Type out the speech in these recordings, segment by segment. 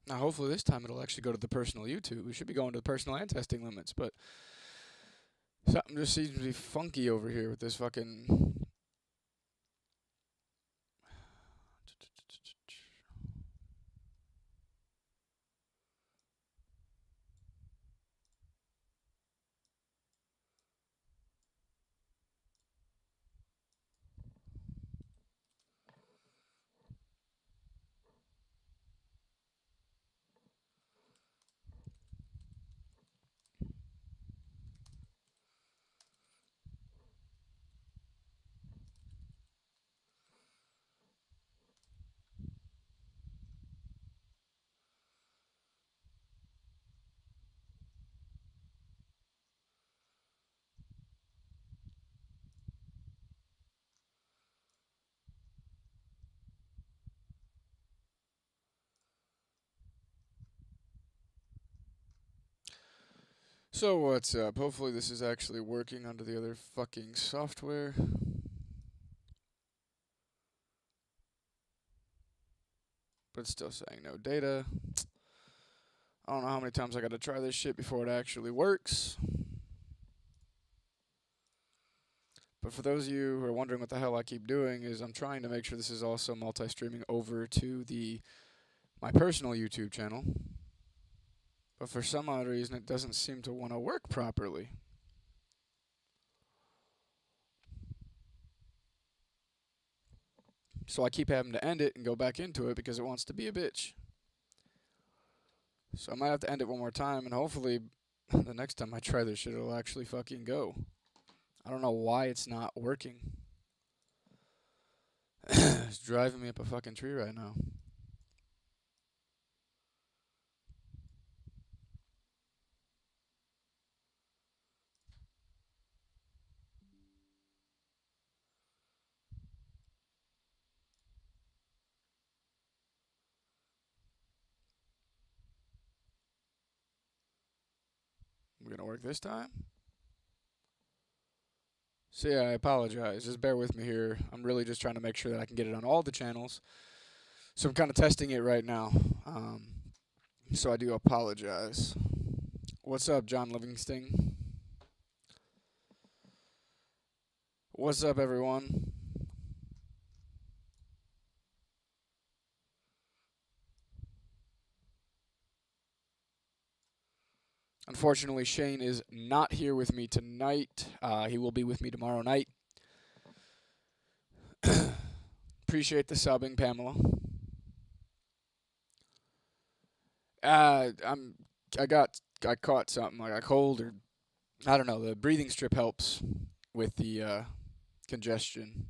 Now, hopefully this time it'll actually go to the personal YouTube. We should be going to the personal and testing limits, but something just seems to be funky over here with this fucking. So what's up? Hopefully this is actually working under the other fucking software. But it's still saying no data. I don't know how many times I gotta try this shit before it actually works. But for those of you who are wondering what the hell I keep doing is I'm trying to make sure this is also multi-streaming over to my personal YouTube channel. But for some odd reason it doesn't seem to want to work properly. So I keep having to end it and go back into it because it wants to be a bitch. So I might have to end it one more time, and hopefully the next time I try this shit, it'll actually fucking go. I don't know why it's not working. It's driving me up a fucking tree right now. We're gonna work this time. So yeah, I apologize. Just bear with me here. I'm really just trying to make sure that I can get it on all the channels. So I'm kind of testing it right now. So I do apologize. What's up, John Livingston? What's up, everyone? Unfortunately, Shane is not here with me tonight. He will be with me tomorrow night. Appreciate the subbing, Pamela. I'm. I caught something like a cold or I don't know. The breathing strip helps with the congestion.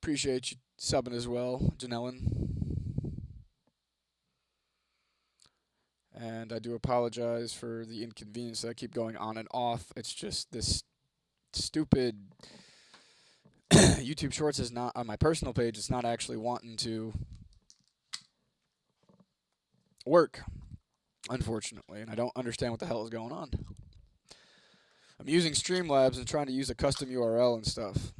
Appreciate you subbing as well, Janellen. And I do apologize for the inconvenience that I keep going on and off. It's just this stupid YouTube Shorts is not on my personal page. It's not actually wanting to work, unfortunately, and I don't understand what the hell is going on. I'm using Streamlabs and trying to use a custom URL and stuff,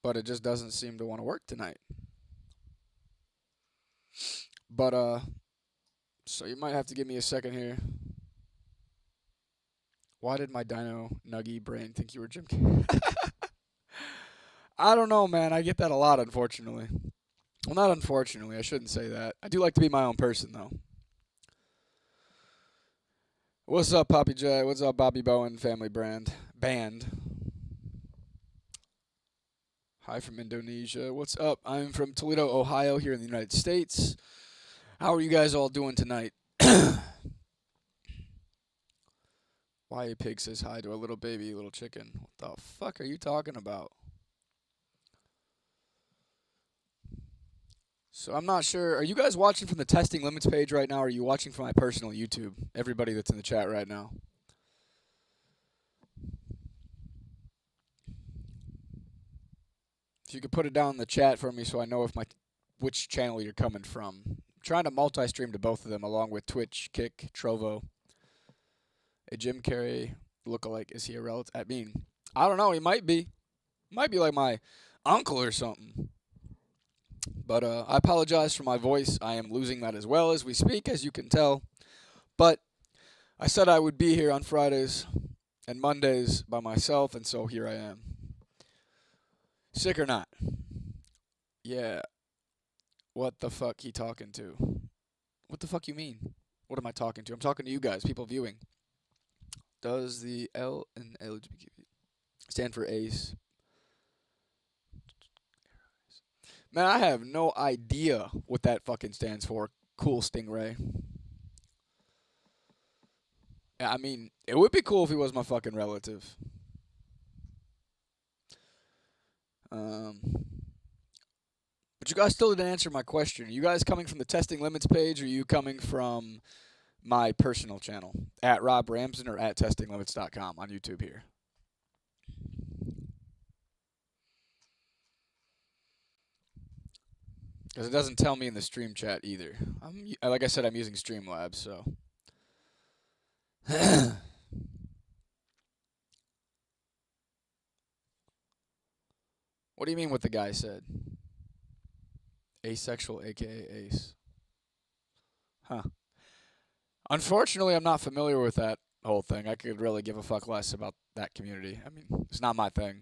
but it just doesn't seem to want to work tonight. But so you might have to give me a second here. Why did my Dino Nuggy brain think you were Jim? I don't know, man. I get that a lot, unfortunately. Well, not unfortunately. I shouldn't say that. I do like to be my own person, though. What's up, Poppy J? What's up, Bobby Bowen Family Band? Hi from Indonesia. What's up? I'm from Toledo, Ohio, here in the United States. How are you guys all doing tonight? Why a pig says hi to a little baby, little chicken. What the fuck are you talking about? So I'm not sure. Are you guys watching from the testing limits page right now, or are you watching from my personal YouTube? Everybody that's in the chat right now. If you could put it down in the chat for me so I know which channel you're coming from. I'm trying to multi-stream to both of them along with Twitch, Kick, Trovo. A Jim Carrey lookalike, is he a relative? I mean, I don't know, he might be. Might be like my uncle or something. But I apologize for my voice. I am losing that as well as we speak, as you can tell. But I said I would be here on Fridays and Mondays by myself, and so here I am. Sick or not? Yeah. What the fuck he talking to? What the fuck you mean? What am I talking to? I'm talking to you guys, people viewing. Does the L in LGBT stand for ace? Man, I have no idea what that fucking stands for. Cool Stingray. Yeah, I mean, it would be cool if he was my fucking relative. Um, but you guys still didn't answer my question. Are you guys coming from the testing limits page, or are you coming from my personal channel at Robb Ramsden or at testinglimits.com on YouTube here? Because it doesn't tell me in the stream chat either. Like I said, I'm using Streamlabs, so. What do you mean what the guy said? Asexual, aka ace. Huh. Unfortunately, I'm not familiar with that whole thing. I could really give a fuck less about that community. I mean, it's not my thing.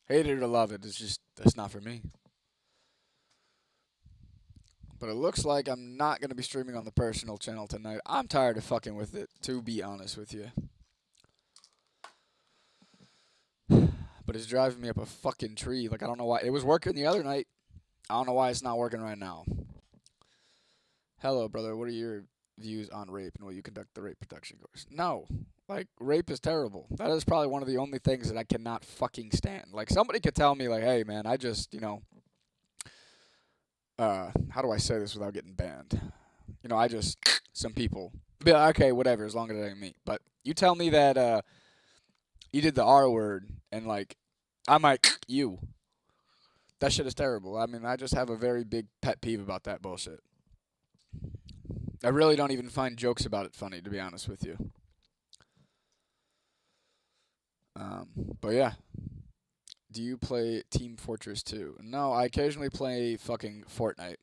Hate it or love it, it's not for me. But it looks like I'm not going to be streaming on the personal channel tonight. I'm tired of fucking with it, to be honest with you. But it's driving me up a fucking tree. Like, I don't know why. It was working the other night. I don't know why it's not working right now. Hello, brother. What are your views on rape, and will you conduct the rape protection course? No. Like, rape is terrible. That is probably one of the only things that I cannot fucking stand. Like, somebody could tell me, like, hey, man, I just, how do I say this without getting banned? Some people. Be like, okay, whatever, as long as it ain't me. But you tell me that, you did the R word, and, like, I might, you. That shit is terrible. I mean, I just have a very big pet peeve about that bullshit. I really don't even find jokes about it funny, to be honest with you. But yeah. Do you play Team Fortress 2? No, I occasionally play fucking Fortnite.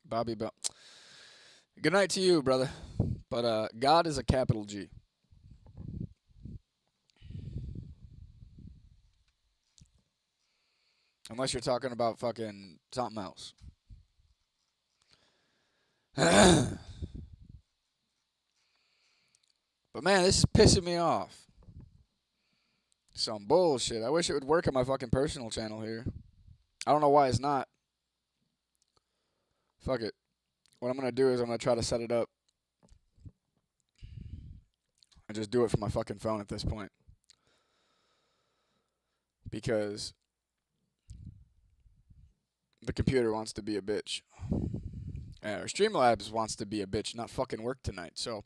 Bobby Bell. Good night to you, brother. But God is a capital G. Unless you're talking about fucking something else. But man, this is pissing me off. Some bullshit. I wish it would work on my fucking personal channel here. I don't know why it's not. Fuck it. What I'm gonna do is I'm gonna try to set it up. I just do it from my fucking phone at this point. Because the computer wants to be a bitch. Or Streamlabs wants to be a bitch, not fucking work tonight. So,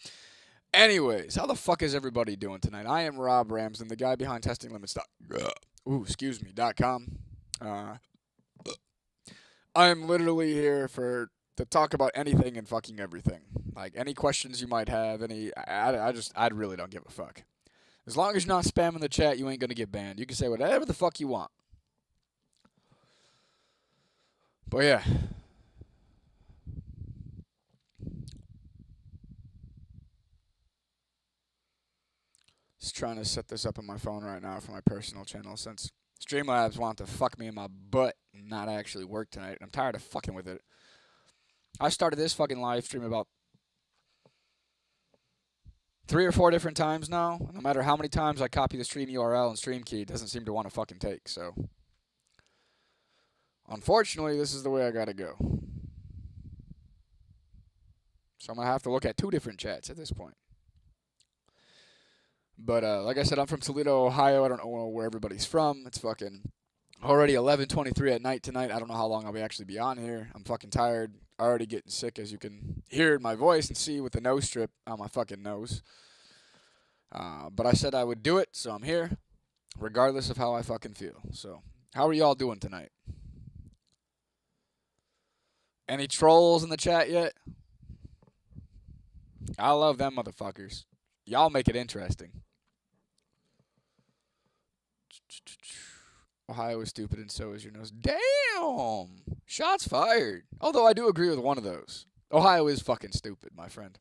anyways, how the fuck is everybody doing tonight? I am Robb Ramsden, the guy behind testinglimits.com. I am literally here to talk about anything and fucking everything. Like, any questions you might have, I really don't give a fuck. As long as you're not spamming the chat, you ain't gonna get banned. You can say whatever the fuck you want. But yeah. Just trying to set this up on my phone right now for my personal channel since Streamlabs want to fuck me in my butt and not actually work tonight. I'm tired of fucking with it. I started this fucking live stream about 3 or 4 different times now. No matter how many times I copy the stream URL and stream key, it doesn't seem to want to fucking take. So, unfortunately, this is the way I gotta go. So I'm gonna have to look at 2 different chats at this point. But like I said, I'm from Toledo, Ohio. I don't know where everybody's from. It's fucking already 11:23 at night tonight. I don't know how long I'll actually be on here. I'm fucking tired. Already getting sick, as you can hear in my voice and see with the nose strip on my fucking nose. But I said I would do it, so I'm here, regardless of how I fucking feel. So, how are y'all doing tonight? Any trolls in the chat yet? I love them motherfuckers. Y'all make it interesting. Ohio is stupid and so is your nose. Damn! Shots fired. Although I do agree with one of those. Ohio is fucking stupid, my friend.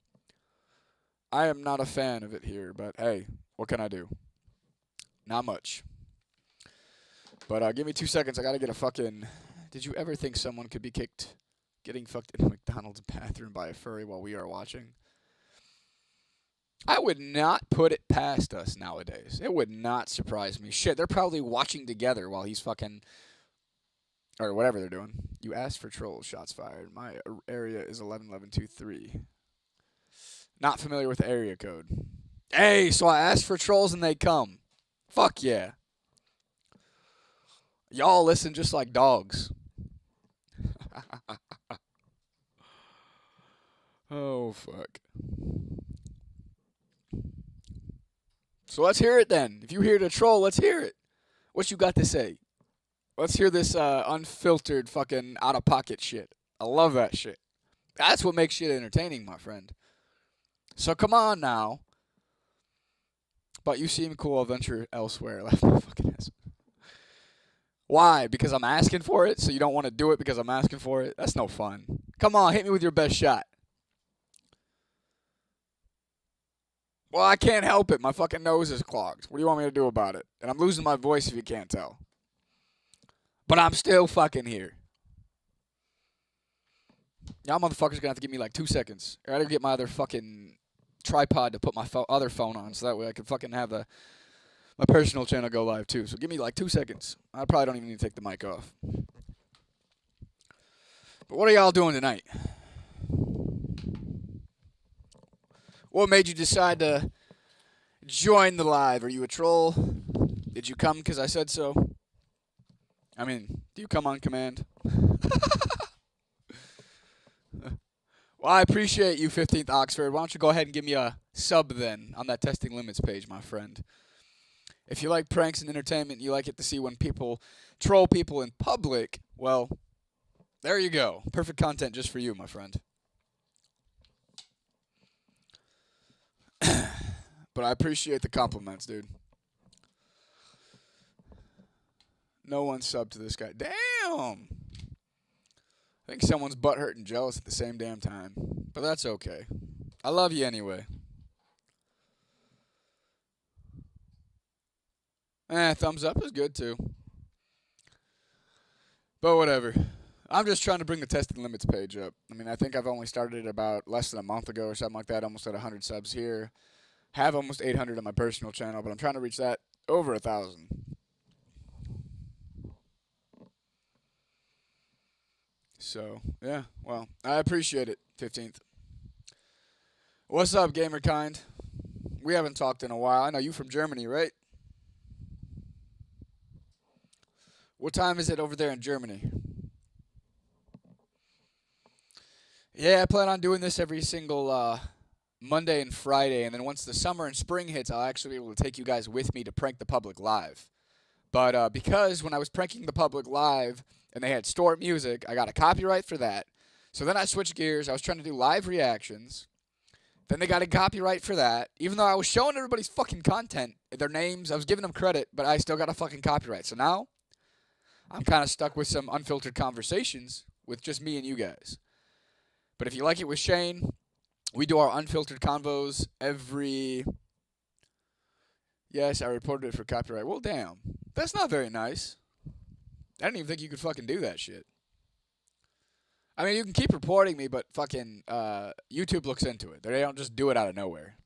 I am not a fan of it here, but hey, what can I do? Not much. But give me 2 seconds. I gotta get a fucking... Did you ever think someone could be kicked getting fucked in a McDonald's bathroom by a furry while we are watching? I would not put it past us nowadays. It would not surprise me. Shit, they're probably watching together while he's fucking... Or whatever they're doing. You asked for trolls, shots fired. My area is 111123. Not familiar with the area code. Hey, so I asked for trolls and they come. Fuck yeah. Y'all listen just like dogs. Oh, fuck. So let's hear it then. If you hear the troll, let's hear it. What you got to say? Let's hear this unfiltered fucking out-of-pocket shit. I love that shit. That's what makes shit entertaining, my friend. So come on now. But you seem cool, I'll venture elsewhere. Laugh my fucking ass. Why? Because I'm asking for it? So you don't want to do it because I'm asking for it? That's no fun. Come on, hit me with your best shot. Well, I can't help it. My fucking nose is clogged. What do you want me to do about it? And I'm losing my voice if you can't tell. But I'm still fucking here. Y'all motherfuckers gonna have to give me like 2 seconds. I gotta get my other fucking tripod to put my other phone on so that way I can fucking have my personal channel go live too. So give me like 2 seconds. I probably don't even need to take the mic off. But what are y'all doing tonight? What made you decide to join the live? Are you a troll? Did you come because I said so? I mean, do you come on command? Well, I appreciate you, 15th Oxford. Why don't you go ahead and give me a sub then on that testing limits page, my friend. If you like pranks and entertainment, you like it to see when people troll people in public, well, there you go. Perfect content just for you, my friend. But I appreciate the compliments, dude. No one subbed to this guy. Damn! I think someone's butthurt and jealous at the same damn time. But that's okay. I love you anyway. Thumbs up is good too. But whatever. I'm just trying to bring the testing limits page up. I mean, I think I've only started it about less than a month ago or something like that. Almost at 100 subs here. Have almost 800 on my personal channel, but I'm trying to reach that over 1,000. So, yeah, well, I appreciate it, 15th. What's up, gamerkind? We haven't talked in a while. I know you from Germany, right? What time is it over there in Germany? Yeah, I plan on doing this every single Monday and Friday, and then once the summer and spring hits, I'll actually be able to take you guys with me to prank the public live. But because when I was pranking the public live and they had stored music, I got a copyright for that. So then I switched gears. I was trying to do live reactions. Then they got a copyright for that. Even though I was showing everybody's fucking content, their names, I was giving them credit, but I still got a fucking copyright. So now I'm kind of stuck with some unfiltered conversations with just me and you guys. But if you like it with Shane, we do our unfiltered convos every... Yes, I reported it for copyright. Well, damn. That's not very nice. I didn't even think you could fucking do that shit. I mean, you can keep reporting me, but fucking YouTube looks into it. They don't just do it out of nowhere.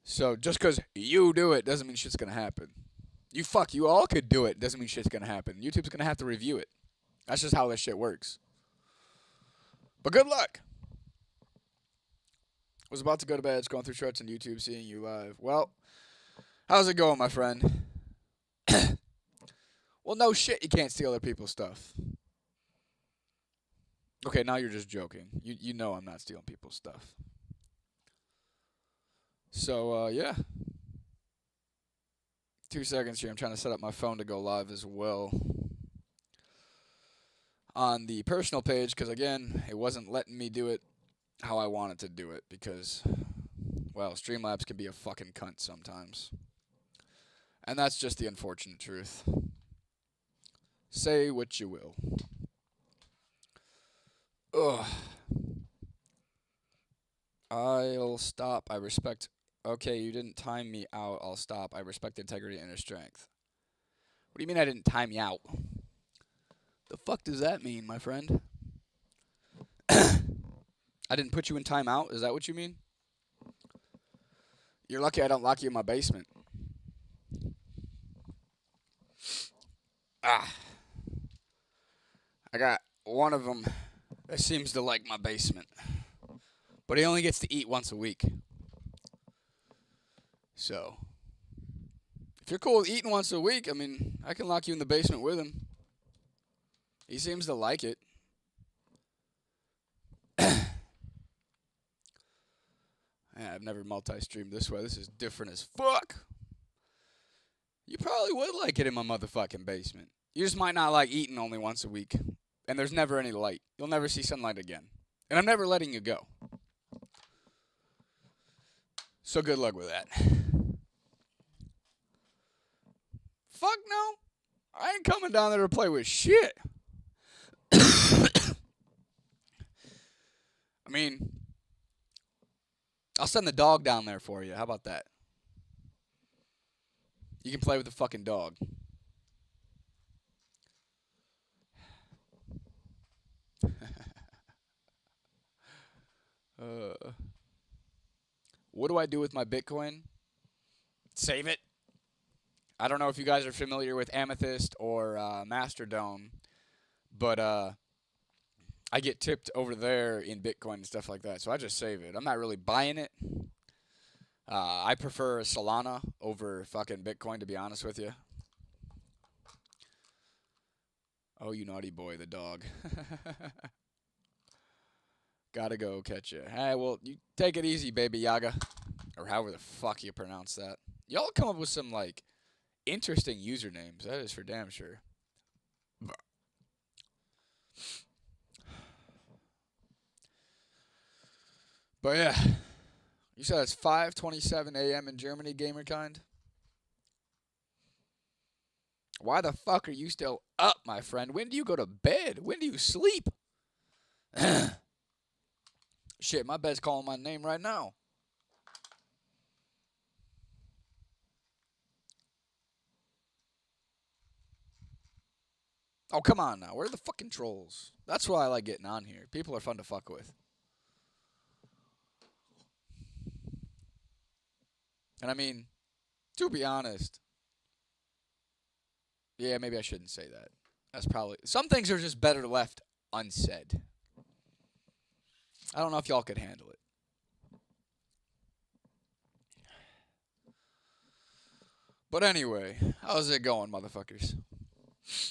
So just because you do it doesn't mean shit's going to happen. You all could do it doesn't mean shit's going to happen. YouTube's going to have to review it. That's just how this shit works. But good luck. Was about to go to bed, just going through shorts on YouTube, seeing you live. Well, how's it going, my friend? Well, no shit, you can't steal other people's stuff. Okay, now you're just joking. You know I'm not stealing people's stuff. So, yeah. 2 seconds here. I'm trying to set up my phone to go live as well on the personal page because, again, it wasn't letting me do it how I wanted to do it because, well, Streamlabs can be a fucking cunt sometimes. And that's just the unfortunate truth. Say what you will. Ugh. I'll stop. I respect. Okay, you didn't time me out. I'll stop. I respect integrity and inner strength. What do you mean I didn't time you out? The fuck does that mean, my friend? I didn't put you in timeout? Is that what you mean? You're lucky I don't lock you in my basement. Ah. I got one of them that seems to like my basement. But he only gets to eat once a week. So, if you're cool with eating once a week, I mean, I can lock you in the basement with him. He seems to like it. Yeah, I've never multi-streamed this way. This is different as fuck. You probably would like it in my motherfucking basement. You just might not like eating only once a week. And there's never any light. You'll never see sunlight again. And I'm never letting you go. So good luck with that. Fuck no. I ain't coming down there to play with shit. I mean, I'll send the dog down there for you. How about that? You can play with the fucking dog. What do I do with my Bitcoin? Save it. I don't know if you guys are familiar with Amethyst or Mastodon, but I get tipped over there in Bitcoin and stuff like that, so I just save it. I'm not really buying it. I prefer Solana over fucking Bitcoin, to be honest with you. Oh, you naughty boy, the dog. Gotta go catch you. Hey, well, you take it easy, baby Yaga. Or however the fuck you pronounce that. Y'all come up with some, like, interesting usernames. That is for damn sure. But yeah. You said it's 5:27 a.m. in Germany, gamerkind? Why the fuck are you still up, my friend? When do you go to bed? When do you sleep? Shit, my bed's calling my name right now. Oh, come on now. Where are the fucking trolls? That's why I like getting on here. People are fun to fuck with. And I mean, to be honest, yeah, maybe I shouldn't say that. That's probably... Some things are just better left unsaid. I don't know if y'all could handle it. But anyway, how's it going, motherfuckers?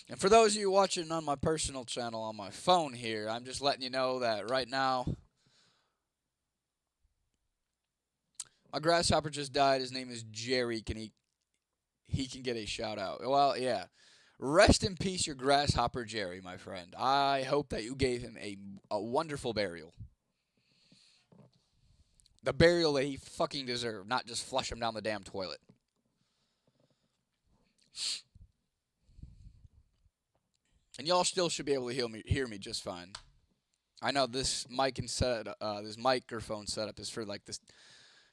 And for those of you watching on my personal channel on my phone here, I'm just letting you know that right now, my grasshopper just died. His name is Jerry. He can get a shout out. Well, yeah. Rest in peace, your grasshopper Jerry, my friend. I hope that you gave him a wonderful burial. The burial that he fucking deserved, not just flush him down the damn toilet. And y'all still should be able to hear me just fine. I know this this microphone setup is for like this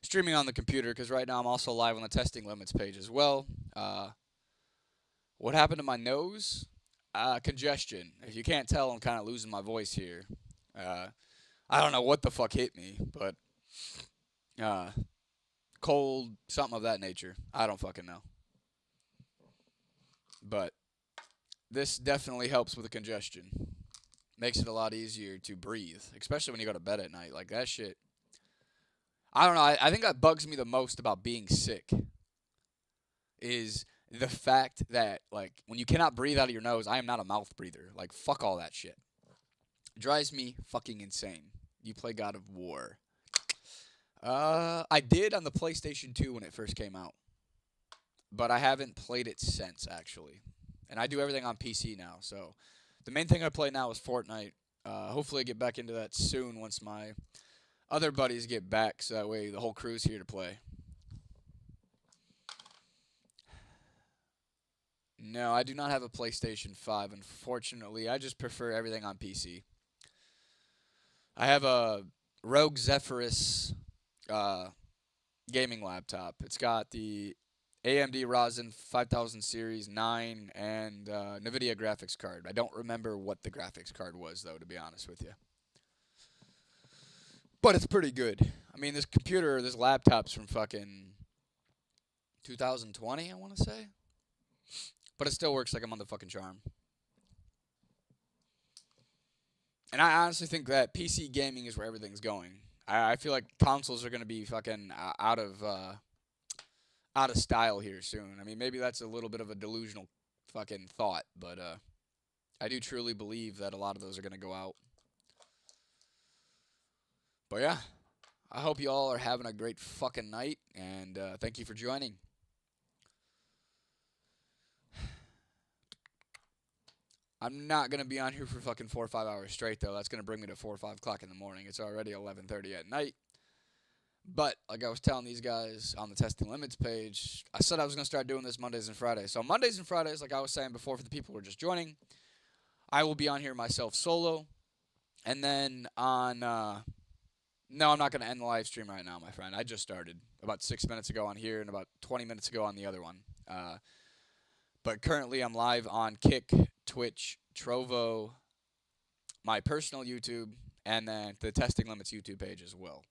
streaming on the computer, because right now I'm also live on the testing limits page as well. What happened to my nose? Congestion. If you can't tell, I'm kind of losing my voice here. I don't know what the fuck hit me, but cold, something of that nature. I don't fucking know. But this definitely helps with the congestion. Makes it a lot easier to breathe, especially when you go to bed at night. Like that shit. I don't know. I think that bugs me the most about being sick is the fact that, like, when you cannot breathe out of your nose, I am not a mouth breather. Like, fuck all that shit. It drives me fucking insane. You play God of War. I did on the PlayStation 2 when it first came out. But I haven't played it since, actually. And I do everything on PC now, so the main thing I play now is Fortnite. Hopefully I get back into that soon once my other buddies get back, so that way the whole crew's here to play. No, I do not have a PlayStation 5, unfortunately. I just prefer everything on PC. I have a Rogue Zephyrus uh, gaming laptop. It's got the AMD Ryzen 5000 Series 9 and NVIDIA graphics card. I don't remember what the graphics card was, though, to be honest with you. But it's pretty good. I mean, this laptop's from fucking 2020, I want to say. But it still works like a motherfucking charm. And I honestly think that PC gaming is where everything's going. I feel like consoles are going to be fucking out of style here soon. I mean, maybe that's a little bit of a delusional fucking thought, but I do truly believe that a lot of those are going to go out. But yeah, I hope you all are having a great fucking night, and thank you for joining. I'm not going to be on here for fucking 4 or 5 hours straight, though. That's going to bring me to 4 or 5 o'clock in the morning. It's already 11:30 at night. But, like I was telling these guys on the Testing Limits page, I said I was going to start doing this Mondays and Fridays. So Mondays and Fridays, like I was saying before for the people who are just joining, I will be on here myself solo. And then on... no, I'm not going to end the live stream right now, my friend. I just started about 6 minutes ago on here and about 20 minutes ago on the other one. But currently I'm live on Kick, Twitch, Trovo, my personal YouTube, and then the Testing Limits YouTube page as well.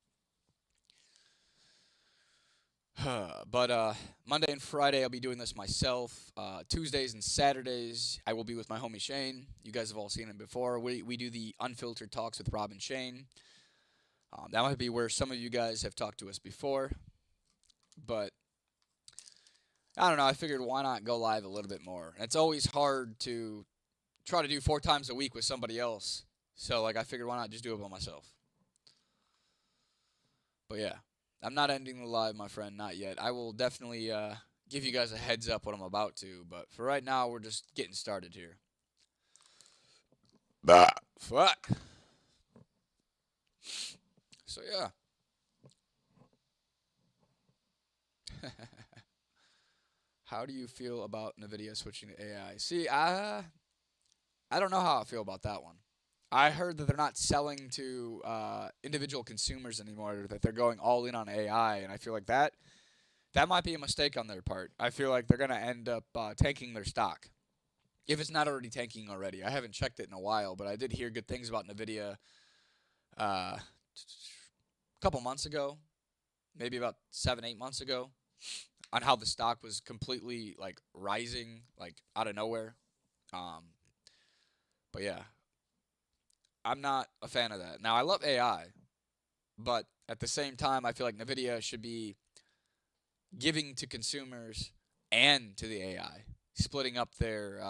But Monday and Friday I'll be doing this myself. Tuesdays and Saturdays I will be with my homie Shane. You guys have all seen him before. We do the unfiltered talks with Robb and Shane. That might be where some of you guys have talked to us before. But I don't know. I figured why not go live a little bit more. And it's always hard to try to do 4 times a week with somebody else. So like I figured why not just do it by myself. But yeah. I'm not ending the live, my friend, not yet. I will definitely give you guys a heads up what I'm about to, but for right now, we're just getting started here. Bah. Fuck. So, yeah. How do you feel about NVIDIA switching to AI? See, I don't know how I feel about that one. I heard that they're not selling to individual consumers anymore, that they're going all in on AI, and I feel like that might be a mistake on their part. I feel like they're going to end up tanking their stock, if it's not already tanking already. I haven't checked it in a while, but I did hear good things about NVIDIA a couple months ago, maybe about 7-8 months ago, on how the stock was completely like rising like out of nowhere. But yeah. I'm not a fan of that. Now, I love AI, but at the same time, I feel like NVIDIA should be giving to consumers and to the AI, splitting up their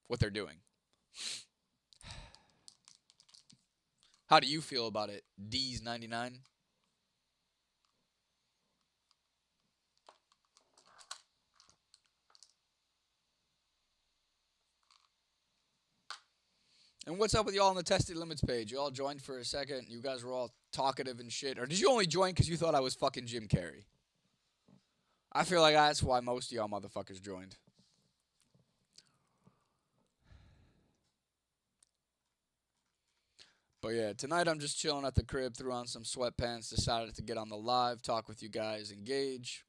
what they're doing. How do you feel about it, D's 99? And what's up with y'all on the Tested Limits page? You all joined for a second. You guys were all talkative and shit. Or did you only join because you thought I was fucking Jim Carrey? I feel like that's why most of y'all motherfuckers joined. But yeah, tonight I'm just chilling at the crib, threw on some sweatpants, decided to get on the live, talk with you guys, engage.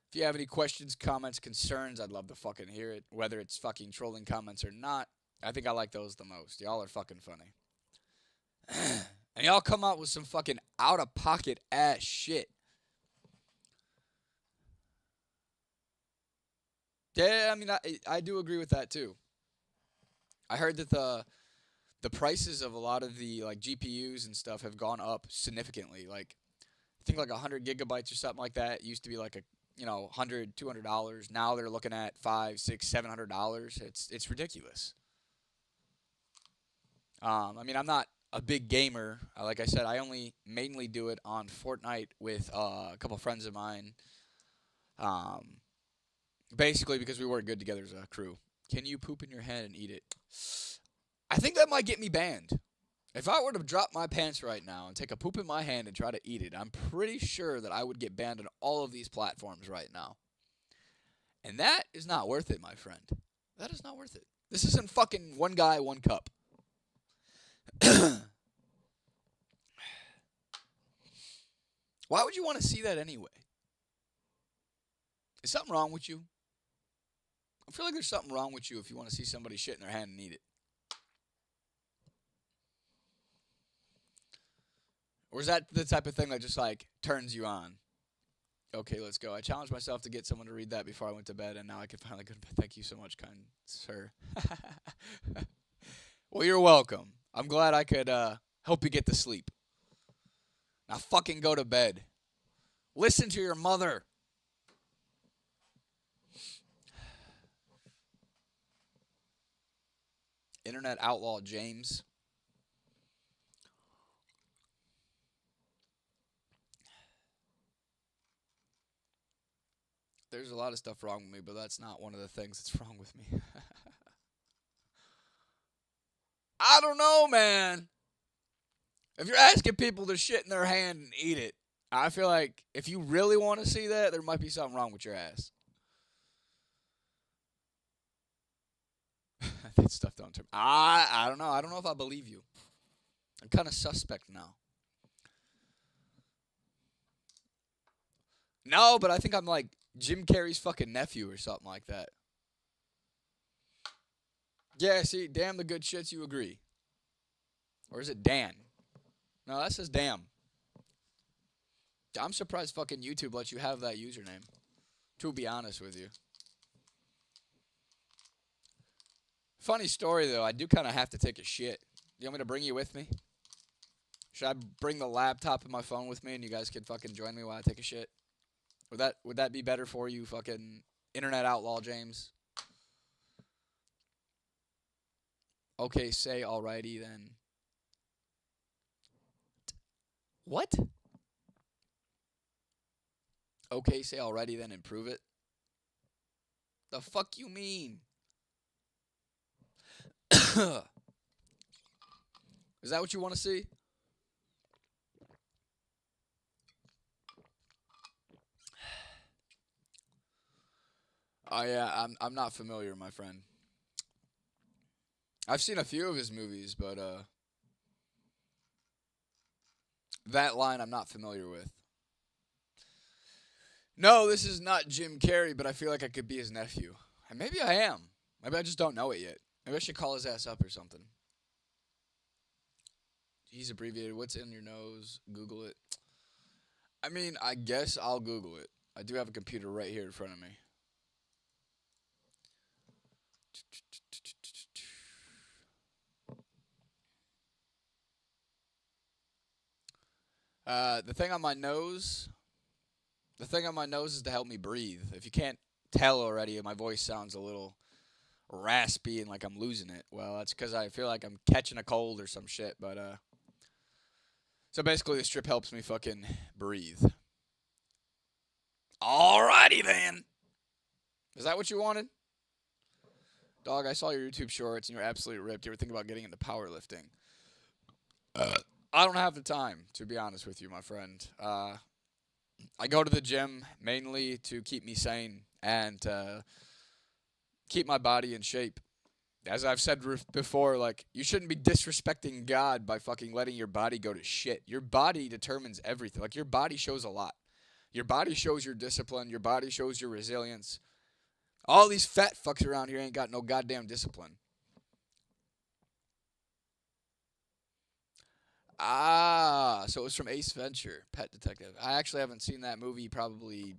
If you have any questions, comments, concerns, I'd love to fucking hear it. Whether it's fucking trolling comments or not, I think I like those the most. Y'all are fucking funny. And y'all come out with some fucking out-of-pocket ass shit. Yeah, I mean, I do agree with that too. I heard that the prices of a lot of the like GPUs and stuff have gone up significantly. Like I think like 100 gigabytes or something like that used to be like a $100, $200. Now they're looking at $500, $600, $700. It's ridiculous. I mean, I'm not a big gamer. Like I said, I only mainly do it on Fortnite with a couple friends of mine. Basically because we work good together as a crew. Can you poop in your hand and eat it? I think that might get me banned. If I were to drop my pants right now and take a poop in my hand and try to eat it, I'm pretty sure that I would get banned on all of these platforms right now. And that is not worth it, my friend. That is not worth it. This isn't fucking one guy, one cup. Why would you want to see that anyway? Is something wrong with you? I feel like there's something wrong with you if you want to see somebody shit in their hand and eat it. Or is that the type of thing that just like turns you on? Okay, let's go. I challenged myself to get someone to read that before I went to bed, and now I can finally go to bed. Thank you so much, kind sir. Well, you're welcome. I'm glad I could help you get to sleep. Now fucking go to bed. Listen to your mother. Internet outlaw James. There's a lot of stuff wrong with me, but that's not one of the things that's wrong with me. I don't know, man. If you're asking people to shit in their hand and eat it, I feel like if you really want to see that, there might be something wrong with your ass. That stuff don't turn. I don't know. I don't know if I believe you. I'm kind of suspect now. No, but I think I'm like Jim Carrey's fucking nephew or something like that. Yeah, see, damn the good shits, you agree. Or is it Dan? No, that says damn. I'm surprised fucking YouTube lets you have that username. To be honest with you. Funny story, though. I do kind of have to take a shit. Do you want me to bring you with me? Should I bring the laptop and my phone with me and you guys can fucking join me while I take a shit? Would that be better for you, fucking internet outlaw James? Okay, say alrighty then. What? Okay, say alrighty then and prove it? The fuck you mean? Is that what you want to see? Oh yeah, I'm not familiar, my friend. I've seen a few of his movies, but that line I'm not familiar with. No, this is not Jim Carrey, but I feel like I could be his nephew. And maybe I am. Maybe I just don't know it yet. Maybe I should call his ass up or something. He's abbreviated. What's in your nose? Google it. I mean, I guess I'll Google it. I do have a computer right here in front of me. The thing on my nose. The thing on my nose is to help me breathe. If you can't tell already, my voice sounds a little raspy and like I'm losing it. Well, that's because I feel like I'm catching a cold or some shit. But so basically, the strip helps me fucking breathe. Alrighty then. Is that what you wanted? Dog, I saw your YouTube shorts and you're absolutely ripped. You ever think about getting into powerlifting? I don't have the time, to be honest with you, my friend. I go to the gym mainly to keep me sane and keep my body in shape. As I've said before, like, you shouldn't be disrespecting God by fucking letting your body go to shit. Your body determines everything. Like, your body shows a lot. Your body shows your discipline. Your body shows your resilience. All these fat fucks around here ain't got no goddamn discipline. Ah, so it was from Ace Venture, Pet Detective. I actually haven't seen that movie probably.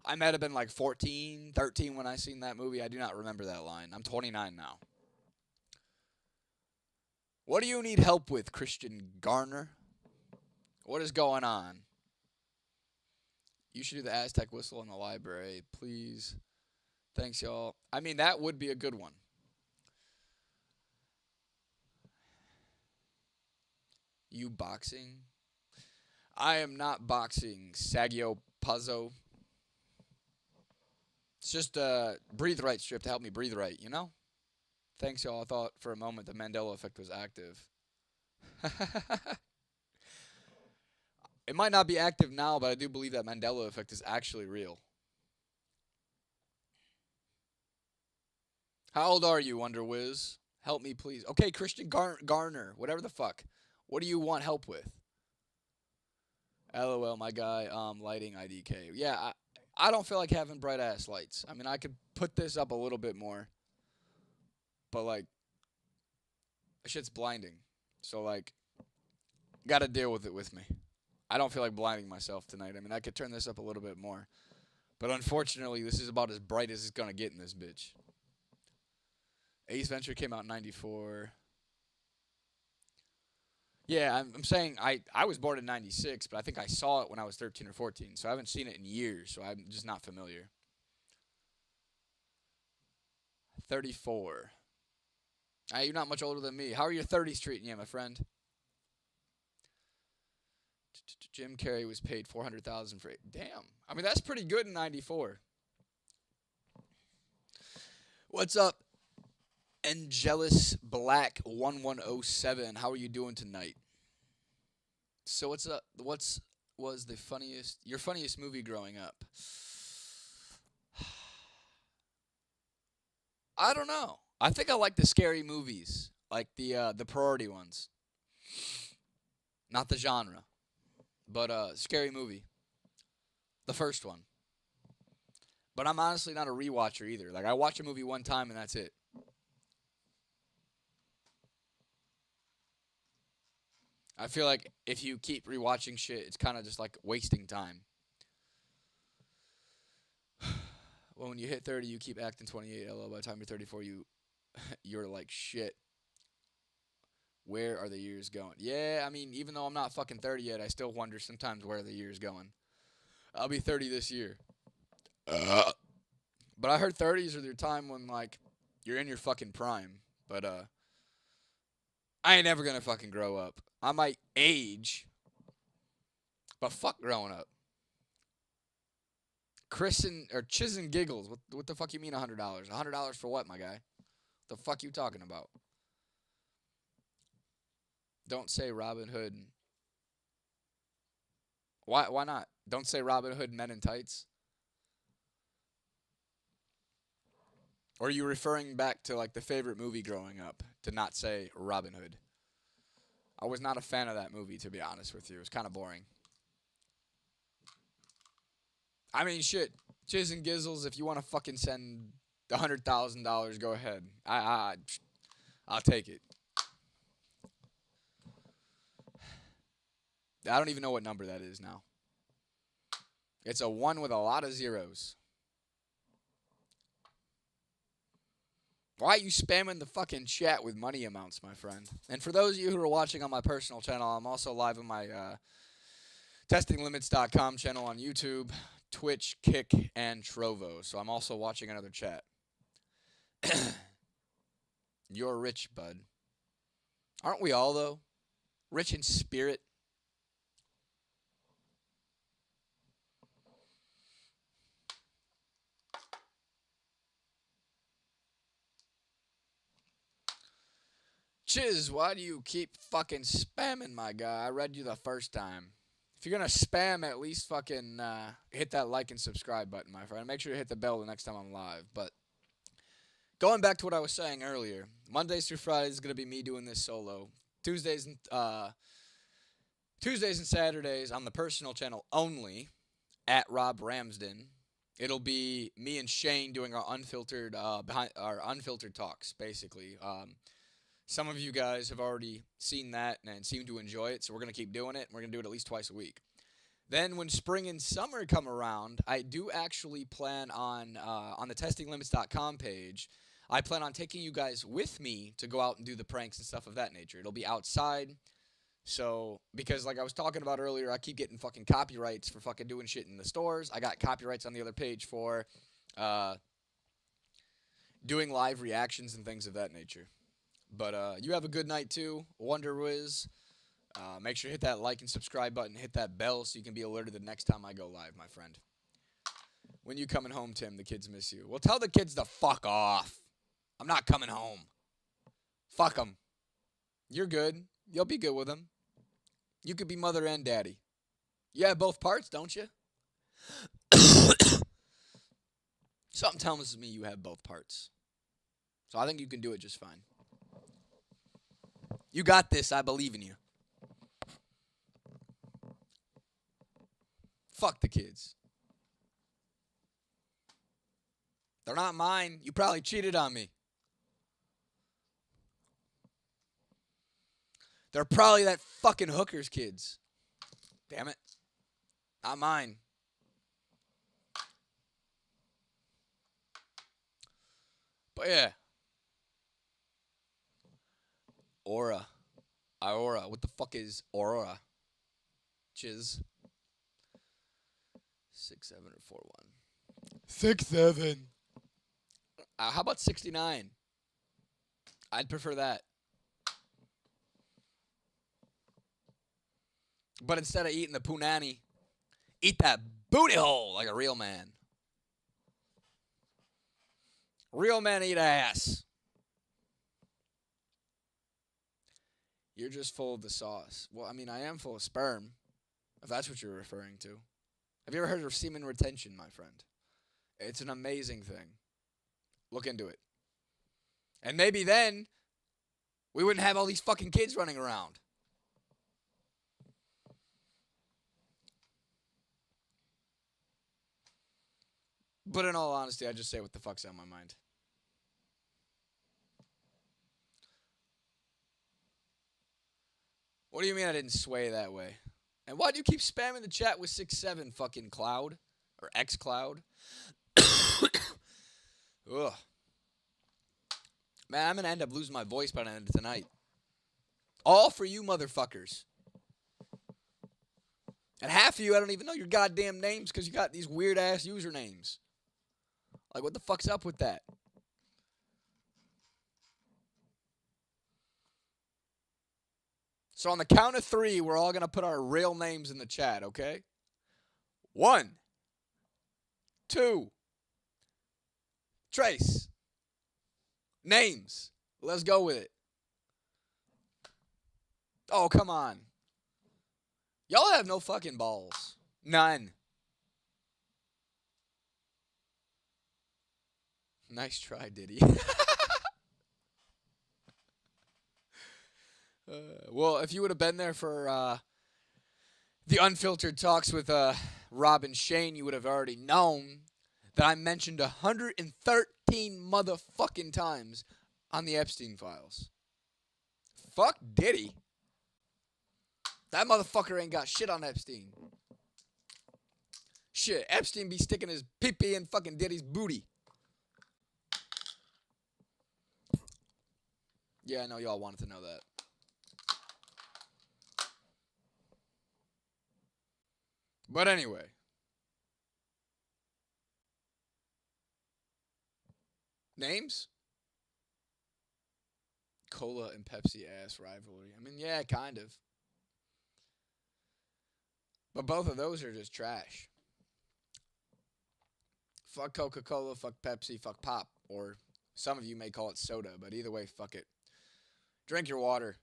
I might have been like 14, 13 when I seen that movie. I do not remember that line. I'm 29 now. What do you need help with, Christian Garner? What is going on? You should do the Aztec whistle in the library, please. Thanks, y'all. I mean, that would be a good one. You boxing? I am not boxing, Saggio Puzzo. It's just a breathe right strip to help me breathe right, you know? Thanks, y'all. I thought for a moment the Mandela effect was active. It might not be active now, but I do believe that Mandela effect is actually real. How old are you, Wonder Wiz? Help me, please. Okay, Christian Garner, whatever the fuck. What do you want help with? LOL, my guy. Lighting IDK. Yeah, I don't feel like having bright ass lights. I mean, I could put this up a little bit more, but like, shit's blinding. So like, gotta deal with it with me. I don't feel like blinding myself tonight. I mean, I could turn this up a little bit more, but unfortunately, this is about as bright as it's gonna get in this bitch. Ace Venture came out in '94. Yeah, I'm saying I was born in '96, but I think I saw it when I was 13 or 14, so I haven't seen it in years, so I'm just not familiar. 34. You're not much older than me. How are your 30s treating you, my friend? Jim Carrey was paid 400,000 for it. Damn. I mean, that's pretty good in '94. What's up, Angelus Black 1107? How are you doing tonight? So what's up? What's was the funniest your funniest movie growing up? I don't know. I think I like the scary movies, like the priority ones, not the genre, but scary movie, the first one. But I'm honestly not a rewatcher either. Like I watch a movie one time and that's it. I feel like if you keep rewatching shit, it's kind of just like wasting time. Well, when you hit 30, you keep acting 28. LL. By the time you're 34, you're like shit. Where are the years going? Yeah, I mean, even though I'm not fucking 30 yet, I still wonder sometimes where the years going. I'll be 30 this year. But I heard 30s are the time when like you're in your fucking prime. But I ain't never gonna fucking grow up. I might age, but fuck growing up. Chris and or Chiz and Giggles. What the fuck you mean $100? $100 for what, my guy? The fuck you talking about? Don't say Robin Hood. Why not? Don't say Robin Hood Men in Tights. Or are you referring back to like the favorite movie growing up to not say Robin Hood? I was not a fan of that movie, to be honest with you. It was kind of boring. I mean, shit. Chiz and Gizzles, if you want to fucking send $100,000, go ahead. I'll take it. I don't even know what number that is now. It's a 1 with a lot of zeros. Why are you spamming the fucking chat with money amounts, my friend? And for those of you who are watching on my personal channel, I'm also live on my testinglimits.com channel on YouTube, Twitch, Kick, and Trovo. So I'm also watching another chat. You're rich, bud. Aren't we all, though? Rich in spirit. Chiz, why do you keep fucking spamming, my guy? I read you the first time. If you're gonna spam, at least fucking hit that like and subscribe button, my friend. Make sure you hit the bell the next time I'm live. But going back to what I was saying earlier, Mondays through Fridays is gonna be me doing this solo. Tuesdays and Saturdays on the personal channel only at Robb Ramsden. It'll be me and Shane doing our unfiltered unfiltered talks, basically. Some of you guys have already seen that and seem to enjoy it, so we're going to keep doing it, and we're going to do it at least twice a week. Then when spring and summer come around, I do actually plan on the testinglimits.com page, I plan on taking you guys with me to go out and do the pranks and stuff of that nature. It'll be outside, so, because like I was talking about earlier, I keep getting fucking copyrights for fucking doing shit in the stores. I got copyrights on the other page for doing live reactions and things of that nature. But you have a good night, too. Wonder Wiz. Make sure to hit that like and subscribe button. Hit that bell so you can be alerted the next time I go live, my friend. When you coming home, Tim? The kids miss you. Well, tell the kids to fuck off. I'm not coming home. Fuck them. You're good. You'll be good with them. You could be mother and daddy. You have both parts, don't you? Something tells me you have both parts. So I think you can do it just fine. You got this. I believe in you. Fuck the kids. They're not mine. You probably cheated on me. They're probably that fucking hooker's kids. Damn it. Not mine. But yeah. Aura. Aurora. What the fuck is Aurora? Chiz. 6, 7, or 4, 1. 6, 7. How about 69? I'd prefer that. But instead of eating the punani, eat that booty hole like a real man. Real men eat ass. You're just full of the sauce. Well, I mean, I am full of sperm, if that's what you're referring to. Have you ever heard of semen retention, my friend? It's an amazing thing. Look into it. And maybe then we wouldn't have all these fucking kids running around. But in all honesty, I just say what the fuck's on my mind. What do you mean I didn't sway that way? And why do you keep spamming the chat with 6-7 fucking cloud? Or X cloud? Ugh. Man, I'm going to end up losing my voice by the end of tonight. All for you motherfuckers. And half of you, I don't even know your goddamn names because you got these weird-ass usernames. Like, what the fuck's up with that? So on the count of 3, we're all going to put our real names in the chat, okay? 1, 2, Trace. Names. Let's go with it. Oh, come on. Y'all have no fucking balls. None. Nice try, Diddy. Well, if you would have been there for the unfiltered talks with Robb and Shane, you would have already known that I mentioned 113 motherfucking times on the Epstein files. Fuck Diddy. That motherfucker ain't got shit on Epstein. Shit, Epstein be sticking his pee-pee in fucking Diddy's booty. Yeah, I know y'all wanted to know that. But anyway. Names? Cola and Pepsi ass rivalry. I mean, yeah, kind of. But both of those are just trash. Fuck Coca-Cola, fuck Pepsi, fuck pop. Or some of you may call it soda, but either way, fuck it. Drink your water.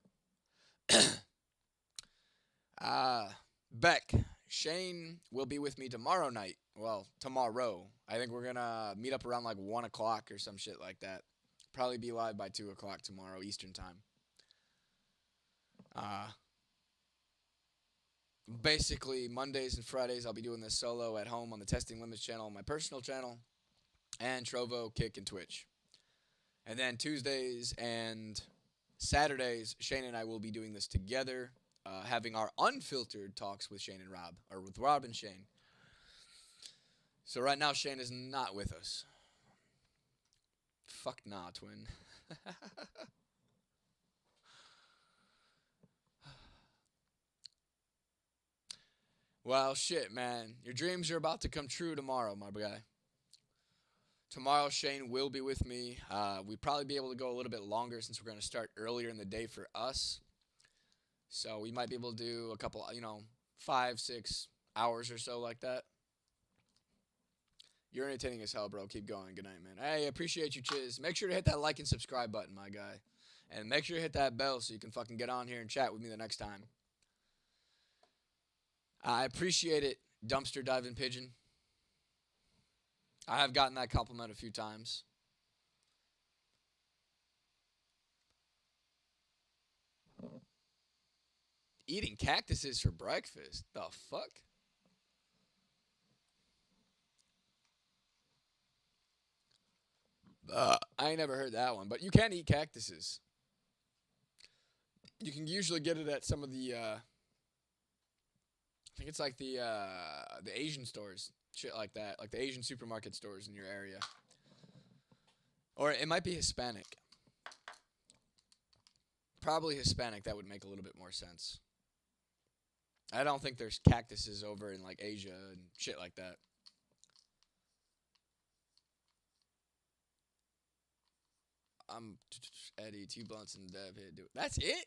Beck. Shane will be with me tomorrow night. Well, tomorrow. I think we're going to meet up around like 1 o'clock or some shit like that. Probably be live by 2 o'clock tomorrow, Eastern time. Basically, Mondays and Fridays, I'll be doing this solo at home on the Testing Limits channel, my personal channel, and Trovo, Kick, and Twitch. And then Tuesdays and Saturdays, Shane and I will be doing this together, having our unfiltered talks with Shane and Robb, or with Robb and Shane. So right now, Shane is not with us. Fuck nah, twin. Well, shit, man. Your dreams are about to come true tomorrow, my guy. Tomorrow, Shane will be with me. We'd probably be able to go a little bit longer since we're going to start earlier in the day for us. So we might be able to do a couple, 5, 6 hours or so like that. You're entertaining as hell, bro. Keep going. Good night, man. Hey, appreciate you, Chiz. Make sure to hit that like and subscribe button, my guy. And make sure to hit that bell so you can fucking get on here and chat with me the next time. I appreciate it, Dumpster Diving Pigeon. I have gotten that compliment a few times. Eating cactuses for breakfast? The fuck? I ain't never heard that one, but you can eat cactuses. You can usually get it at some of the I think it's like the Asian stores, shit like that, like the Asian supermarket stores in your area, or it might be Hispanic. Probably Hispanic. That would make a little bit more sense. I don't think there's cactuses over in like Asia and shit like that. I'm Eddie, 2 blunts and dab hit. Dude. That's it?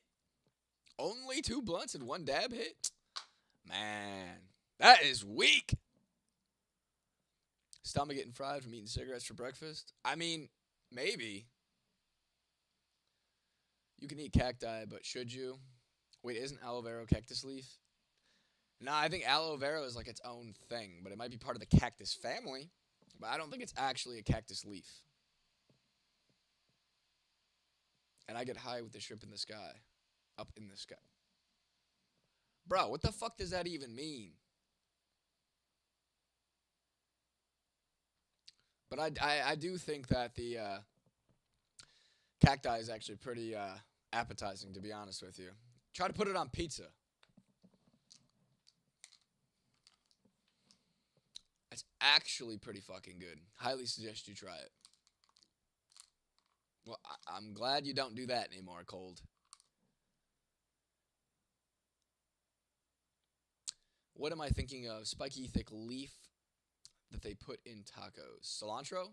Only 2 blunts and 1 dab hit? Man, that is weak. Stomach getting fried from eating cigarettes for breakfast? I mean, maybe. You can eat cacti, but should you? Wait, isn't aloe vera cactus leaf? Nah, I think aloe vera is like its own thing, but it might be part of the cactus family. But I don't think it's actually a cactus leaf. And I get high with the shrimp in the sky. Up in the sky. Bro, what the fuck does that even mean? But I do think that the cacti is actually pretty appetizing, to be honest with you. Try to put it on pizza. It's actually pretty fucking good. Highly suggest you try it. Well, I'm glad you don't do that anymore, Cold. What am I thinking of? Spiky thick leaf that they put in tacos. Cilantro?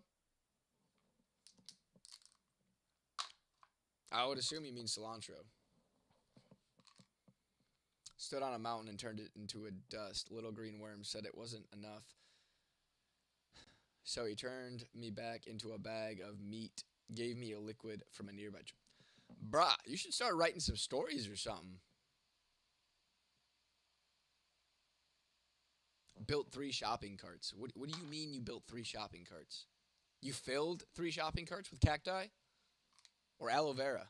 I would assume you mean cilantro. Stood on a mountain and turned it into a dust. Little green worm said it wasn't enough. So he turned me back into a bag of meat. Gave me a liquid from a nearby. Bruh, you should start writing some stories or something. Built 3 shopping carts. What do you mean you built 3 shopping carts? You filled 3 shopping carts with cacti? Or aloe vera?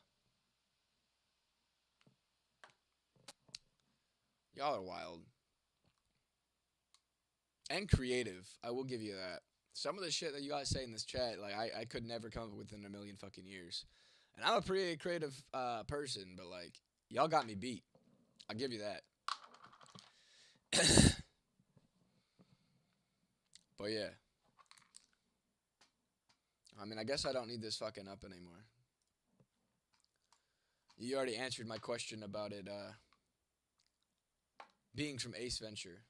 Y'all are wild. And creative. I will give you that. Some of the shit that you guys say in this chat, like, I could never come up with in a million fucking years. And I'm a pretty creative person, but, like, y'all got me beat. I'll give you that. But, yeah. I mean, I guess I don't need this fucking up anymore. You already answered my question about it being from Ace Venture.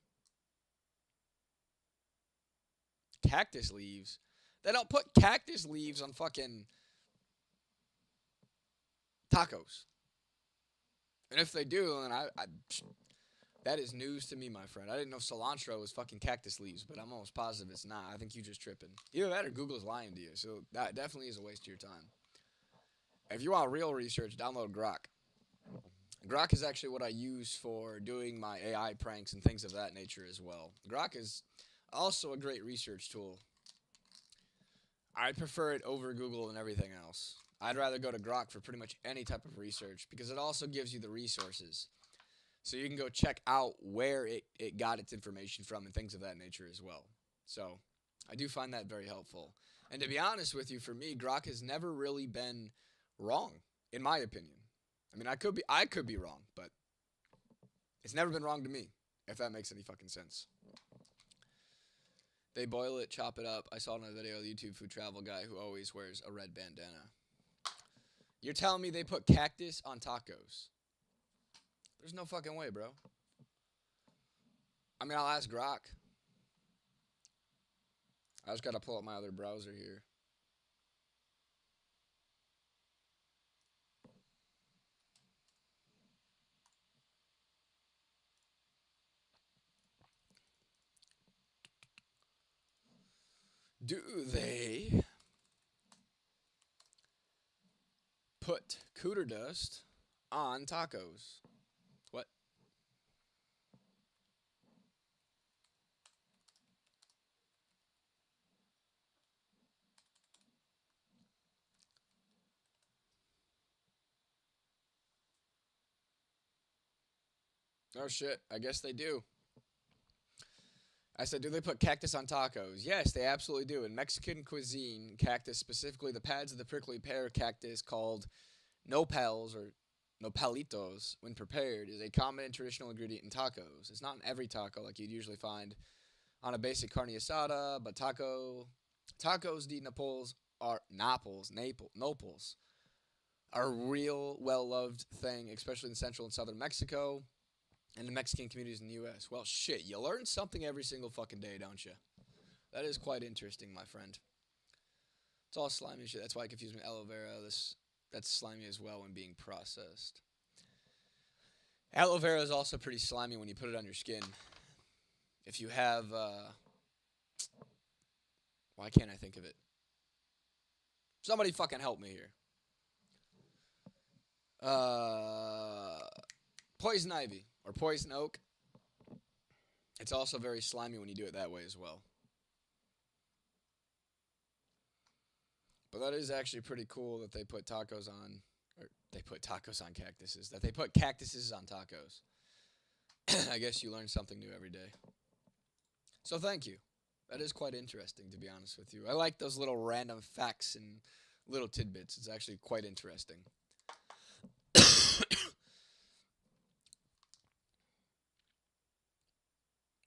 Cactus leaves? They don't put cactus leaves on fucking tacos. And if they do, then that is news to me, my friend. I didn't know cilantro was fucking cactus leaves, but I'm almost positive it's not. I think you just tripping. Either that or Google's lying to you. So that definitely is a waste of your time. If you want real research, download Grok. Grok is actually what I use for doing my AI pranks and things of that nature as well. Grok is also a great research tool. I prefer it over Google and everything else. I'd rather go to Grok for pretty much any type of research because it also gives you the resources. So you can go check out where it got its information from and things of that nature as well. So I do find that very helpful. And to be honest with you, for me, Grok has never really been wrong, in my opinion. I mean, I could be wrong, but it's never been wrong to me, if that makes any fucking sense. They boil it, chop it up. I saw it in a video of the YouTube food travel guy who always wears a red bandana. You're telling me they put cactus on tacos? There's no fucking way, bro. I mean, I'll ask Grok. I just gotta pull up my other browser here. Do they put cooter dust on tacos? What? Oh shit, I guess they do. I said, do they put cactus on tacos? Yes, they absolutely do. In Mexican cuisine, cactus, specifically the pads of the prickly pear cactus called nopals or nopalitos, when prepared, is a common and traditional ingredient in tacos. It's not in every taco like you'd usually find on a basic carne asada, but tacos de Naples are Naples are a real well loved thing, especially in central and southern Mexico and the Mexican communities in the U.S. Well, shit, you learn something every single fucking day, don't you? That is quite interesting, my friend. It's all slimy shit. That's why I confuse me. Aloe vera. That's slimy as well when being processed. Aloe vera is also pretty slimy when you put it on your skin. If you have, why can't I think of it? Somebody fucking help me here. Uh, Poison ivy or poison oak. It's also very slimy when you do it that way as well. But that is actually pretty cool that they put tacos on, or they put tacos on cactuses. That they put cactuses on tacos. I guess you learn something new every day. So thank you. That is quite interesting, to be honest with you. I like those little random facts and little tidbits. It's actually quite interesting.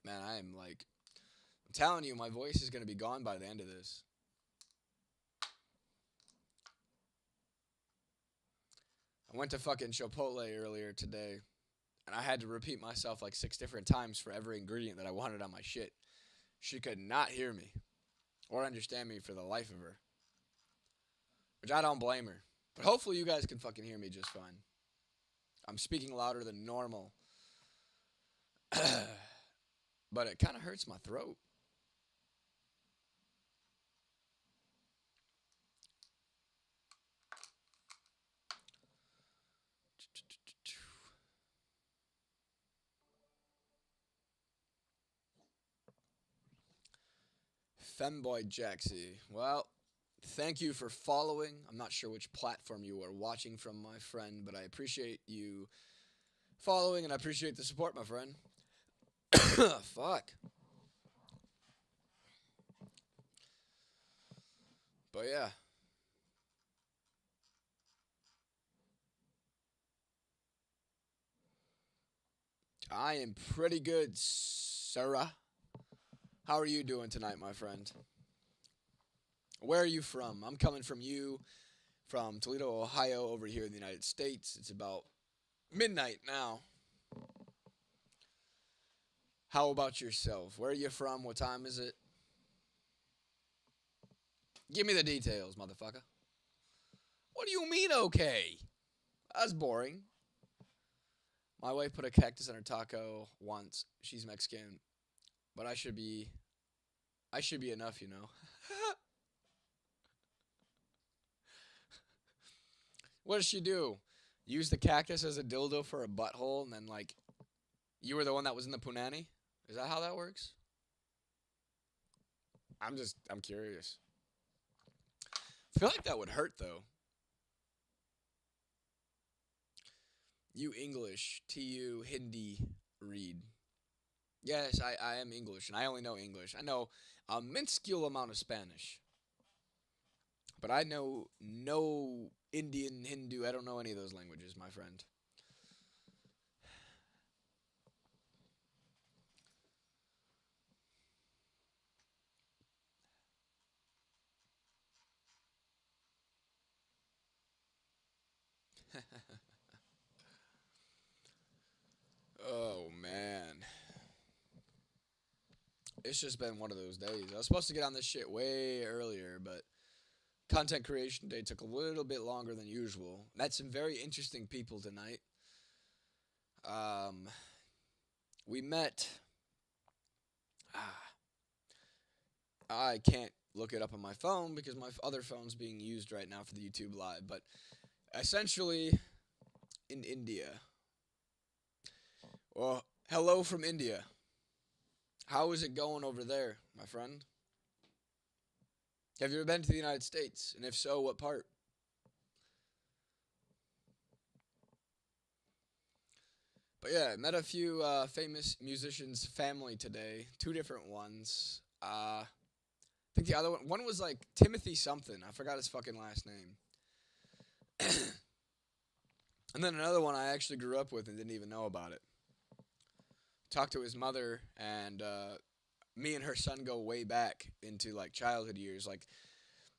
Man, I'm telling you, my voice is going to be gone by the end of this. I went to fucking Chipotle earlier today, and I had to repeat myself like 6 different times for every ingredient that I wanted on my shit. She could not hear me or understand me for the life of her, which I don't blame her. But hopefully you guys can fucking hear me just fine. I'm speaking louder than normal, but it kind of hurts my throat. Femboy Jaxie. Well, thank you for following. I'm not sure which platform you are watching from, my friend, but I appreciate you following and I appreciate the support, my friend. Fuck. But yeah. I am pretty good, Sarah. How are you doing tonight, my friend? Where are you from? I'm coming from you from Toledo, Ohio, over here in the United States. It's about midnight now. How about yourself? Where are you from? What time is it? Give me the details, motherfucker. What do you mean, okay? That's boring. My wife put a cactus on her taco once. She's Mexican, but I should be enough, you know. What does she do? Use the cactus as a dildo for a butthole, and then like you were the one that was in the punani? Is that how that works? I'm curious. I feel like that would hurt though. You English, TU Hindi read. Yes, I am English, and I only know English. I know a minuscule amount of Spanish, but I know no Indian, Hindu. I don't know any of those languages, my friend. Oh man, it's just been one of those days. I was supposed to get on this shit way earlier, but content creation day took a little bit longer than usual. Met some very interesting people tonight. Um, we met. Ah, I can't look it up on my phone because my other phone's being used right now for the YouTube live. But essentially, in India. Well, hello from India. How is it going over there, my friend? Have you ever been to the United States? And if so, what part? But But yeah, met a few famous musicians' family today. Two different ones. I think the other one was like Timothy something. I forgot his fucking last name. And then another one I actually grew up with and didn't even know about it. Talked to his mother, and me and her son go way back into like childhood years. Like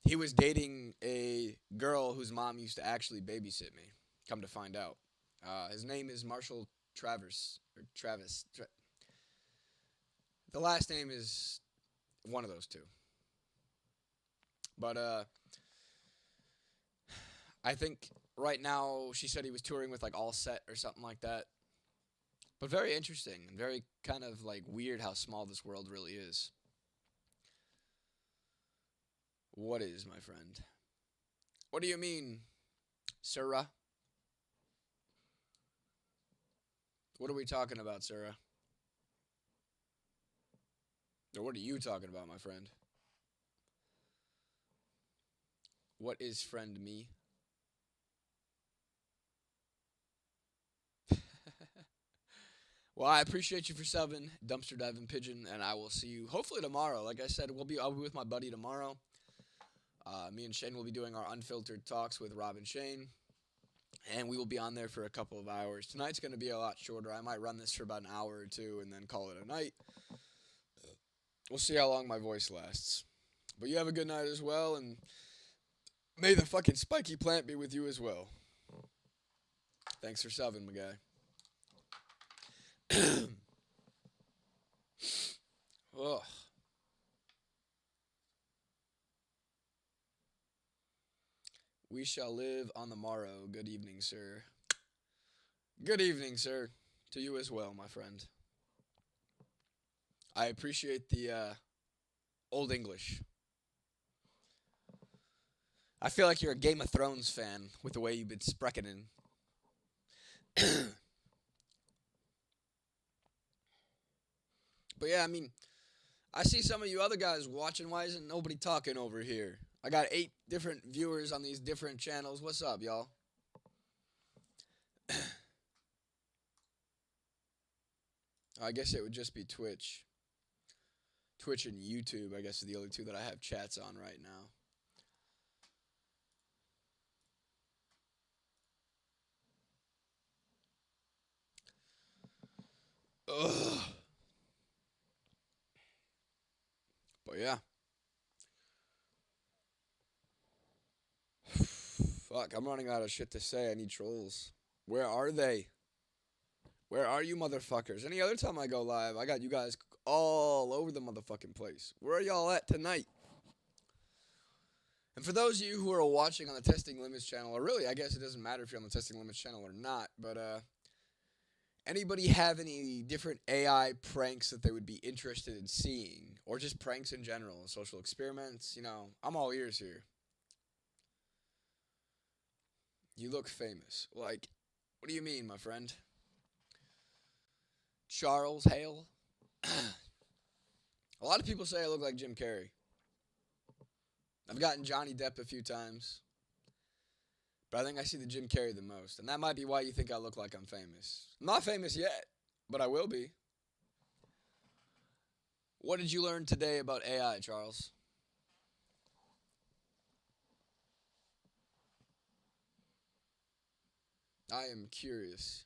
he was dating a girl whose mom used to actually babysit me. Come to find out, his name is Marshall Travers or Travis. The last name is one of those two. But I think right now she said he was touring with like All Set or something like that. But very interesting and very kind of like weird how small this world really is. What is, my friend? What do you mean, Sarah? What are we talking about, Sarah? Or what are you talking about, my friend? What is friend me? Well, I appreciate you for subbing, Dumpster Diving Pigeon, and I will see you hopefully tomorrow. Like I said, I'll be with my buddy tomorrow. Me and Shane will be doing our unfiltered talks with Rob and Shane, and we will be on there for a couple of hours. Tonight's going to be a lot shorter. I might run this for about an hour or two and then call it a night. We'll see how long my voice lasts. But you have a good night as well, and may the fucking spiky plant be with you as well. Thanks for subbing, my guy. Ugh. We shall live on the morrow. Good evening, sir. Good evening, sir. To you as well, my friend. I appreciate the Old English. I feel like you're a Game of Thrones fan with the way you've been spreckening. But yeah, I mean, I see some of you other guys watching. Why isn't nobody talking over here? I got 8 different viewers on these different channels. What's up, y'all? I guess it would just be Twitch. Twitch and YouTube, I guess, are the only two that I have chats on right now. Ugh. But yeah. Fuck, I'm running out of shit to say. I need trolls. Where are they? Where are you motherfuckers? Any other time I go live, I got you guys all over the motherfucking place. Where are y'all at tonight? And for those of you who are watching on the Testing Limits channel, or really, I guess it doesn't matter if you're on the Testing Limits channel or not, but anybody have any different AI pranks that they would be interested in seeing? Or just pranks in general, social experiments? You know, I'm all ears here. You look famous. Like, what do you mean, my friend? Charles Hale? A lot of people say I look like Jim Carrey. I've gotten Johnny Depp a few times. But I think I see the Jim Carrey the most. And that might be why you think I look like I'm famous. I'm not famous yet, but I will be. What did you learn today about AI, Charles? I am curious.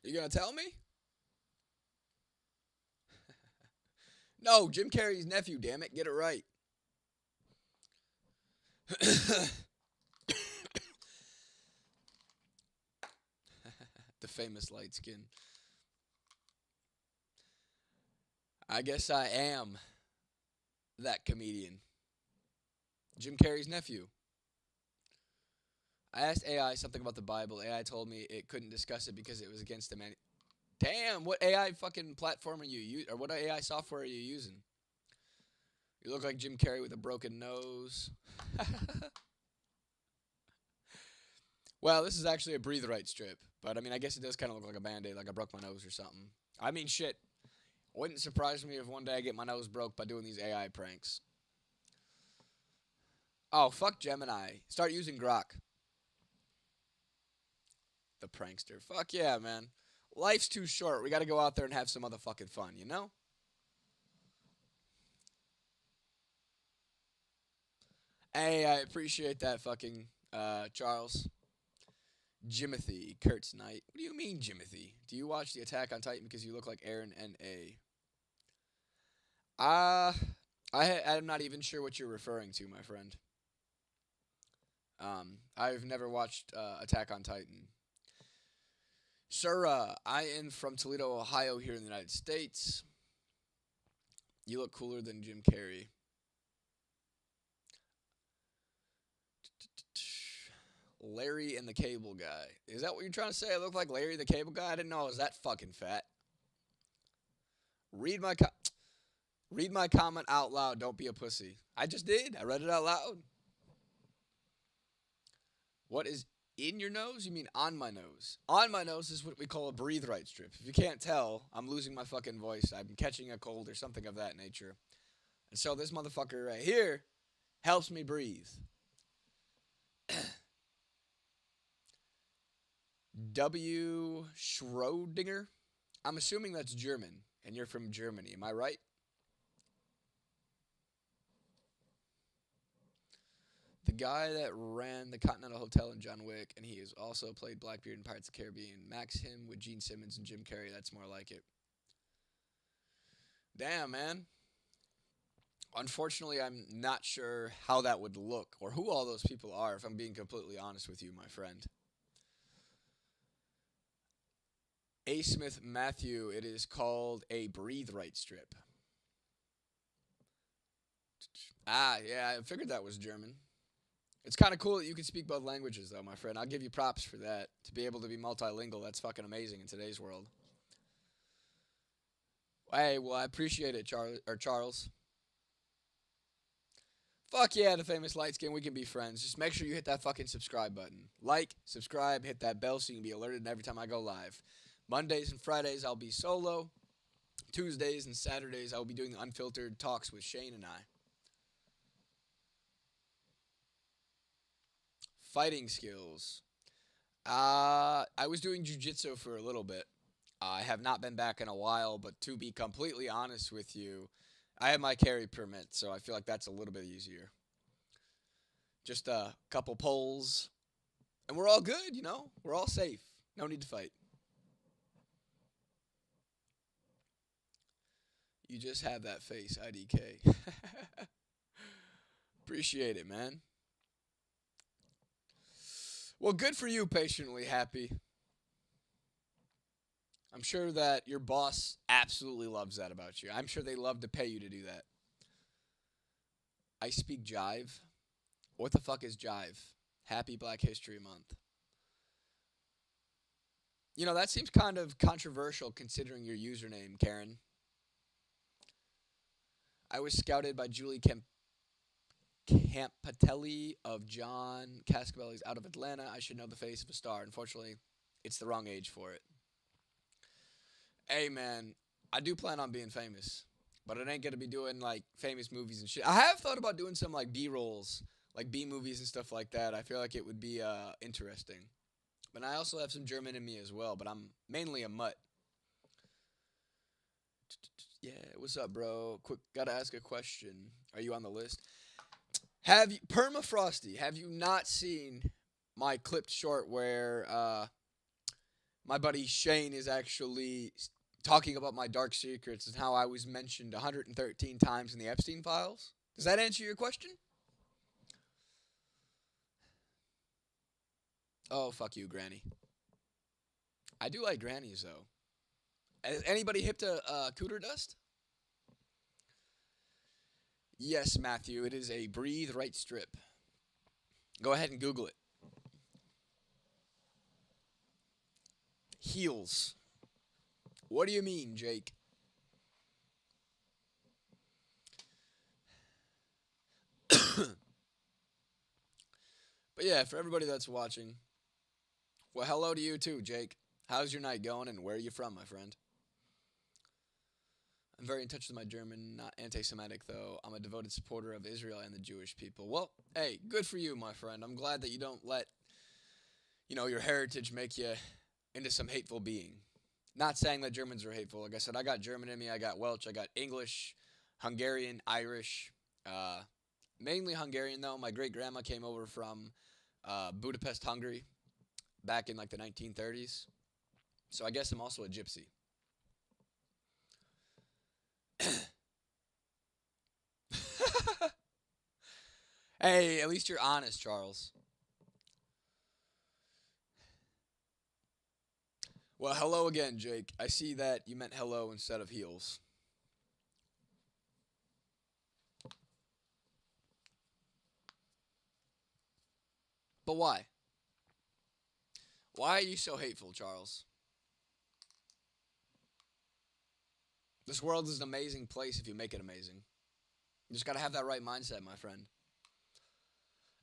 You gonna tell me? No, Jim Carrey's nephew, damn it. Get it right. The famous light skin. I guess I am that comedian. Jim Carrey's nephew. I asked AI something about the Bible. AI told me it couldn't discuss it because it was against the man. Damn, what AI fucking platform are you using? Or what AI software are you using? You look like Jim Carrey with a broken nose. Well, this is actually a breathe right strip. But I mean, I guess it does kind of look like a band aid, like I broke my nose or something. I mean, shit. Wouldn't surprise me if one day I get my nose broke by doing these AI pranks. Oh, fuck Gemini. Start using Grok. The prankster. Fuck yeah, man. Life's too short. We gotta go out there and have some motherfucking fun, you know? Hey, I appreciate that fucking Charles. Jimothy, Kurt's Knight. What do you mean, Jimothy? Do you watch the Attack on Titan because you look like Aaron N.A.? Uh, I'm not even sure what you're referring to, my friend. I've never watched Attack on Titan. Sir, I am from Toledo, Ohio, here in the United States. You look cooler than Jim Carrey. Larry and the Cable Guy. Is that what you're trying to say? I look like Larry the Cable Guy? I didn't know I was that fucking fat. Read my read my comment out loud. Don't be a pussy. I just did. I read it out loud. What is in your nose? You mean on my nose? On my nose is what we call a breathe right strip. If you can't tell, I'm losing my fucking voice. I'm catching a cold or something of that nature. And so this motherfucker right here helps me breathe. W. Schrodinger? I'm assuming that's German, and you're from Germany. Am I right? The guy that ran the Continental Hotel in John Wick, and he has also played Blackbeard in Pirates of the Caribbean. Max him with Gene Simmons and Jim Carrey. That's more like it. Damn, man. Unfortunately, I'm not sure how that would look or who all those people are, if I'm being completely honest with you, my friend. A. Smith Matthew, it is called a breathe right strip. Ah, yeah, I figured that was German. It's kind of cool that you can speak both languages, though, my friend. I'll give you props for that. To be able to be multilingual, that's fucking amazing in today's world. Hey, well, I appreciate it, Charles. Fuck yeah, the famous light skin. We can be friends. Just make sure you hit that fucking subscribe button. Like, subscribe, hit that bell so you can be alerted every time I go live. Mondays and Fridays, I'll be solo. Tuesdays and Saturdays, I'll be doing the unfiltered talks with Shane and I. Fighting skills. I was doing jujitsu for a little bit. I have not been back in a while, but to be completely honest with you, I have my carry permit, so I feel like that's a little bit easier. Just a couple pulls, and we're all good, you know? We're all safe. No need to fight. You just have that face, IDK. Appreciate it, man. Well, good for you, patiently happy. I'm sure that your boss absolutely loves that about you. I'm sure they love to pay you to do that. I speak jive. What the fuck is jive? Happy Black History Month. You know, that seems kind of controversial considering your username, Karen. I was scouted by Julie Campatelli of John Cascabelli's out of Atlanta. I should know the face of a star. Unfortunately, it's the wrong age for it. Hey, man, I do plan on being famous, but it ain't gonna be doing like famous movies and shit. I have thought about doing some like B rolls, like B movies and stuff like that. I feel like it would be interesting. But I also have some German in me as well, but I'm mainly a mutt. Yeah, what's up, bro? Quick, gotta ask a question. Are you on the list? Have you, Permafrosty? Have you not seen my clipped short where my buddy Shane is actually talking about my dark secrets and how I was mentioned 113 times in the Epstein files? Does that answer your question? Oh, fuck you, Granny. I do like grannies, though. Is anybody hip to cooter dust? Yes, Matthew. It is a breathe right strip. Go ahead and Google it. Heels. What do you mean, Jake? But yeah, for everybody that's watching, well, hello to you too, Jake. How's your night going and where are you from, my friend? I'm very in touch with my German, not anti-Semitic though. I'm a devoted supporter of Israel and the Jewish people. Well, hey, good for you, my friend. I'm glad that you don't let, your heritage make you into some hateful being. Not saying that Germans are hateful. Like I said, I got German in me. I got Welsh. I got English, Hungarian, Irish. Uh, Mainly Hungarian though. My great grandma came over from Budapest, Hungary, back in like the 1930s. So I guess I'm also a gypsy. Hey, at least you're honest, Charles. Well, hello again, Jake. I see that you meant hello instead of heels. But why? Why are you so hateful, Charles? This world is an amazing place if you make it amazing. You just gotta have that right mindset, my friend.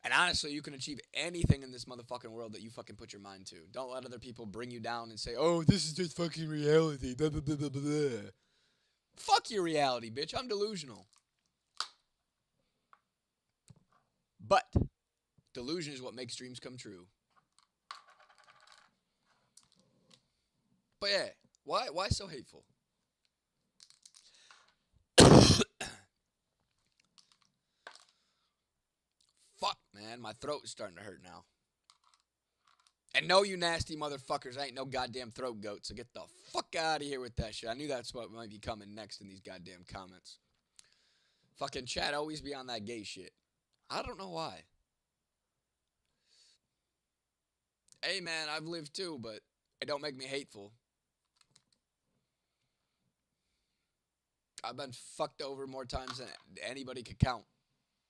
And honestly, you can achieve anything in this motherfucking world that you fucking put your mind to. Don't let other people bring you down and say, oh, this is just fucking reality. Blah, blah, blah, blah, blah. Fuck your reality, bitch. I'm delusional. But delusion is what makes dreams come true. But yeah, why so hateful? Fuck, man. My throat is starting to hurt now. And no, you nasty motherfuckers, I ain't no goddamn throat goat, so get the fuck out of here with that shit. I knew that's what might be coming next in these goddamn comments. Fucking chat always be on that gay shit. I don't know why. Hey man, I've lived too, but it don't make me hateful. I've been fucked over more times than anybody could count.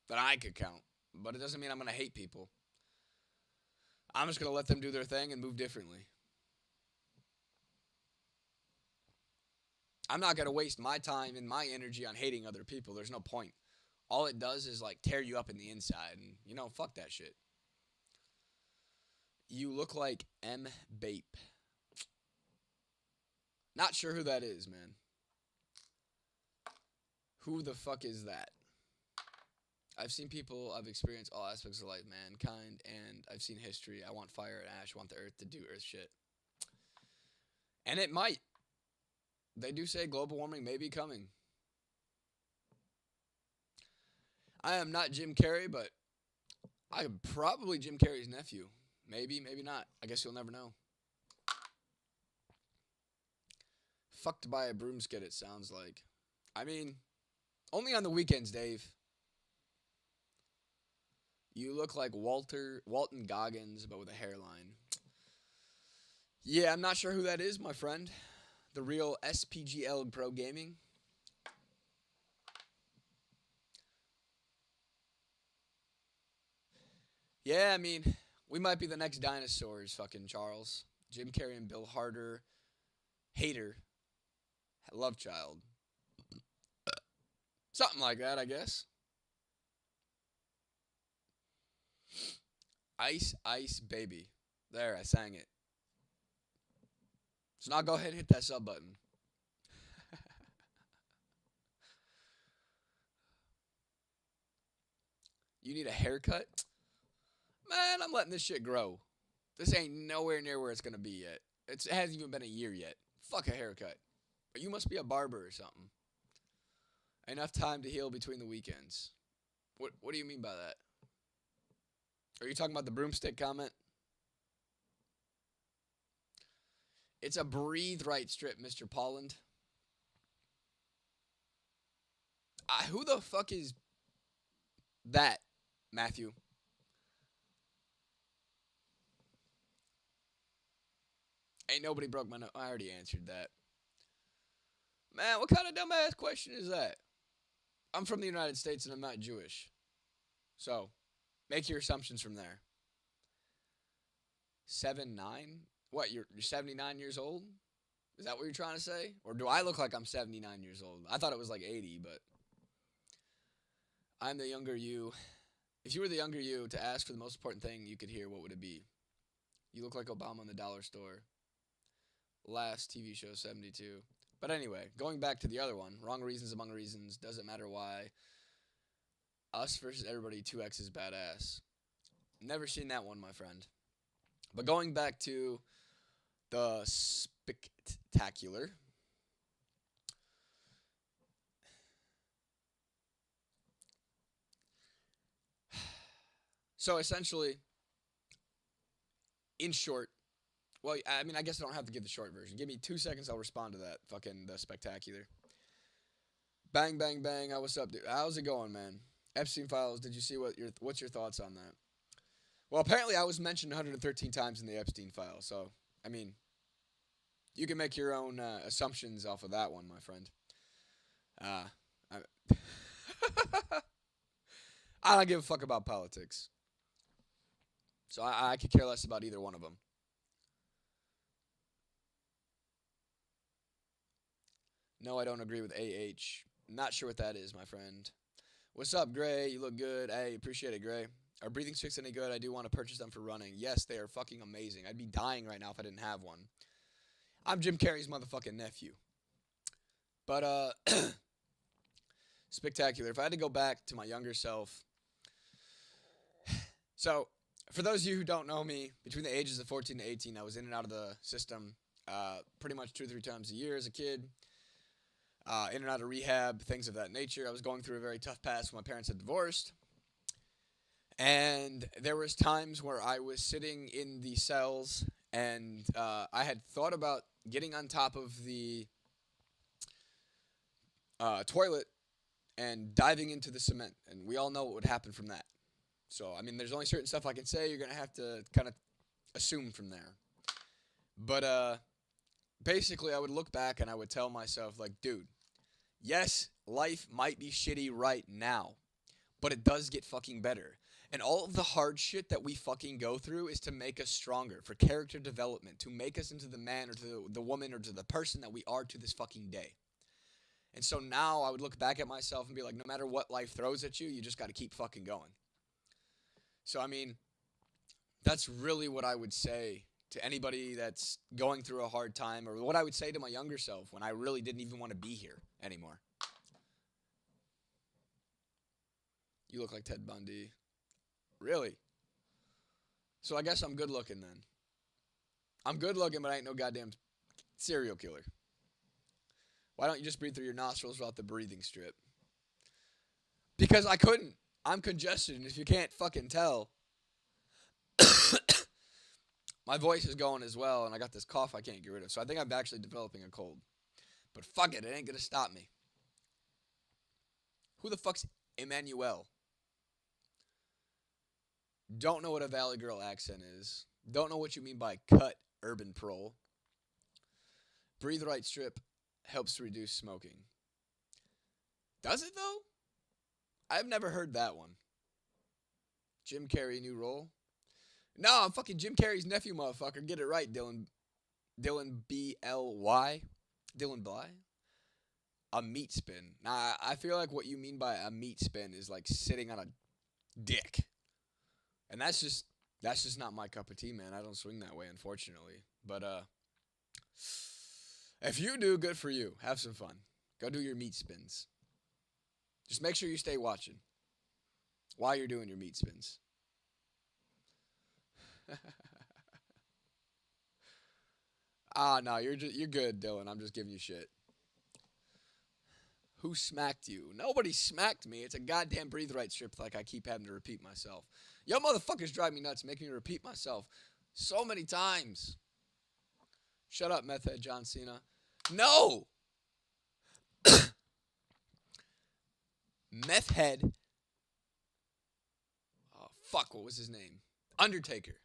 Than I could count. But it doesn't mean I'm gonna hate people. I'm just gonna let them do their thing and move differently. I'm not gonna waste my time and my energy on hating other people. There's no point. All it does is like tear you up in the inside, and fuck that shit. You look like M. Bape. Not sure who that is, man. Who the fuck is that? I've seen people, I've experienced all aspects of life, mankind, and I've seen history. I want fire and ash, want the earth to do earth shit. And it might. They do say global warming may be coming. I am not Jim Carrey, but I am probably Jim Carrey's nephew. Maybe, maybe not. I guess you'll never know. Fucked by a broomstick, it sounds like. I mean, only on the weekends, Dave. You look like Walton Goggins, but with a hairline. Yeah, I'm not sure who that is, my friend. The real SPGL Pro Gaming. Yeah, I mean, we might be the next dinosaurs, fucking Charles. Jim Carrey and Bill Harder. Hater. Love child. Something like that, I guess. Ice, ice, baby. There, I sang it. So now go ahead and hit that sub button. You need a haircut? Man, I'm letting this shit grow. This ain't nowhere near where it's gonna be yet. It hasn't even been a year yet. Fuck a haircut. But you must be a barber or something. Enough time to heal between the weekends. What do you mean by that? Are you talking about the broomstick comment? It's a breathe right strip, Mr. Polland. Who the fuck is that, Matthew? Ain't nobody broke my nose. I already answered that. Man, what kind of dumbass question is that? I'm from the United States and I'm not Jewish. So, make your assumptions from there. 7'9"? What, you're 79 years old? Is that what you're trying to say? Or do I look like I'm 79 years old? I thought it was like 80, but I'm the younger you. If you were the younger you to ask for the most important thing you could hear, what would it be? You look like Obama in the dollar store. Last TV show, 72. But anyway, going back to the other one, wrong reasons among reasons, doesn't matter why. Us versus everybody, 2X is badass. Never seen that one, my friend. But going back to the spectacular. So essentially, in short, well, I mean, I guess I don't have to give the short version. Give me 2 seconds, I'll respond to that. Fucking the spectacular. Bang, bang, bang. What's up, dude? How's it going, man? Epstein Files. Did you see what's your thoughts on that? Well, apparently I was mentioned 113 times in the Epstein Files. So, I mean, you can make your own assumptions off of that one, my friend. Uh, I, I don't give a fuck about politics, so I could care less about either one of them. No, I don't agree with AH. Not sure what that is, my friend. What's up, Gray? You look good. Hey, appreciate it, Gray. Are breathing sticks any good? I do want to purchase them for running. Yes, they are fucking amazing. I'd be dying right now if I didn't have one. I'm Jim Carrey's motherfucking nephew. But, spectacular. If I had to go back to my younger self. So, for those of you who don't know me, between the ages of 14 to 18, I was in and out of the system pretty much 2 or 3 times a year as a kid. In and out of rehab, things of that nature. I was going through a very tough past when my parents had divorced. And there was times where I was sitting in the cells and I had thought about getting on top of the toilet and diving into the cement. And we all know what would happen from that. So, I mean, there's only certain stuff I can say. You're going to have to kind of assume from there. But basically, I would look back and I would tell myself, like, dude, yes, life might be shitty right now, but it does get fucking better. And all of the hard shit that we fucking go through is to make us stronger, for character development, to make us into the man or to the woman or to the person that we are to this fucking day. And so now I would look back at myself and be like, no matter what life throws at you, you just got to keep fucking going. So, I mean, that's really what I would say to anybody that's going through a hard time, or what I would say to my younger self when I really didn't even want to be here anymore. You look like Ted Bundy. Really? So I guess I'm good looking then. I'm good looking, but I ain't no goddamn serial killer. Why don't you just breathe through your nostrils without the breathing strip? Because I couldn't. I'm congested, and if you can't fucking tell, my voice is going as well, and I got this cough I can't get rid of. So I think I'm actually developing a cold. But fuck it, it ain't gonna stop me. Who the fuck's Emmanuel? Don't know what a Valley Girl accent is. Don't know what you mean by cut urban prole. Breathe right strip helps to reduce smoking. Does it though? I've never heard that one. Jim Carrey new role? No, I'm fucking Jim Carrey's nephew, motherfucker. Get it right, Dylan. Dylan B-L-Y? Dylan Bly? A meat spin. Nah, I feel like what you mean by a meat spin is like sitting on a dick. And that's just not my cup of tea, man. I don't swing that way, unfortunately. But if you do, good for you. Have some fun. Go do your meat spins. Just make sure you stay watching while you're doing your meat spins. No, you're good, Dylan. I'm just giving you shit. Who smacked you? Nobody smacked me. It's a goddamn breathe right strip like I keep having to repeat myself. Yo motherfuckers drive me nuts, making me repeat myself so many times. Shut up, meth head John Cena. No! Meth head. Oh, fuck, what was his name? Undertaker.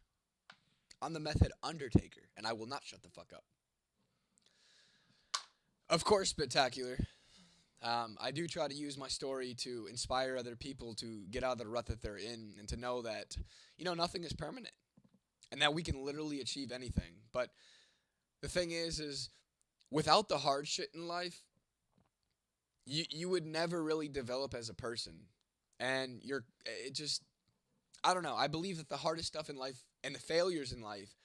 I'm the meth head Undertaker, and I will not shut the fuck up. Of course, spectacular. I do try to use my story to inspire other people to get out of the rut that they're in and to know that, nothing is permanent and that we can literally achieve anything. But the thing is without the hard shit in life, you would never really develop as a person. And I don't know. I believe that the hardest stuff in life and the failures in life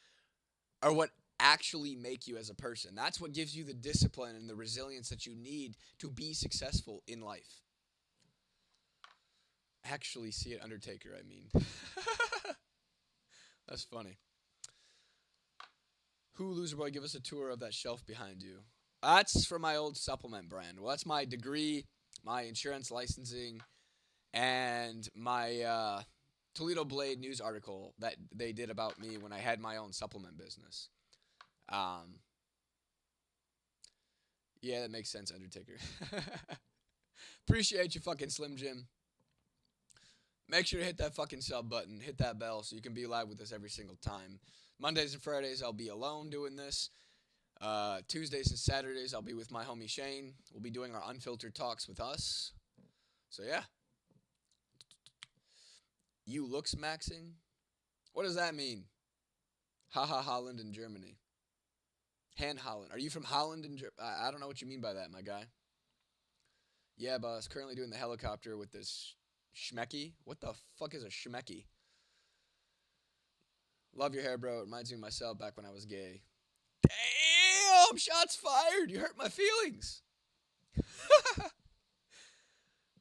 are what actually make you as a person. That's what gives you the discipline and the resilience that you need to be successful in life. Actually see it, Undertaker, I mean. That's funny. Who, loser boy, give us a tour of that shelf behind you? That's for my old supplement brand. Well, that's my degree, my insurance licensing, and my Toledo Blade news article that they did about me when I had my own supplement business. Um, yeah, that makes sense, Undertaker. Appreciate you, fucking Slim Jim. Make sure to hit that fucking sub button, hit that bell so you can be live with us every single time. Mondays and Fridays, I'll be alone doing this. Tuesdays and Saturdays, I'll be with my homie Shane. We'll be doing our unfiltered talks with us. So, yeah. You looks maxing? What does that mean? Haha, Holland and Germany. Han Holland. Are you from Holland and Germany? I don't know what you mean by that, my guy. Yeah, boss. Currently doing the helicopter with this schmecky. What the fuck is a schmecky? Love your hair, bro. It reminds me of myself back when I was gay. Damn! Shots fired! You hurt my feelings!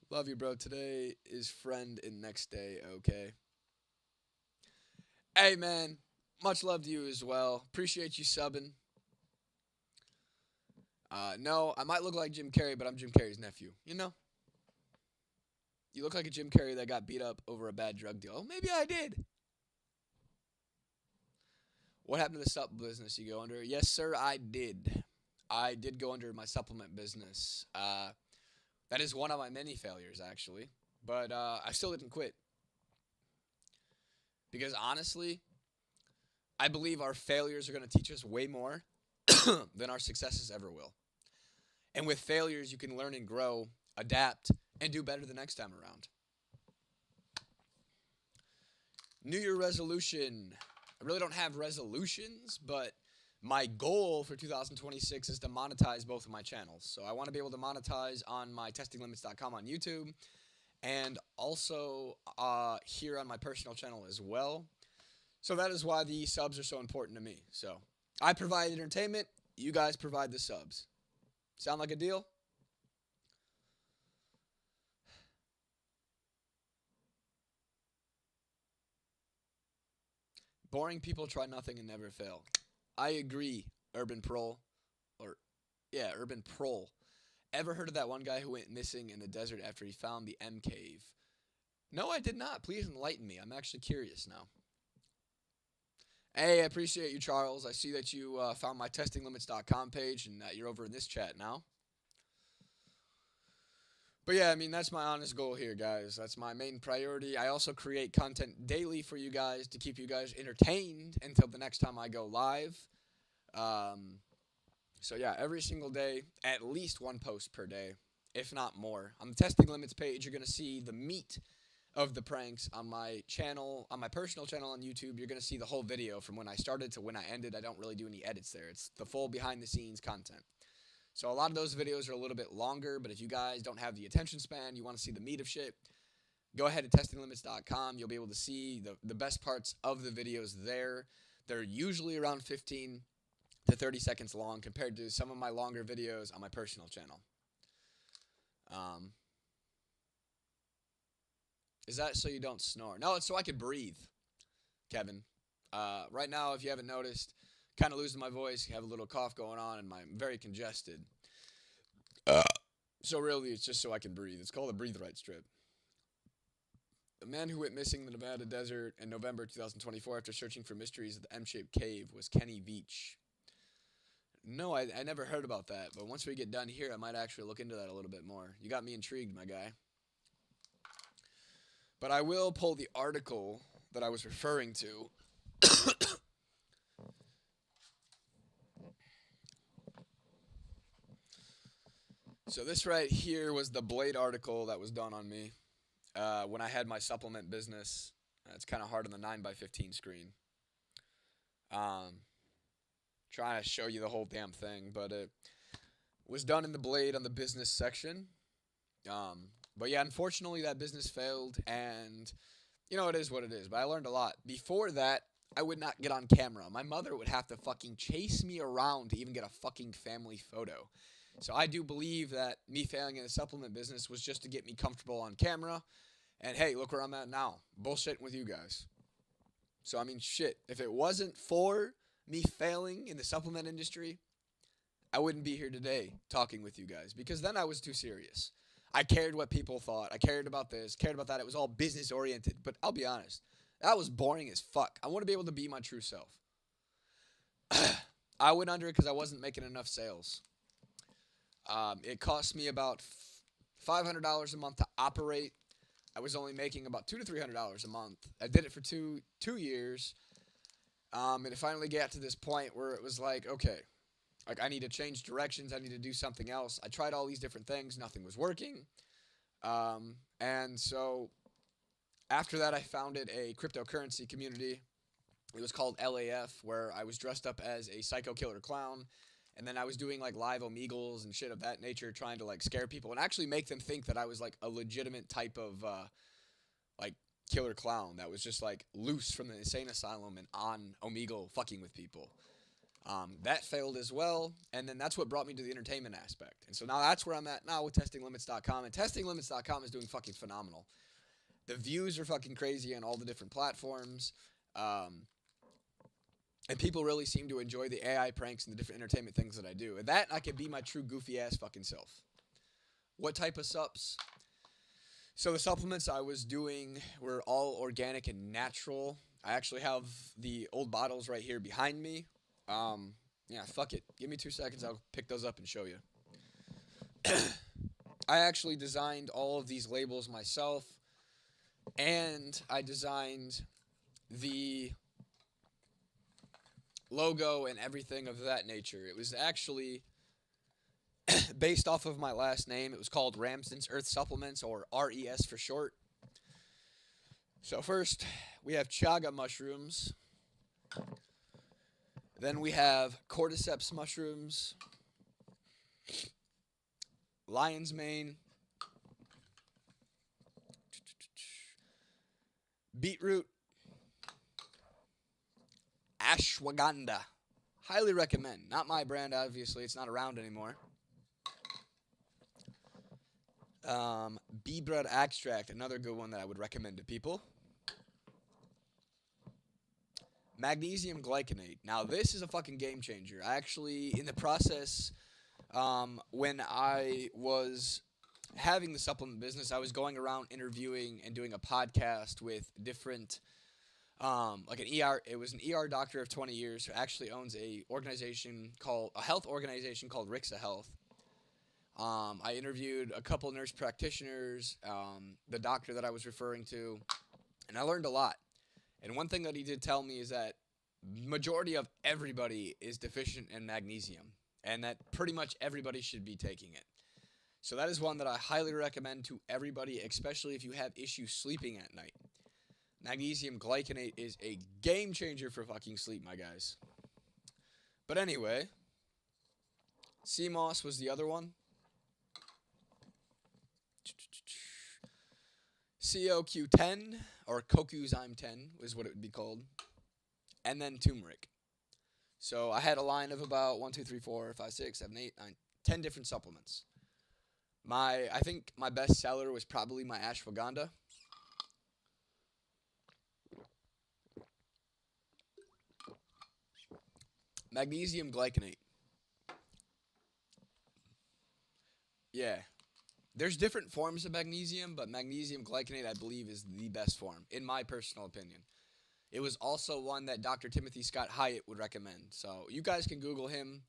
Love you, bro. Today is friend and next day, okay? Hey, man. Much love to you as well. Appreciate you subbing. No, I might look like Jim Carrey, but I'm Jim Carrey's nephew. You know? You look like a Jim Carrey that got beat up over a bad drug deal. Oh, maybe I did. What happened to the sup business you go under? Yes, sir, I did. I did go under my supplement business. That is one of my many failures, actually. But I still didn't quit. Because honestly, I believe our failures are going to teach us way more than our successes ever will. And with failures, you can learn and grow, adapt, and do better the next time around. New Year resolution. I really don't have resolutions, but my goal for 2026 is to monetize both of my channels. So I want to be able to monetize on my testinglimits.com on YouTube and also here on my personal channel as well. So that is why the subs are so important to me. So I provide entertainment. You guys provide the subs. Sound like a deal? Boring people try nothing and never fail. I agree, Urban Prol. Urban Prol. Ever heard of that one guy who went missing in the desert after he found the M cave? No, I did not. Please enlighten me. I'm actually curious now. Hey, I appreciate you, Charles. I see that you found my testinglimits.com page and that you're over in this chat now. But yeah, I mean, that's my honest goal here, guys. That's my main priority. I also create content daily for you guys to keep you guys entertained until the next time I go live. So yeah, every single day, at least one post per day, if not more. On the Testing Limits page, you're going to see the meat of the pranks. On my channel, on my personal channel on YouTube, you're going to see the whole video from when I started to when I ended. I don't really do any edits there. It's the full behind-the-scenes content. So a lot of those videos are a little bit longer, but if you guys don't have the attention span, you want to see the meat of shit, go ahead to testinglimits.com. You'll be able to see the best parts of the videos there. They're usually around 15 to 30 seconds long compared to some of my longer videos on my personal channel. Is that so you don't snore? No, it's so I can breathe, Kevin. Right now, if you haven't noticed, kind of losing my voice, have a little cough going on, and I'm very congested. So really, it's just so I can breathe. It's called a breathe right strip. The man who went missing in the Nevada desert in November 2024 after searching for mysteries of the M-shaped cave was Kenny Veach. No, I never heard about that, but once we get done here, I might actually look into that a little bit more. You got me intrigued, my guy. But I will pull the article that I was referring to. So this right here was the Blade article that was done on me when I had my supplement business. It's kind of hard on the 9x15 screen. Trying to show you the whole damn thing, but it was done in the Blade on the business section. But yeah, unfortunately that business failed, and you know, it is what it is. But I learned a lot. Before that, I would not get on camera. My mother would have to fucking chase me around to even get a fucking family photo. So I do believe that me failing in the supplement business was just to get me comfortable on camera. And hey, look where I'm at now. Bullshitting with you guys. So I mean, shit. If it wasn't for me failing in the supplement industry, I wouldn't be here today talking with you guys because then I was too serious. I cared what people thought. I cared about this, cared about that. It was all business oriented. But I'll be honest, that was boring as fuck. I want to be able to be my true self. I went under it because I wasn't making enough sales. It cost me about $500 a month to operate. I was only making about $200 to $300 a month. I did it for two years, and it finally got to this point where it was like, okay, like I need to change directions. I need to do something else. I tried all these different things. Nothing was working. And so after that, I founded a cryptocurrency community. It was called LAF, where I was dressed up as a psycho killer clown. And then I was doing like live omegles and shit of that nature, trying to like scare people and actually make them think that I was like a legitimate type of like killer clown that was just like loose from the insane asylum and on omegle fucking with people. That failed as well, and then that's what brought me to the entertainment aspect. And so now that's where I'm at now with testinglimits.com, and testinglimits.com is doing fucking phenomenal. The views are fucking crazy on all the different platforms. And people really seem to enjoy the AI pranks and the different entertainment things that I do. And that I can be my true goofy ass fucking self. What type of sups? So the supplements I was doing were all organic and natural. I actually have the old bottles right here behind me. Yeah, fuck it. Give me 2 seconds. I'll pick those up and show you. I actually designed all of these labels myself. And I designed the logo and everything of that nature. It was actually based off of my last name. It was called Ramsden's Earth Supplements, or RES for short. So first, we have chaga mushrooms. Then we have cordyceps mushrooms, lion's mane, beetroot, ashwagandha. Highly recommend. Not my brand, obviously. It's not around anymore. Bee bread extract, another good one that I would recommend to people. Magnesium glycinate. Now, this is a fucking game changer. I actually, in the process, when I was having the supplement business, I was going around interviewing and doing a podcast with different, like an ER. It was an ER doctor of 20 years who actually owns a health organization called Rixa Health. I interviewed a couple nurse practitioners, the doctor that I was referring to, and I learned a lot. And one thing that he did tell me is that majority of everybody is deficient in magnesium, and that pretty much everybody should be taking it. So that is one that I highly recommend to everybody, especially if you have issues sleeping at night. Magnesium glycinate is a game changer for fucking sleep, my guys. But anyway, sea moss was the other one. COQ10, or Cocuzyme 10 is what it would be called. And then turmeric. So I had a line of about 1, 2, 3, 4, 5, 6, 7, 8, 9, 10 different supplements. I think my best seller was probably my ashwagandha. Magnesium glycinate. Yeah. There's different forms of magnesium, but magnesium glycinate, I believe, is the best form, in my personal opinion. It was also one that Dr. Timothy Scott Hyatt would recommend. So you guys can Google him.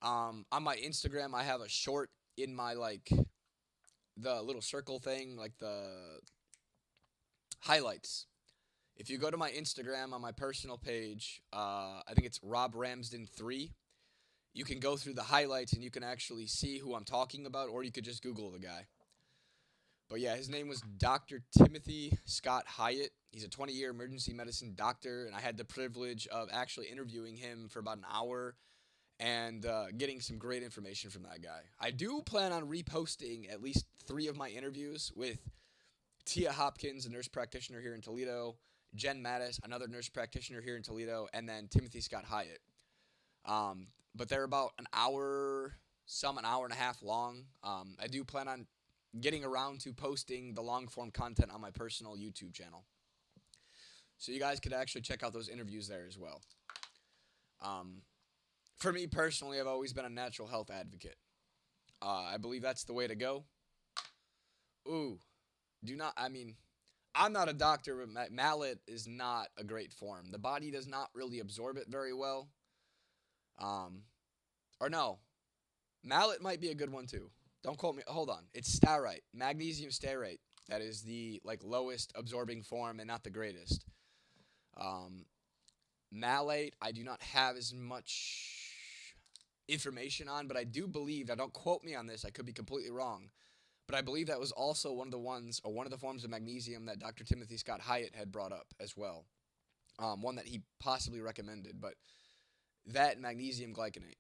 On my Instagram, I have a short in my, like, the little circle thing, like the highlights. If you go to my Instagram on my personal page, I think it's Robb Ramsden 3. You can go through the highlights and you can actually see who I'm talking about, or you could just Google the guy. But yeah, his name was Dr. Timothy Scott Hyatt. He's a 20-year emergency medicine doctor, and I had the privilege of actually interviewing him for about an hour and getting some great information from that guy. I do plan on reposting at least 3 of my interviews with Tia Hopkins, a nurse practitioner here in Toledo, Jen Mattis, another nurse practitioner here in Toledo, and then Timothy Scott Hyatt. But they're about an hour, some an hour and a half long. I do plan on getting around to posting the long form content on my personal YouTube channel. So you guys could actually check out those interviews there as well. Um, for me personally, I've always been a natural health advocate. I believe that's the way to go. Ooh, do not, I mean, I'm not a doctor, but mallet is not a great form. The body does not really absorb it very well. Um, or no, mallet might be a good one too. Don't quote me. Hold on. It's stearate, magnesium stearate. That is the like lowest absorbing form and not the greatest. Um, malate, I do not have as much information on, but I do believe. Now, don't quote me on this. I could be completely wrong, but I believe that was also one of the ones or one of the forms of magnesium that Dr. Timothy Scott Hyatt had brought up as well. One that he possibly recommended, but that magnesium glycinate.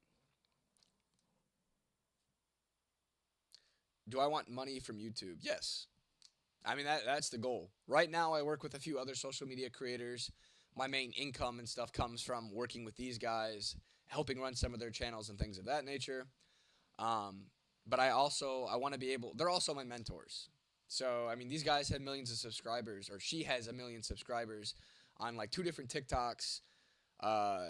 Do I want money from YouTube? Yes. I mean, that's the goal. Right now, I work with a few other social media creators. My main income and stuff comes from working with these guys, helping run some of their channels and things of that nature. Um, but I want to be able. They're also my mentors. So I mean, these guys have millions of subscribers, or she has a million subscribers on like two different TikToks,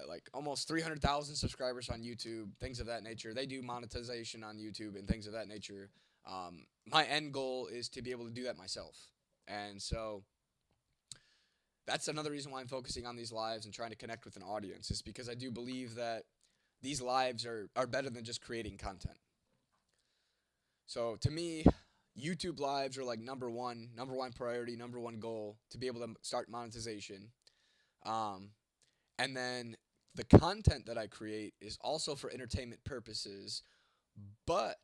like almost 300,000 subscribers on YouTube, things of that nature. They do monetization on YouTube and things of that nature. My end goal is to be able to do that myself. And so that's another reason why I'm focusing on these lives and trying to connect with an audience, is because I do believe that these lives are better than just creating content. So to me, YouTube lives are like number one priority, number one goal to be able to start monetization. Um, and then the content that I create is also for entertainment purposes, but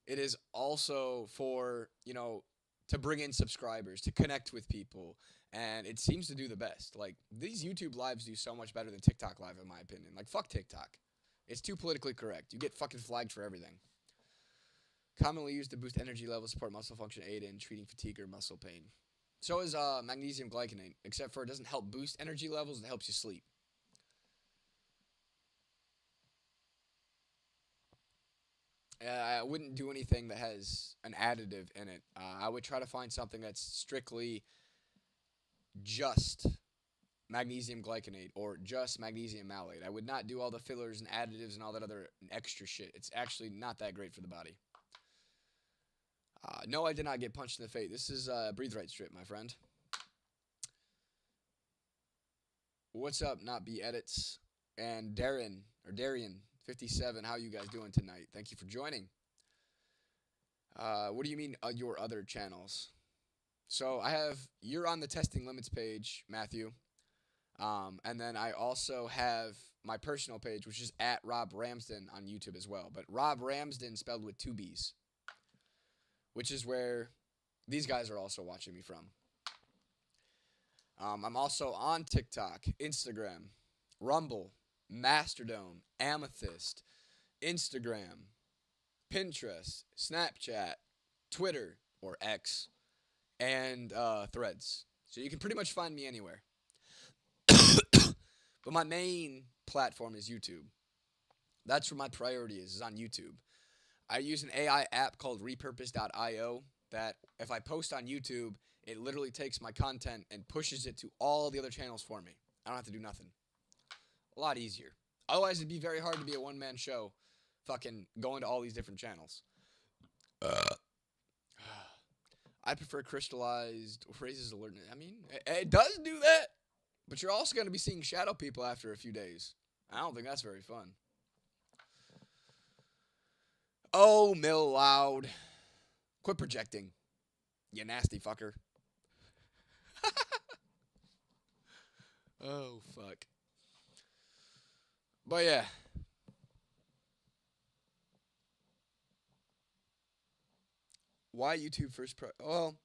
it is also for, to bring in subscribers, to connect with people, and it seems to do the best. Like, these YouTube lives do so much better than TikTok live, in my opinion. Like, fuck TikTok. It's too politically correct. You get fucking flagged for everything. Commonly used to boost energy levels, support muscle function, aid in treating fatigue or muscle pain. So is magnesium glycinate, except for it doesn't help boost energy levels, it helps you sleep. I wouldn't do anything that has an additive in it. I would try to find something that's strictly just magnesium glycinate or just magnesium malate. I would not do all the fillers and additives and all that other extra shit. It's actually not that great for the body. No, I did not get punched in the face. This is a breathe right strip, my friend. What's up, not be edits, and Darian 57. How you guys doing tonight? Thank you for joining. What do you mean your other channels? So you're on the testing limits page, Matthew. And then I also have my personal page, which is at Robb Ramsden on YouTube as well. But Robb Ramsden spelled with two B's, which is where these guys are also watching me from. I'm also on TikTok, Instagram, Rumble, Mastodon, Amethyst, Instagram, Pinterest, Snapchat, Twitter, or X, and Threads. So you can pretty much find me anywhere. But my main platform is YouTube. That's where my priority is on YouTube. I use an AI app called repurpose.io that if I post on YouTube, it literally takes my content and pushes it to all the other channels for me. I don't have to do nothing. A lot easier. Otherwise, it'd be very hard to be a one-man show fucking going to all these different channels. I prefer crystallized raises alertness. I mean, it does do that, but you're also going to be seeing shadow people after a few days. I don't think that's very fun. Oh, Mill Loud. Quit projecting, you nasty fucker. Oh, fuck. But yeah. Why YouTube first? Well,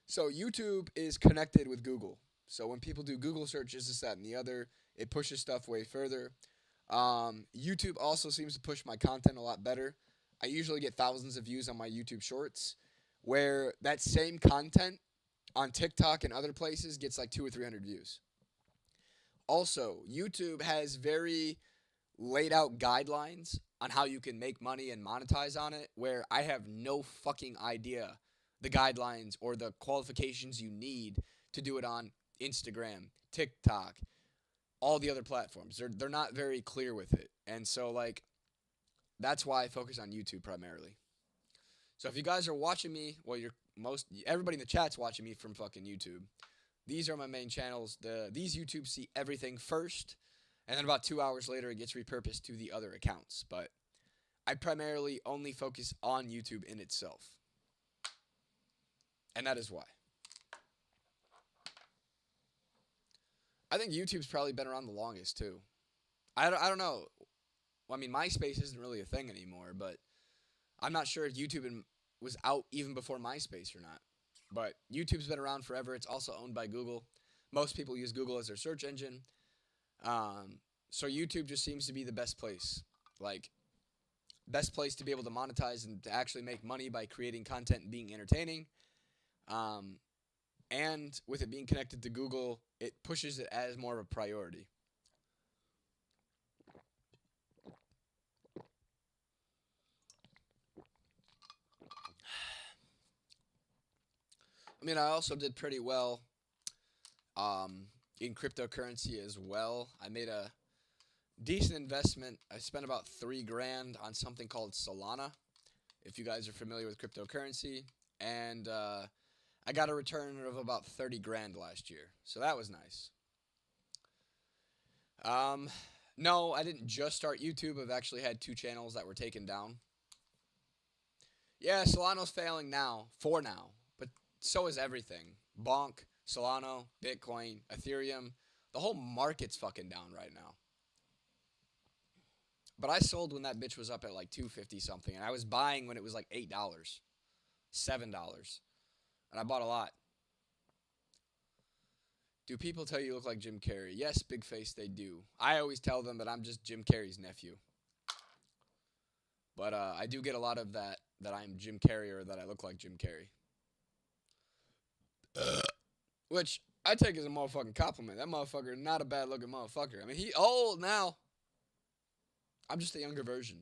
so YouTube is connected with Google. So when people do Google searches, this, that, and the other, it pushes stuff way further. YouTube also seems to push my content a lot better. I usually get thousands of views on my YouTube Shorts, where that same content on TikTok and other places gets like 2 or 300 views. Also, YouTube has very laid out guidelines on how you can make money and monetize on it, where I have no fucking idea the guidelines or the qualifications you need to do it on Instagram, TikTok, all the other platforms. They're not very clear with it. And so like that's why I focus on YouTube primarily. So if you guys are watching me, well you're most everybody in the chat's watching me from fucking YouTube. These are my main channels. These YouTube see everything first, and then about 2 hours later it gets repurposed to the other accounts. But I primarily only focus on YouTube in itself. And that is why. I think YouTube's probably been around the longest too. I don't know. Well, I mean, MySpace isn't really a thing anymore, but I'm not sure if YouTube was out even before MySpace or not. But YouTube's been around forever. It's also owned by Google. Most people use Google as their search engine. So YouTube just seems to be the best place. Like, best place to be able to monetize and to actually make money by creating content and being entertaining. And with it being connected to Google, it pushes it as more of a priority. I mean, I also did pretty well in cryptocurrency as well. I made a decent investment. I spent about $3 grand on something called Solana, if you guys are familiar with cryptocurrency. And I got a return of about 30 grand last year. So that was nice. No, I didn't just start YouTube. I've actually had 2 channels that were taken down. Yeah, Solano's failing now, for now. But so is everything. Bonk, Solano, Bitcoin, Ethereum. The whole market's fucking down right now. But I sold when that bitch was up at like 250 something, and I was buying when it was like $8, $7, and I bought a lot. Do people tell you look like Jim Carrey? Yes, big face, they do. I always tell them that I'm just Jim Carrey's nephew. But I do get a lot of that I'm Jim Carrey or that I look like Jim Carrey. Which I take as a motherfucking compliment. That motherfucker not a bad looking motherfucker. I mean, he old now. I'm just a younger version.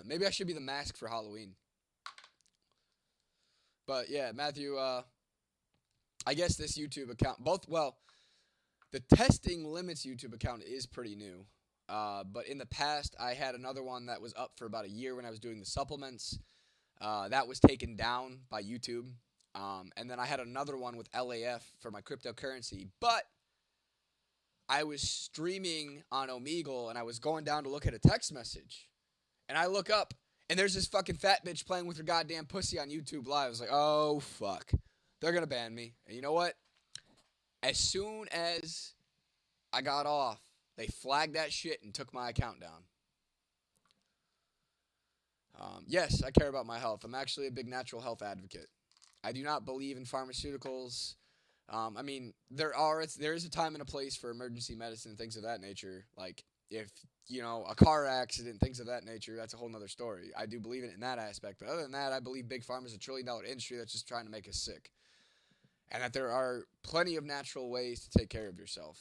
Maybe I should be the mask for Halloween. But yeah, Matthew, I guess this YouTube account, the testing limits YouTube account is pretty new. But in the past, I had another one that was up for about a year when I was doing the supplements. That was taken down by YouTube. And then I had another one with LAF for my cryptocurrency. But I was streaming on Omegle, and I was going down to look at a text message. And I look up, and there's this fucking fat bitch playing with her goddamn pussy on YouTube Live. I was like, oh, fuck. They're going to ban me. And you know what? As soon as I got off, they flagged that shit and took my account down. Yes, I care about my health. I'm actually a big natural health advocate. I do not believe in pharmaceuticals. I mean, there is a time and a place for emergency medicine and things of that nature. Like, if, a car accident, things of that nature, that's a whole nother story. I do believe in it in that aspect. But other than that, I believe Big Pharma is a $1 trillion industry that's just trying to make us sick. And that there are plenty of natural ways to take care of yourself.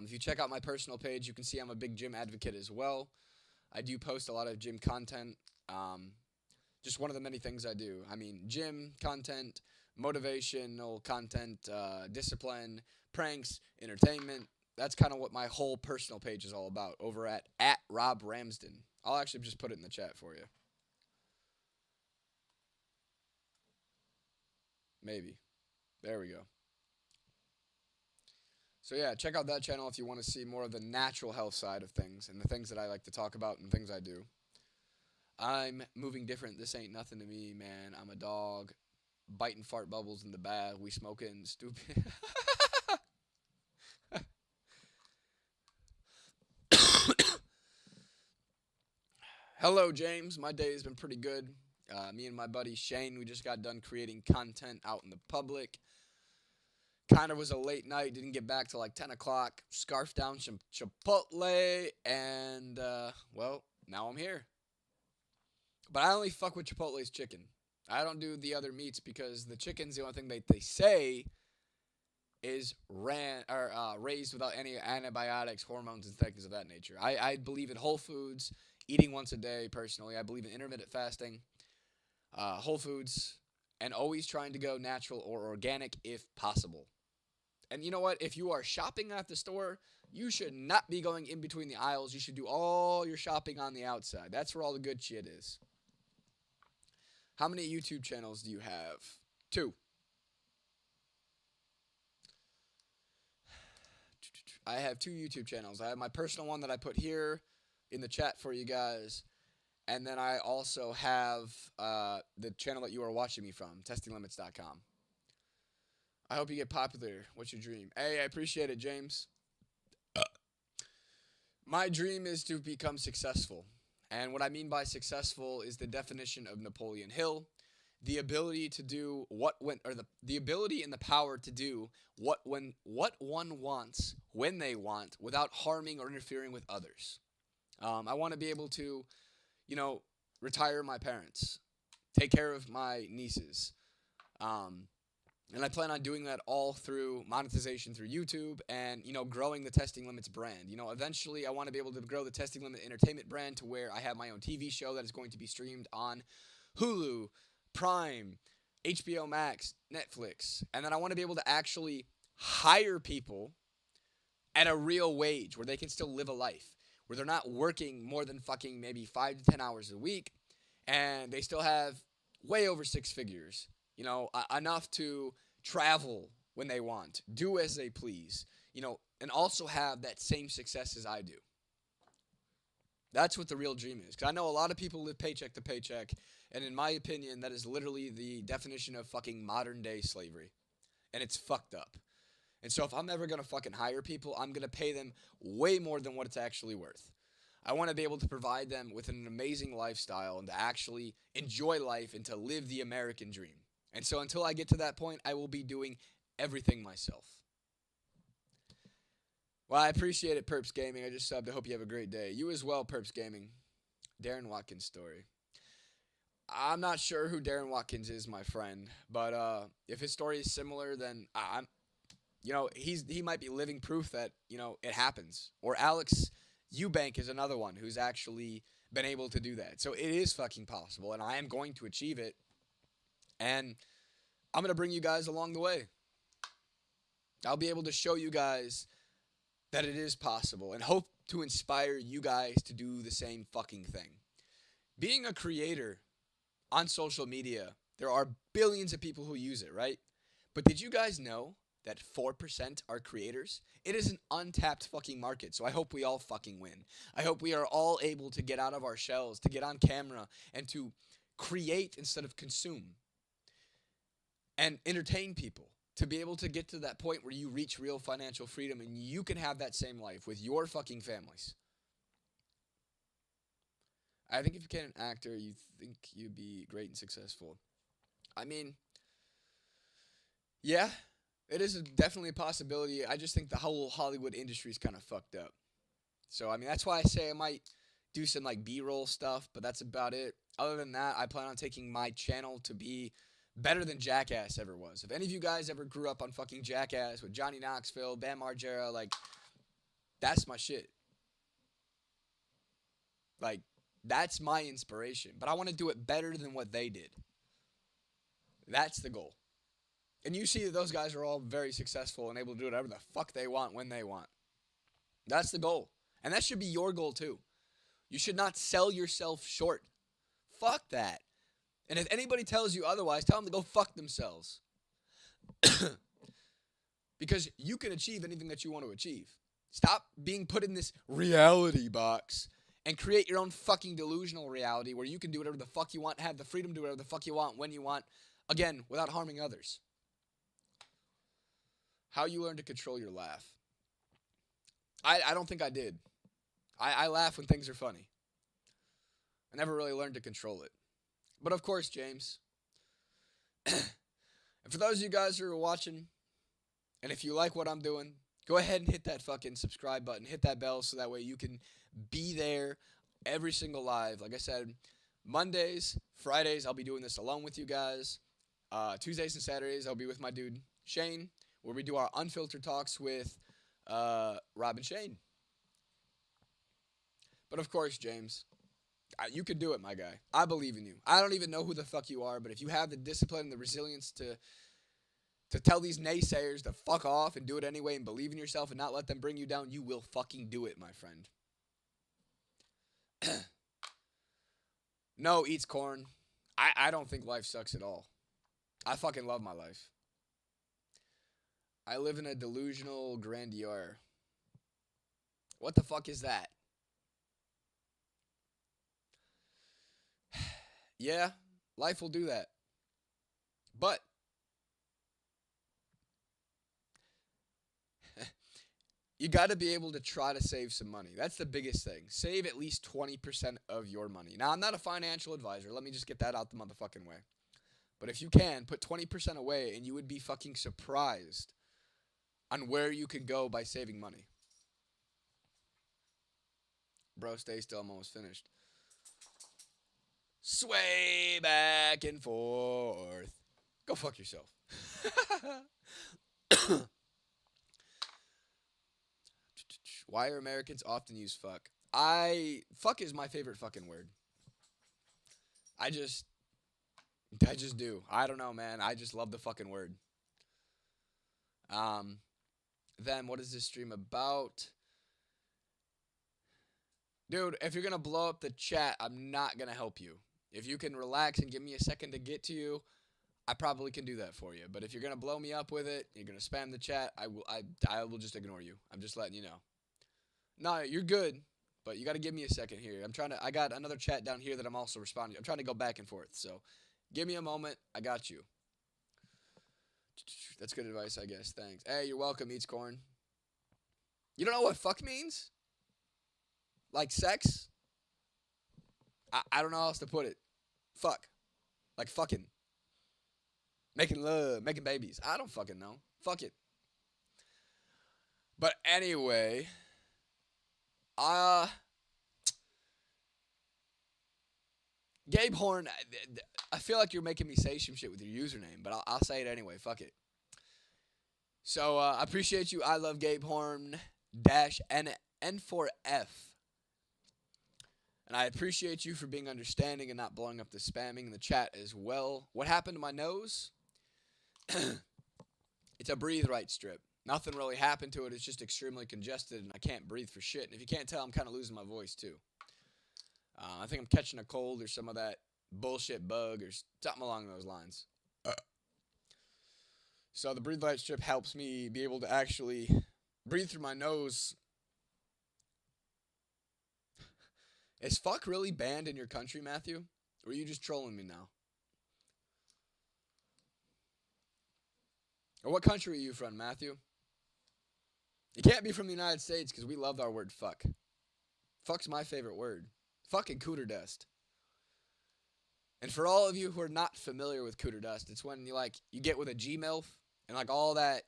If you check out my personal page, you can see I'm a big gym advocate as well. I do post a lot of gym content. Just one of the many things I do. I mean, gym content, motivational content, discipline, pranks, entertainment. That's kind of what my whole personal page is all about over at Robb Ramsden. I'll actually just put it in the chat for you. Maybe. There we go. So yeah, check out that channel if you want to see more of the natural health side of things and the things that I like to talk about and things I do. I'm moving different. This ain't nothing to me, man. I'm a dog. Biting fart bubbles in the bath. We smoking stupid. Hello, James. My day has been pretty good. Me and my buddy Shane, we just got done creating content out in the public. Kind of was a late night. Didn't get back till like 10 o'clock. Scarfed down some Chipotle. And, well, now I'm here. But I only fuck with Chipotle's chicken. I don't do the other meats because the chicken's the only thing they say is raised without any antibiotics, hormones, and things of that nature. I believe in whole foods, eating once a day personally. I believe in intermittent fasting, whole foods, and always trying to go natural or organic if possible. And you know what? If you are shopping at the store, you should not be going in between the aisles. You should do all your shopping on the outside. That's where all the good shit is. How many YouTube channels do you have? Two. I have two YouTube channels. I have my personal one that I put here in the chat for you guys. And then I also have the channel that you are watching me from, testinglimits.com. I hope you get popular. What's your dream? Hey, I appreciate it, James. My dream is to become successful. And what I mean by successful is the definition of Napoleon Hill. The ability to do the ability and the power to do what one wants when they want without harming or interfering with others. I want to be able to, you know, retire my parents, take care of my nieces, um, and I plan on doing that all through monetization through YouTube and, growing the Testing Limits brand. Eventually I want to be able to grow the Testing Limit Entertainment brand to where I have my own TV show that is going to be streamed on Hulu, Prime, HBO Max, Netflix. And then I want to be able to actually hire people at a real wage where they can still live a life, where they're not working more than fucking maybe 5 to 10 hours a week and they still have way over six figures, enough to travel when they want, do as they please, and also have that same success as I do. That's what the real dream is. Because I know a lot of people live paycheck to paycheck, and in my opinion, that is literally the definition of fucking modern day slavery. And it's fucked up. And so if I'm ever going to fucking hire people, I'm going to pay them way more than what it's actually worth. I want to be able to provide them with an amazing lifestyle and to actually enjoy life and to live the American dream. And so until I get to that point, I will be doing everything myself. Well, I appreciate it, Perps Gaming. I just subbed. I hope you have a great day. You as well, Perps Gaming. Darren Watkins story. I'm not sure who Darren Watkins is, my friend, but if his story is similar, then I'm, he might be living proof that it happens. Or Alex Eubank is another one who's actually been able to do that. So it is fucking possible, and I am going to achieve it. And I'm going to bring you guys along the way. I'll be able to show you guys that it is possible and hope to inspire you guys to do the same fucking thing. Being a creator on social media, there are billions of people who use it, right? But did you guys know that 4% are creators? It is an untapped fucking market, so I hope we all fucking win. I hope we are all able to get out of our shells, to get on camera, and to create instead of consume. And entertain people, to be able to get to that point where you reach real financial freedom and you can have that same life with your fucking families. I think if you became an actor, you think you'd be great and successful. I mean, yeah, it is definitely a possibility. I just think the whole Hollywood industry is kind of fucked up. So, I mean, that's why I say I might do some, like, B-roll stuff, but that's about it. Other than that, I plan on taking my channel to be better than Jackass ever was. If any of you guys ever grew up on fucking Jackass with Johnny Knoxville, Bam Margera, like, that's my shit. Like, that's my inspiration. But I want to do it better than what they did. That's the goal. And you see that those guys are all very successful and able to do whatever the fuck they want when they want. That's the goal. And that should be your goal too. You should not sell yourself short. Fuck that. And if anybody tells you otherwise, tell them to go fuck themselves. Because you can achieve anything that you want to achieve. Stop being put in this reality box and create your own fucking delusional reality where you can do whatever the fuck you want, have the freedom to do whatever the fuck you want, when you want, again, without harming others. How you learn to control your laugh. I don't think I did. I laugh when things are funny. I never really learned to control it. But of course, James. And for those of you guys who are watching, and if you like what I'm doing, go ahead and hit that fucking subscribe button. Hit that bell so that way you can be there every single live. Like I said, Mondays, Fridays, I'll be doing this alone with you guys. Tuesdays and Saturdays, I'll be with my dude Shane, where we do our unfiltered talks with Rob and Shane. But of course, James, you can do it, my guy. I believe in you. I don't even know who the fuck you are, but if you have the discipline and the resilience to tell these naysayers to fuck off and do it anyway and believe in yourself and not let them bring you down, you will fucking do it, my friend. No, eats corn. I don't think life sucks at all. I fucking love my life. I live in a delusional grandeur. What the fuck is that? Yeah, life will do that. But you got to be able to try to save some money. That's the biggest thing. Save at least 20% of your money. Now, I'm not a financial advisor. Let me just get that out the motherfucking way. But if you can, put 20% away and you would be fucking surprised on where you can go by saving money. Bro, stay still. I'm almost finished. Sway back and forth. Go fuck yourself. Why are Americans often use fuck? Fuck is my favorite fucking word. I just I just do. I don't know, man. I just love the fucking word. Um then what is this stream about? Dude, if you're gonna blow up the chat, I'm not gonna help you. If you can relax and give me a second to get to you, I probably can do that for you. But if you're gonna blow me up with it, you're gonna spam the chat, I will just ignore you. I'm just letting you know. No, you're good, but you gotta give me a second here. I got another chat down here that I'm also responding to. I'm trying to go back and forth, so give me a moment. I got you. That's good advice, I guess. Thanks. Hey, you're welcome, Eats Corn. You don't know what fuck means? Like sex? I don't know how else to put it. Fuck. Like fucking. Making love, making babies. I don't fucking know. Fuck it. But anyway, uh Gabe Horn, I feel like you're making me say some shit with your username, but I'll say it anyway. Fuck it. So I appreciate you. I love Gabe Horn dash N4F. And I appreciate you for being understanding and not blowing up the spamming in the chat as well. What happened to my nose? It's a breathe right strip. Nothing really happened to it. It's just extremely congested and I can't breathe for shit. And if you can't tell, I'm kind of losing my voice too. I think I'm catching a cold or some of that bullshit bug or something along those lines. So the breathe light strip helps me be able to actually breathe through my nose. Is fuck really banned in your country, Matthew? Or are you just trolling me now? Or what country are you from, Matthew? You can't be from the United States because we love our word fuck. Fuck's my favorite word. Fucking cooter dust. And for all of you who are not familiar with cooter dust, it's when you get with a G-MILF and all that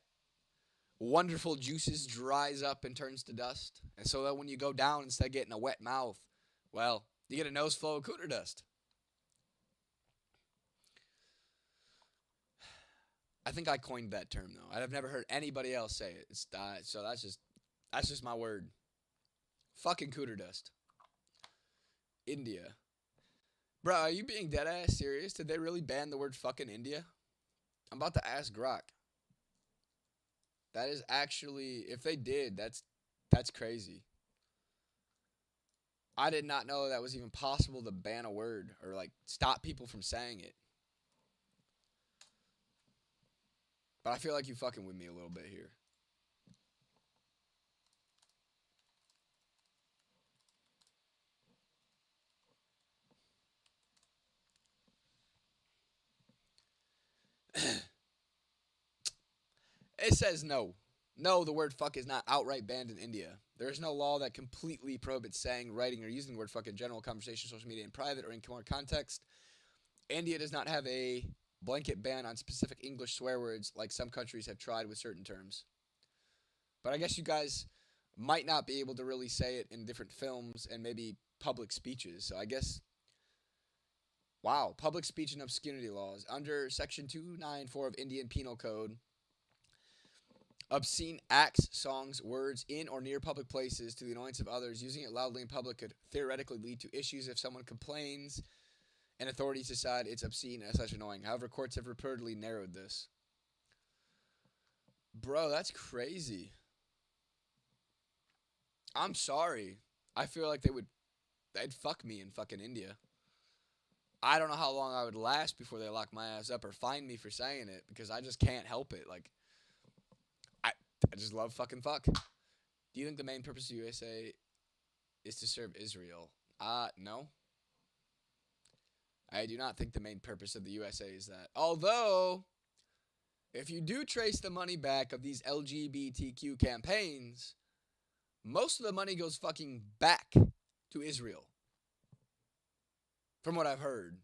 wonderful juices dries up and turns to dust. And so that when you go down, instead of getting a wet mouth, well, you get a nose full of cooter dust. I think I coined that term though. I've never heard anybody else say it. So that's just my word. Fucking cooter dust. India. Bro, are you being dead ass serious? Did they really ban the word fucking India? I'm about to ask Grok. That is actually, if they did, that's crazy. I did not know that was even possible to ban a word or stop people from saying it. But I feel like you fucking with me a little bit here. It says no. No, the word fuck is not outright banned in India. There is no law that completely prohibits saying, writing, or using the word fuck in general conversation, social media, in private, or in more context. India does not have a blanket ban on specific English swear words like some countries have tried with certain terms. But I guess you guys might not be able to really say it in different films and maybe public speeches. So I guess Wow. Public speech and obscenity laws. Under Section 294 of Indian Penal Code, obscene acts, songs, words in or near public places to the annoyance of others, using it loudly in public could theoretically lead to issues if someone complains and authorities decide it's obscene and such annoying. However, courts have repeatedly narrowed this. Bro, that's crazy. I'm sorry. I feel like they'd fuck me in fucking India. I don't know how long I would last before they lock my ass up or fine me for saying it because I just can't help it. Like, I, I just love fucking fuck. Do you think the main purpose of the USA is to serve Israel? No. I do not think the main purpose of the USA is that. Although, if you do trace the money back of these LGBTQ campaigns, most of the money goes fucking back to Israel. From what I've heard.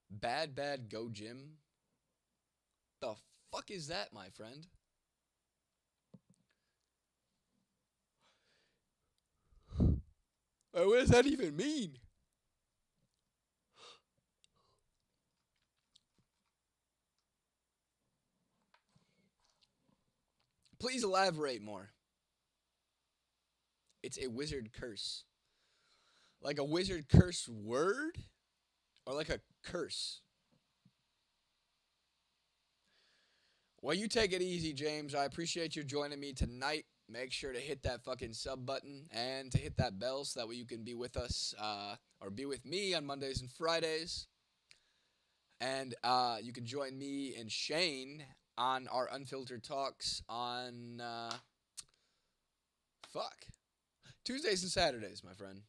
Bad go Jim? The fuck is that, my friend? What does that even mean? Please elaborate more. It's a wizard curse. Like a wizard curse word? Or like a curse? Well, you take it easy, James. I appreciate you joining me tonight. Make sure to hit that fucking sub button and to hit that bell so that way you can be with us or be with me on Mondays and Fridays. And you can join me and Shane on our Unfiltered Talks on, Tuesdays and Saturdays, my friend.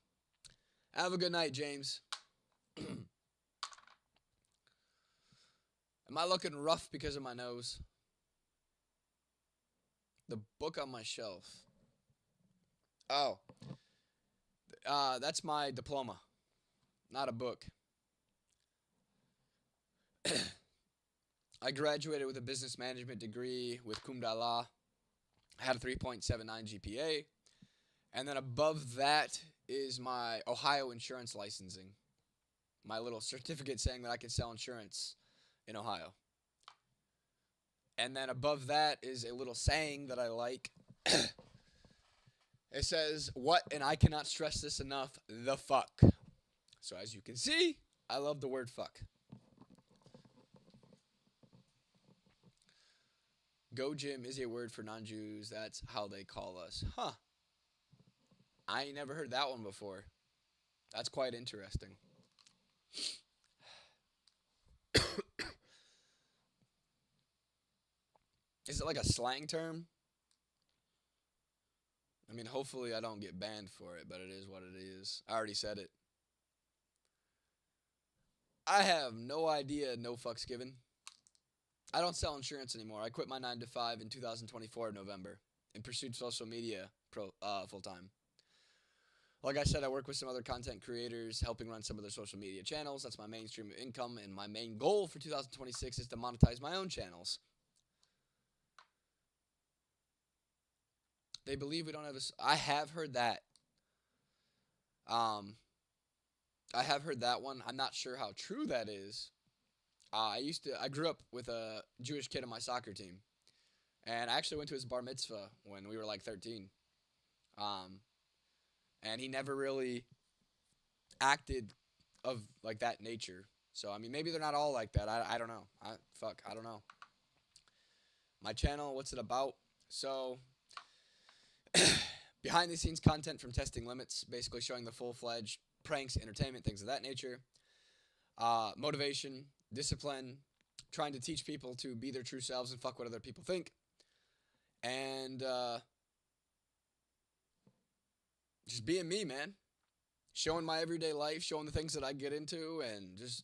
Have a good night, James. Am I looking rough because of my nose? The book on my shelf. Oh. That's my diploma. Not a book. I graduated with a business management degree with cum laude. I had a 3.79 GPA. And then above that is my Ohio insurance licensing. My little certificate saying that I can sell insurance in Ohio. And then above that is a little saying that I like. It says, what, and I cannot stress this enough, the fuck. So as you can see, I love the word fuck. Go Jim is a word for non-Jews. That's how they call us. Huh. I ain't never heard that one before. That's quite interesting. Is it like a slang term? I mean, hopefully I don't get banned for it, but it is what it is. I already said it. I have no idea, no fucks given. I don't sell insurance anymore. I quit my 9 to 5 in 2024 in November and pursued social media full time. Like I said, I work with some other content creators, helping run some of their social media channels. That's my main stream of income, and my main goal for 2026 is to monetize my own channels. They believe we don't have a. I have heard that. I have heard that one. I'm not sure how true that is. I grew up with a Jewish kid on my soccer team, and I actually went to his bar mitzvah when we were like 13. And he never really acted of like that nature. So I mean, maybe they're not all like that. I don't know. I don't know. My channel, what's it about? So behind the scenes content from Testing Limits, basically showing the full-fledged pranks, entertainment, things of that nature. Motivation, discipline, trying to teach people to be their true selves and fuck what other people think. And just being me, man. Showing my everyday life, showing the things that I get into, and just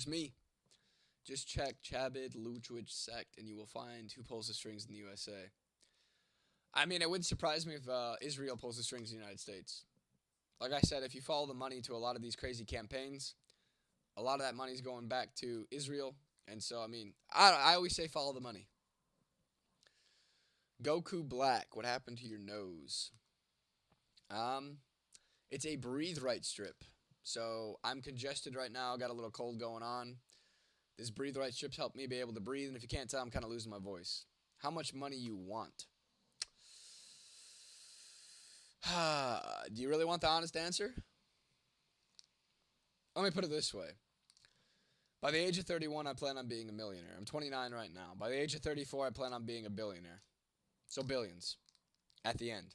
me. Just check Chabad Luchwich Sect, and you will find who pulls the strings in the USA. I mean, it wouldn't surprise me if Israel pulls the strings in the United States. Like I said, if you follow the money to a lot of these crazy campaigns, a lot of that money's going back to Israel. And so, I mean, I always say follow the money. Goku Black, what happened to your nose? It's a breathe right strip. So I'm congested right now. Got a little cold going on. This Breathe Right strips help me be able to breathe. And if you can't tell, I'm kind of losing my voice. How much money you want? Do you really want the honest answer? Let me put it this way. By the age of 31, I plan on being a millionaire. I'm 29 right now. By the age of 34, I plan on being a billionaire. So billions at the end.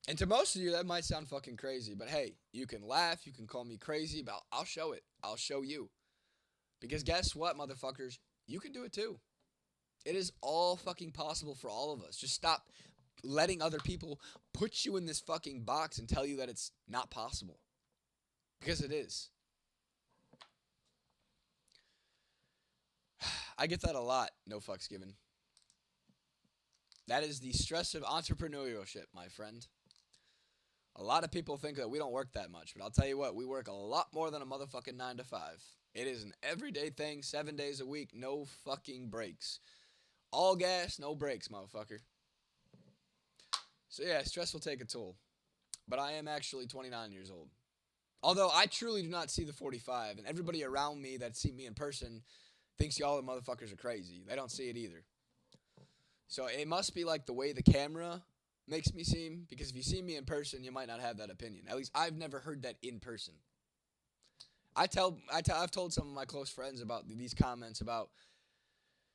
And to most of you, that might sound fucking crazy. But hey, you can laugh. You can call me crazy. But I'll show it. I'll show you. Because guess what, motherfuckers? You can do it too. It is all fucking possible for all of us. Just stop letting other people put you in this fucking box and tell you that it's not possible. Because it is. I get that a lot, no fucks given. That is the stress of entrepreneurship, my friend. A lot of people think that we don't work that much, but I'll tell you what, we work a lot more than a motherfucking 9 to 5. It is an everyday thing, 7 days a week, no fucking breaks. All gas, no brakes, motherfucker. So yeah, stress will take a toll. But I am actually 29 years old. Although I truly do not see the 45, and everybody around me that see me in person thinks y'all the motherfuckers are crazy. They don't see it either. So it must be like the way the camera makes me seem, because if you see me in person, you might not have that opinion. At least I've never heard that in person. I've told some of my close friends about these comments about.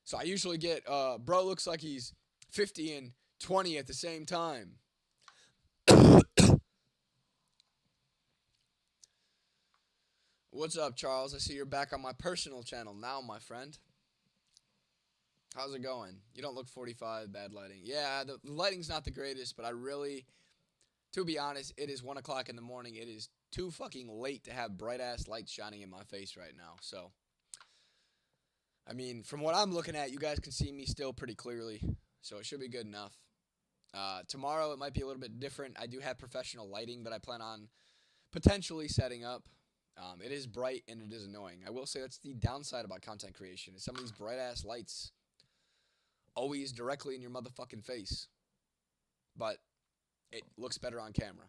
So I usually get, bro looks like he's 50 and 20 at the same time. What's up, Charles? I see you're back on my personal channel now, my friend. How's it going? You don't look 45, bad lighting. Yeah, the lighting's not the greatest, but I really, to be honest, it is 1 o'clock in the morning. It is too fucking late to have bright-ass lights shining in my face right now. So, I mean, from what I'm looking at, you guys can see me still pretty clearly. So it should be good enough. Tomorrow, it might be a little bit different. I do have professional lighting that I plan on potentially setting up. It is bright and it is annoying. I will say that's the downside about content creation. Is some of these bright-ass lights always directly in your motherfucking face. But it looks better on camera.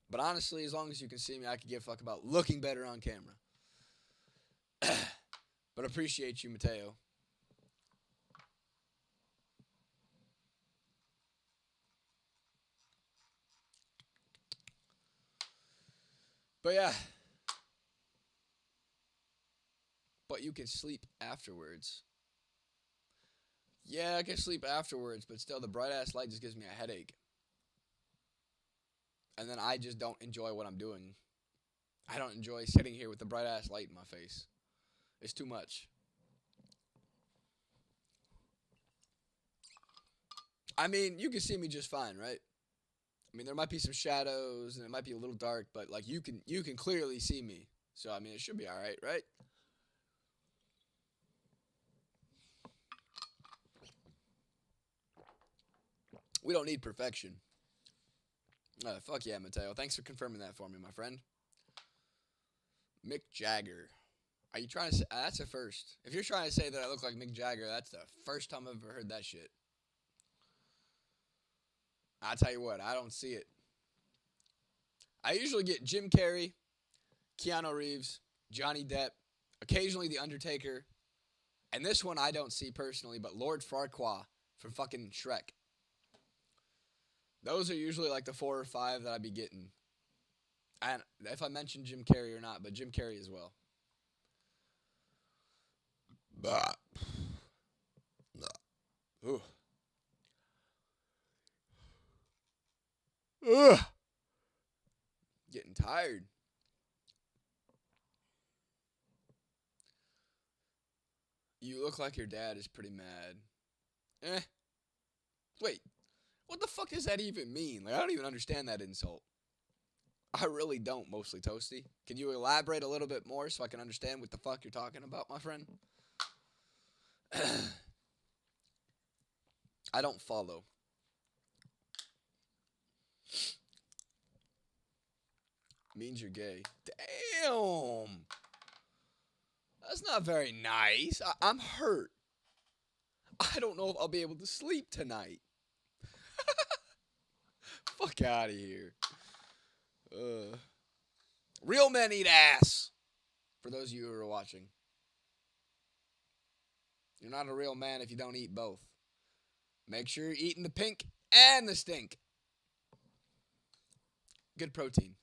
But honestly, as long as you can see me, I could give a fuck about looking better on camera. But appreciate you, Mateo. But yeah. But you can sleep afterwards. Yeah, I can sleep afterwards, but still, the bright-ass light just gives me a headache. And then I just don't enjoy what I'm doing. I don't enjoy sitting here with the bright-ass light in my face. It's too much. I mean, you can see me just fine, right? I mean, there might be some shadows, and it might be a little dark, but, like, you can clearly see me. So, I mean, it should be alright, right? We don't need perfection. Fuck yeah, Mateo. Thanks for confirming that for me, my friend. Mick Jagger. Are you trying to say... that's a first. If you're trying to say that I look like Mick Jagger, that's the first time I've ever heard that shit. I'll tell you what, I don't see it. I usually get Jim Carrey, Keanu Reeves, Johnny Depp, occasionally The Undertaker, and this one I don't see personally, but Lord Farquaad from fucking Shrek. Those are usually like the 4 or 5 that I be getting. And if I mention Jim Carrey or not, but Jim Carrey as well. Bah. Ooh. Ugh. Getting tired. You look like your dad is pretty mad. Wait. What the fuck does that even mean? Like, I don't even understand that insult. I really don't, mostly Toasty. Can you elaborate a little bit more so I can understand what the fuck you're talking about, my friend? I don't follow. Means you're gay. Damn! That's not very nice. I'm hurt. I don't know if I'll be able to sleep tonight. Fuck out of here. Uh, real men eat ass. For those of you who are watching, you're not a real man if you don't eat both. Make sure you're eating the pink and the stink. Good protein.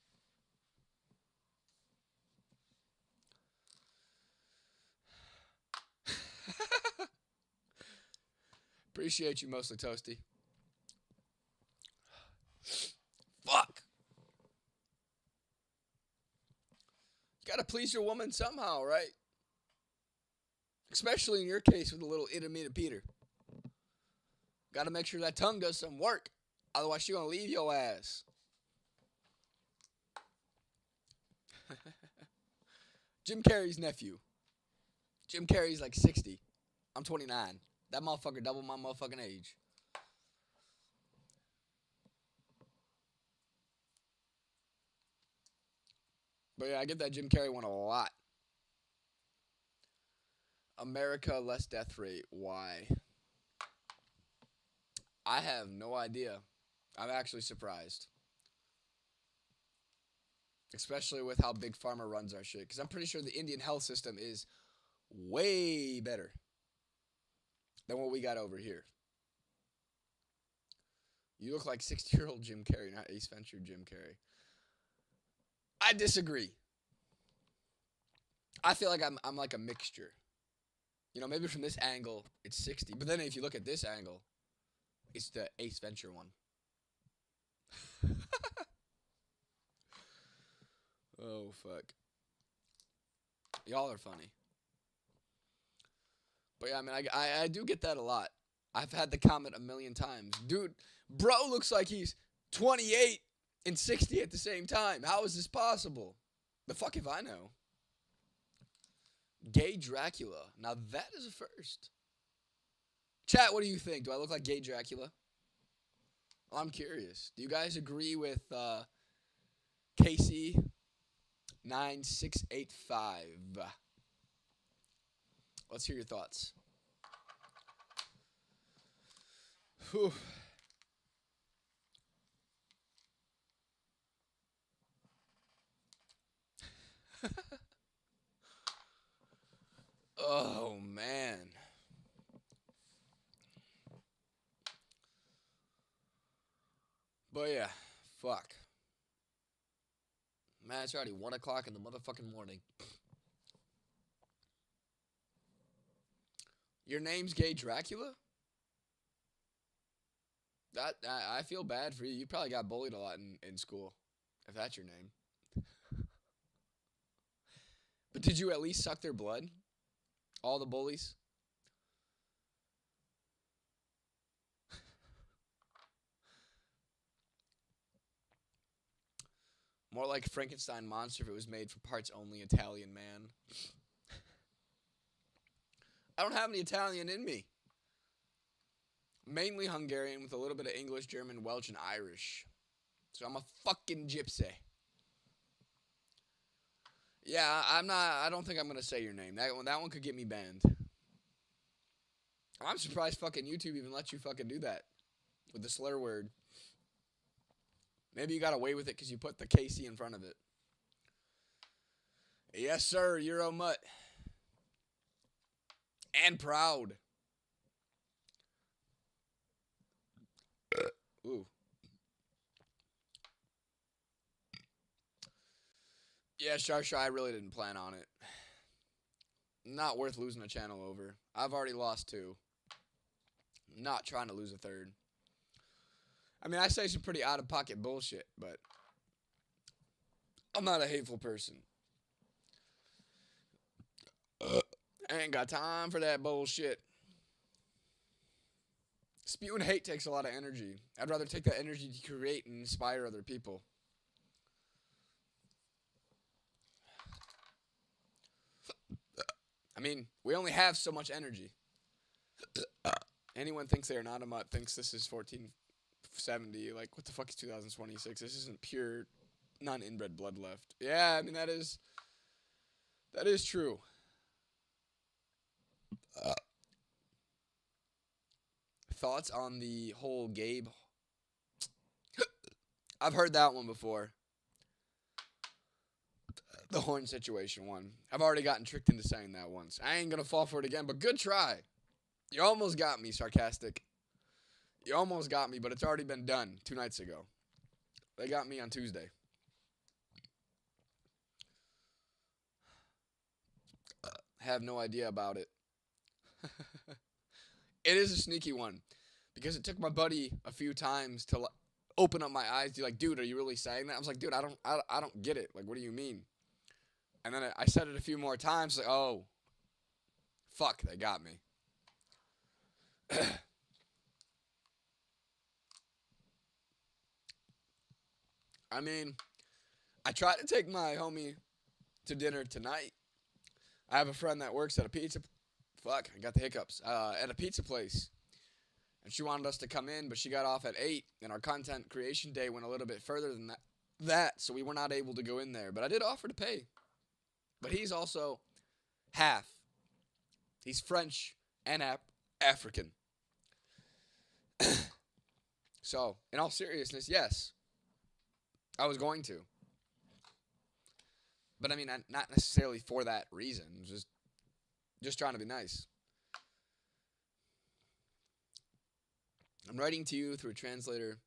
Appreciate you mostly, Toasty. Fuck. You gotta please your woman somehow, right? Especially in your case with a little intermittent Peter. Gotta make sure that tongue does some work. Otherwise, she gonna leave your ass. Jim Carrey's nephew. Jim Carrey's like 60. I'm 29. That motherfucker doubled my motherfucking age. But yeah, I get that Jim Carrey one a lot. America, less death rate. Why? I have no idea. I'm actually surprised. Especially with how Big Pharma runs our shit. Because I'm pretty sure the Indian health system is way better than what we got over here. You look like 60-year-old Jim Carrey, not Ace Venture Jim Carrey. I disagree. I feel like I'm like a mixture. You know, maybe from this angle, it's 60. But then if you look at this angle, it's the Ace Venture one. Oh, fuck. Y'all are funny. But yeah, I mean, I do get that a lot. I've had the comment a million times. Dude, bro looks like he's 28 and 60 at the same time. How is this possible? The fuck if I know. Gay Dracula. Now that is a first. Chat, what do you think? Do I look like Gay Dracula? Well, I'm curious. Do you guys agree with Casey 9685? Let's hear your thoughts. Whew. Oh, man. But yeah, fuck. Man, it's already 1 o'clock in the motherfucking morning. Your name's Gay Dracula? That I feel bad for you. You probably got bullied a lot in school, if that's your name. But did you at least suck their blood? All the bullies? More like Frankenstein monster if it was made for parts only Italian man. I don't have any Italian in me. Mainly Hungarian with a little bit of English, German, Welsh, and Irish. So I'm a fucking gypsy. Yeah, I don't think I'm gonna say your name. That one could get me banned. I'm surprised fucking YouTube even lets you fucking do that with the slur word. Maybe you got away with it because you put the KC in front of it. Yes, sir, Euro Mutt. And proud. Ooh. Yeah, Sharsha, I really didn't plan on it. Not worth losing a channel over. I've already lost 2. Not trying to lose a 3rd. I mean, I say some pretty out-of-pocket bullshit, but I'm not a hateful person. I ain't got time for that bullshit. Spewing hate takes a lot of energy. I'd rather take that energy to create and inspire other people. I mean, we only have so much energy. Anyone thinks they are not a mutt thinks this is 1470. Like, what the fuck is 2026? This isn't pure non-inbred blood left. Yeah, I mean, that is true. Thoughts on the whole Gabe? I've heard that one before. The horn situation one. I've already gotten tricked into saying that once. I ain't gonna fall for it again, but good try. You almost got me, sarcastic. You almost got me, but it's already been done 2 nights ago. They got me on Tuesday. Have no idea about it. It is a sneaky one because it took my buddy a few times to open up my eyes. He's like, dude, are you really saying that? I was like, dude, I don't get it. Like, what do you mean? And then I said it a few more times. Like, oh, fuck, they got me. I mean, I tried to take my homie to dinner tonight. I have a friend that works at a pizza. Fuck, I got the hiccups. At a pizza place, and she wanted us to come in, but she got off at 8, and our content creation day went a little bit further than that, so we were not able to go in there. But I did offer to pay. But he's also half. He's French and African. So, in all seriousness, yes, I was going to. But I mean, not necessarily for that reason. Just trying to be nice. I'm writing to you through a translator.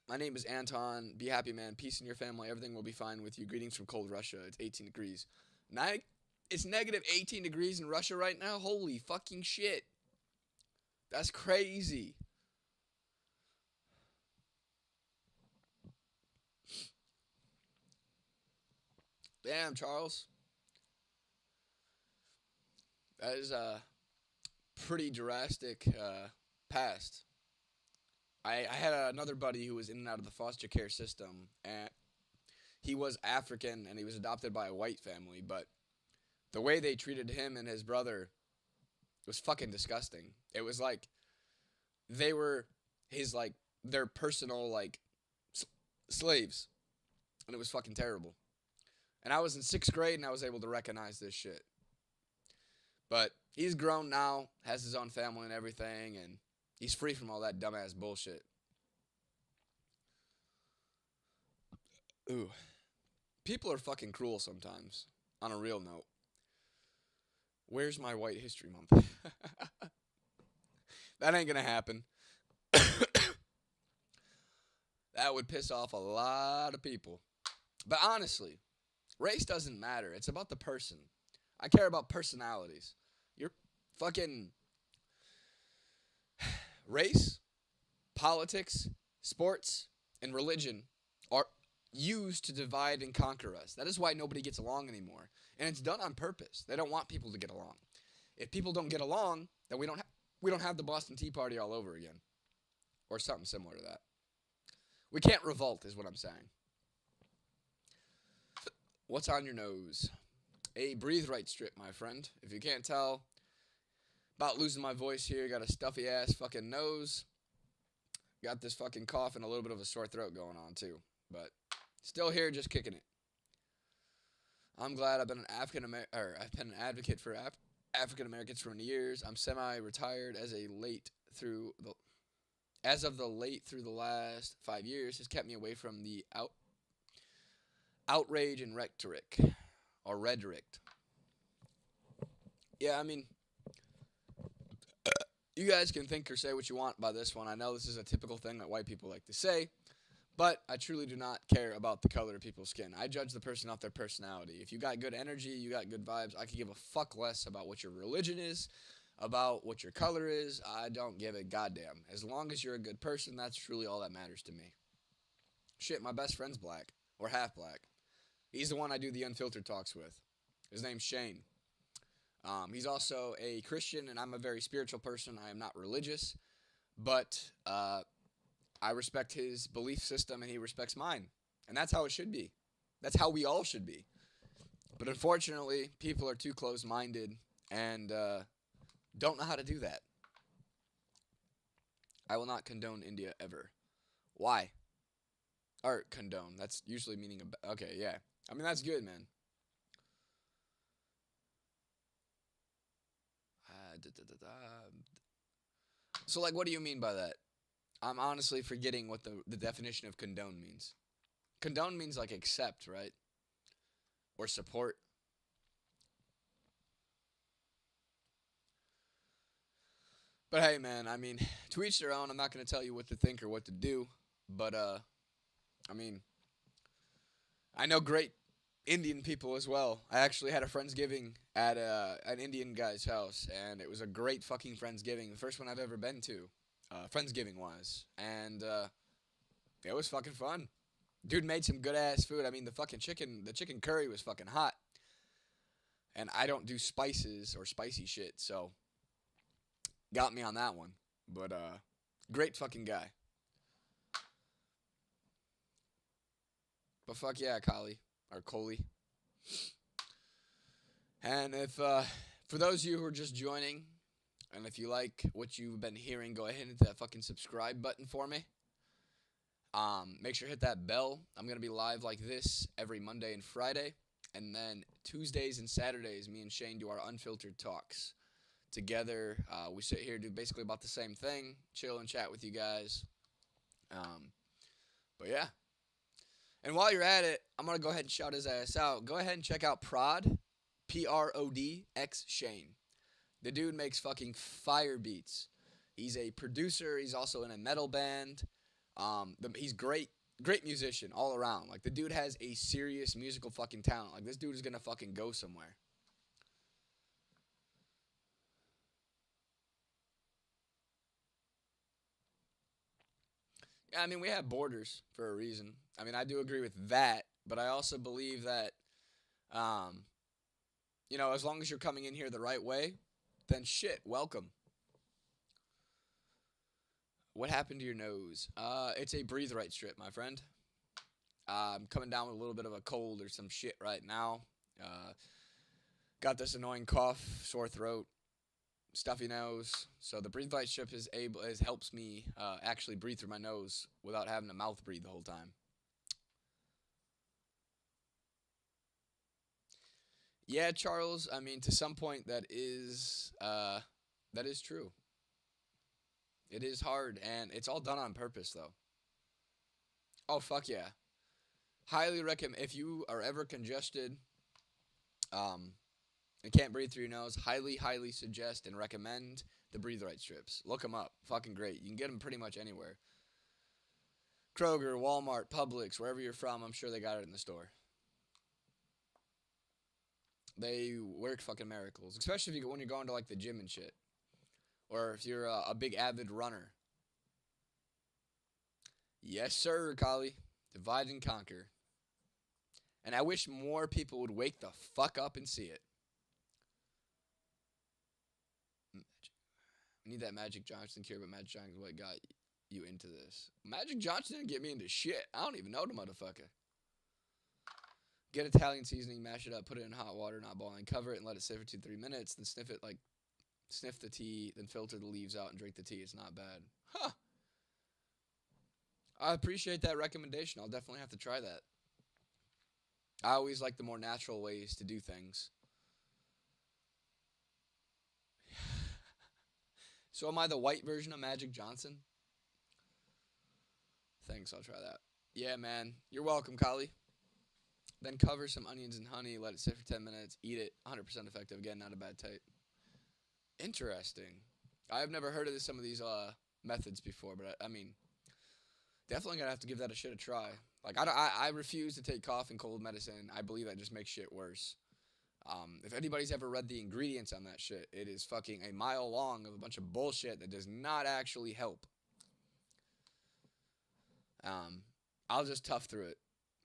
My name is Anton. Be happy, man. Peace in your family. Everything will be fine with you. Greetings from cold Russia. It's 18 degrees. It's negative 18 degrees in Russia right now. Holy fucking shit. That's crazy. Damn, Charles. That is a pretty drastic past. I had another buddy who was in and out of the foster care system, and he was African, and he was adopted by a white family, but the way they treated him and his brother was fucking disgusting. It was like they were his, like, their personal, like, slaves, and it was fucking terrible. And I was in 6th grade, and I was able to recognize this shit. But he's grown now, has his own family and everything, and he's free from all that dumbass bullshit. Ooh. People are fucking cruel sometimes, on a real note. Where's my White History Month? That ain't gonna happen. That would piss off a lot of people. But honestly, race doesn't matter. It's about the person. I care about personalities. Your fucking race, politics, sports, and religion are used to divide and conquer us. That is why nobody gets along anymore. And it's done on purpose. They don't want people to get along. If people don't get along, then we don't have the Boston Tea Party all over again. Or something similar to that. We can't revolt, is what I'm saying. What's on your nose? A breathe right strip, my friend. If you can't tell, about losing my voice here. Got a stuffy ass fucking nose. Got this fucking cough and a little bit of a sore throat going on too. But still here, just kicking it. I'm glad I've been I've been an advocate for African Americans for many years. I'm semi-retired as of the late through the last 5 years has kept me away from the outrage and rhetoric, or rhetoric. Yeah, I mean, you guys can think or say what you want by this one. I know this is a typical thing that white people like to say, but I truly do not care about the color of people's skin. I judge the person off their personality. If you got good energy, you got good vibes, I could give a fuck less about what your religion is, about what your color is. I don't give a goddamn. As long as you're a good person, that's truly all that matters to me. Shit, my best friend's black, or half black. He's the one I do the unfiltered talks with. His name's Shane. He's also a Christian, and I'm a very spiritual person. I am not religious, but I respect his belief system, and he respects mine. And that's how it should be. That's how we all should be. But unfortunately, people are too close-minded and don't know how to do that. I will not condone India ever. Why? Or condone. That's usually meaning okay, yeah. I mean, that's good, man. So, like, what do you mean by that? I'm honestly forgetting what the definition of condone means. Condone means, like, accept, right? or support. But hey, man, I mean, to each their own. I'm not gonna tell you what to think or what to do. But I mean, I know great Indian people as well. I actually had a Friendsgiving at an Indian guy's house, and it was a great fucking Friendsgiving. The first one I've ever been to, Friendsgiving wise, and it was fucking fun. Dude made some good ass food. I mean, the chicken curry was fucking hot, and I don't do spices or spicy shit, so got me on that one. But great fucking guy. But fuck yeah, Kali or Coley. And if for those of you who are just joining, and if you like what you've been hearing, go ahead and hit that fucking subscribe button for me. Make sure to hit that bell. I'm gonna be live like this every Monday and Friday, and then Tuesdays and Saturdays, me and Shane do our unfiltered talks together. We sit here do basically about the same thing, chill and chat with you guys. Um, but yeah. And while you're at it, I'm gonna go ahead and shout his ass out. Go ahead and check out Prod, PROD X Shane. The dude makes fucking fire beats. He's a producer. He's also in a metal band. He's great musician all around. Like the dude has a serious musical fucking talent. Like this dude is gonna fucking go somewhere. Yeah, I mean we have borders for a reason. I mean I do agree with that, but I also believe that, um, as long as you're coming in here the right way, then shit, welcome. What happened to your nose? It's a breathe right strip, my friend. I'm coming down with a little bit of a cold or some shit right now. Uh, got this annoying cough, sore throat, stuffy nose. So the breathe right strip is helps me actually breathe through my nose without having to mouth breathe the whole time. Yeah, Charles. I mean, to some point that is true. It is hard, and it's all done on purpose, though. Oh fuck yeah! Highly recommend if you are ever congested, um, and can't breathe through your nose. Highly suggest and recommend the Breathe Right strips. Look them up. Fucking great. You can get them pretty much anywhere. Kroger, Walmart, Publix, wherever you're from, I'm sure they got it in the store. They work fucking miracles, especially when you're going to like the gym and shit, or if you're a big avid runner. Yes, sir, Kali. Divide and conquer. And I wish more people would wake the fuck up and see it. I need that Magic Johnson cure, but Magic Johnson what got you into this. Magic Johnson didn't get me into shit. I don't even know the motherfucker. Get Italian seasoning, mash it up, put it in hot water, not boiling, cover it, and let it sit for 2-3 minutes. Then sniff the tea, then filter the leaves out and drink the tea. It's not bad. Huh. I appreciate that recommendation. I'll definitely have to try that. I always like the more natural ways to do things. So am I the white version of Magic Johnson? Thanks, I'll try that. Yeah, man. You're welcome, Kali. Then cover some onions in honey, let it sit for 10 minutes, eat it. 100% effective. Again, not a bad type. Interesting. I've never heard of some of these methods before, but I mean, definitely gonna have to give that a shit a try. Like I refuse to take cough and cold medicine. I believe that just makes shit worse. If anybody's ever read the ingredients on that shit, it is fucking a mile long of a bunch of bullshit that does not actually help. Um, I'll just tough through it.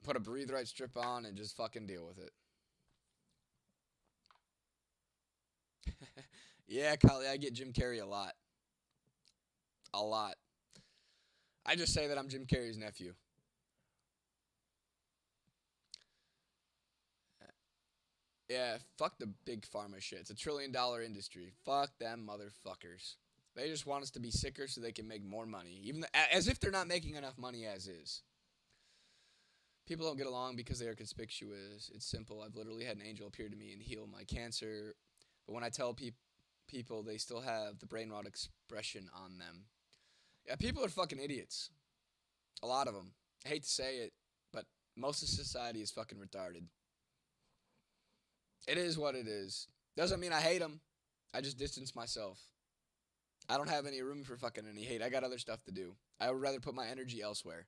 Put a breathe right strip on and just fucking deal with it. Yeah, Kali, I get Jim Carrey a lot. A lot. I just say that I'm Jim Carrey's nephew. Yeah, fuck the big pharma shit. It's $1 trillion industry. Fuck them motherfuckers. They just want us to be sicker so they can make more money, as if they're not making enough money as is. People don't get along because they are conspicuous. It's simple. I've literally had an angel appear to me and heal my cancer, but when I tell people, they still have the brain rot expression on them. Yeah, people are fucking idiots. A lot of them. I hate to say it, but most of society is fucking retarded. It is what it is. Doesn't mean I hate them. I just distance myself. I don't have any room for fucking any hate. I got other stuff to do. I would rather put my energy elsewhere.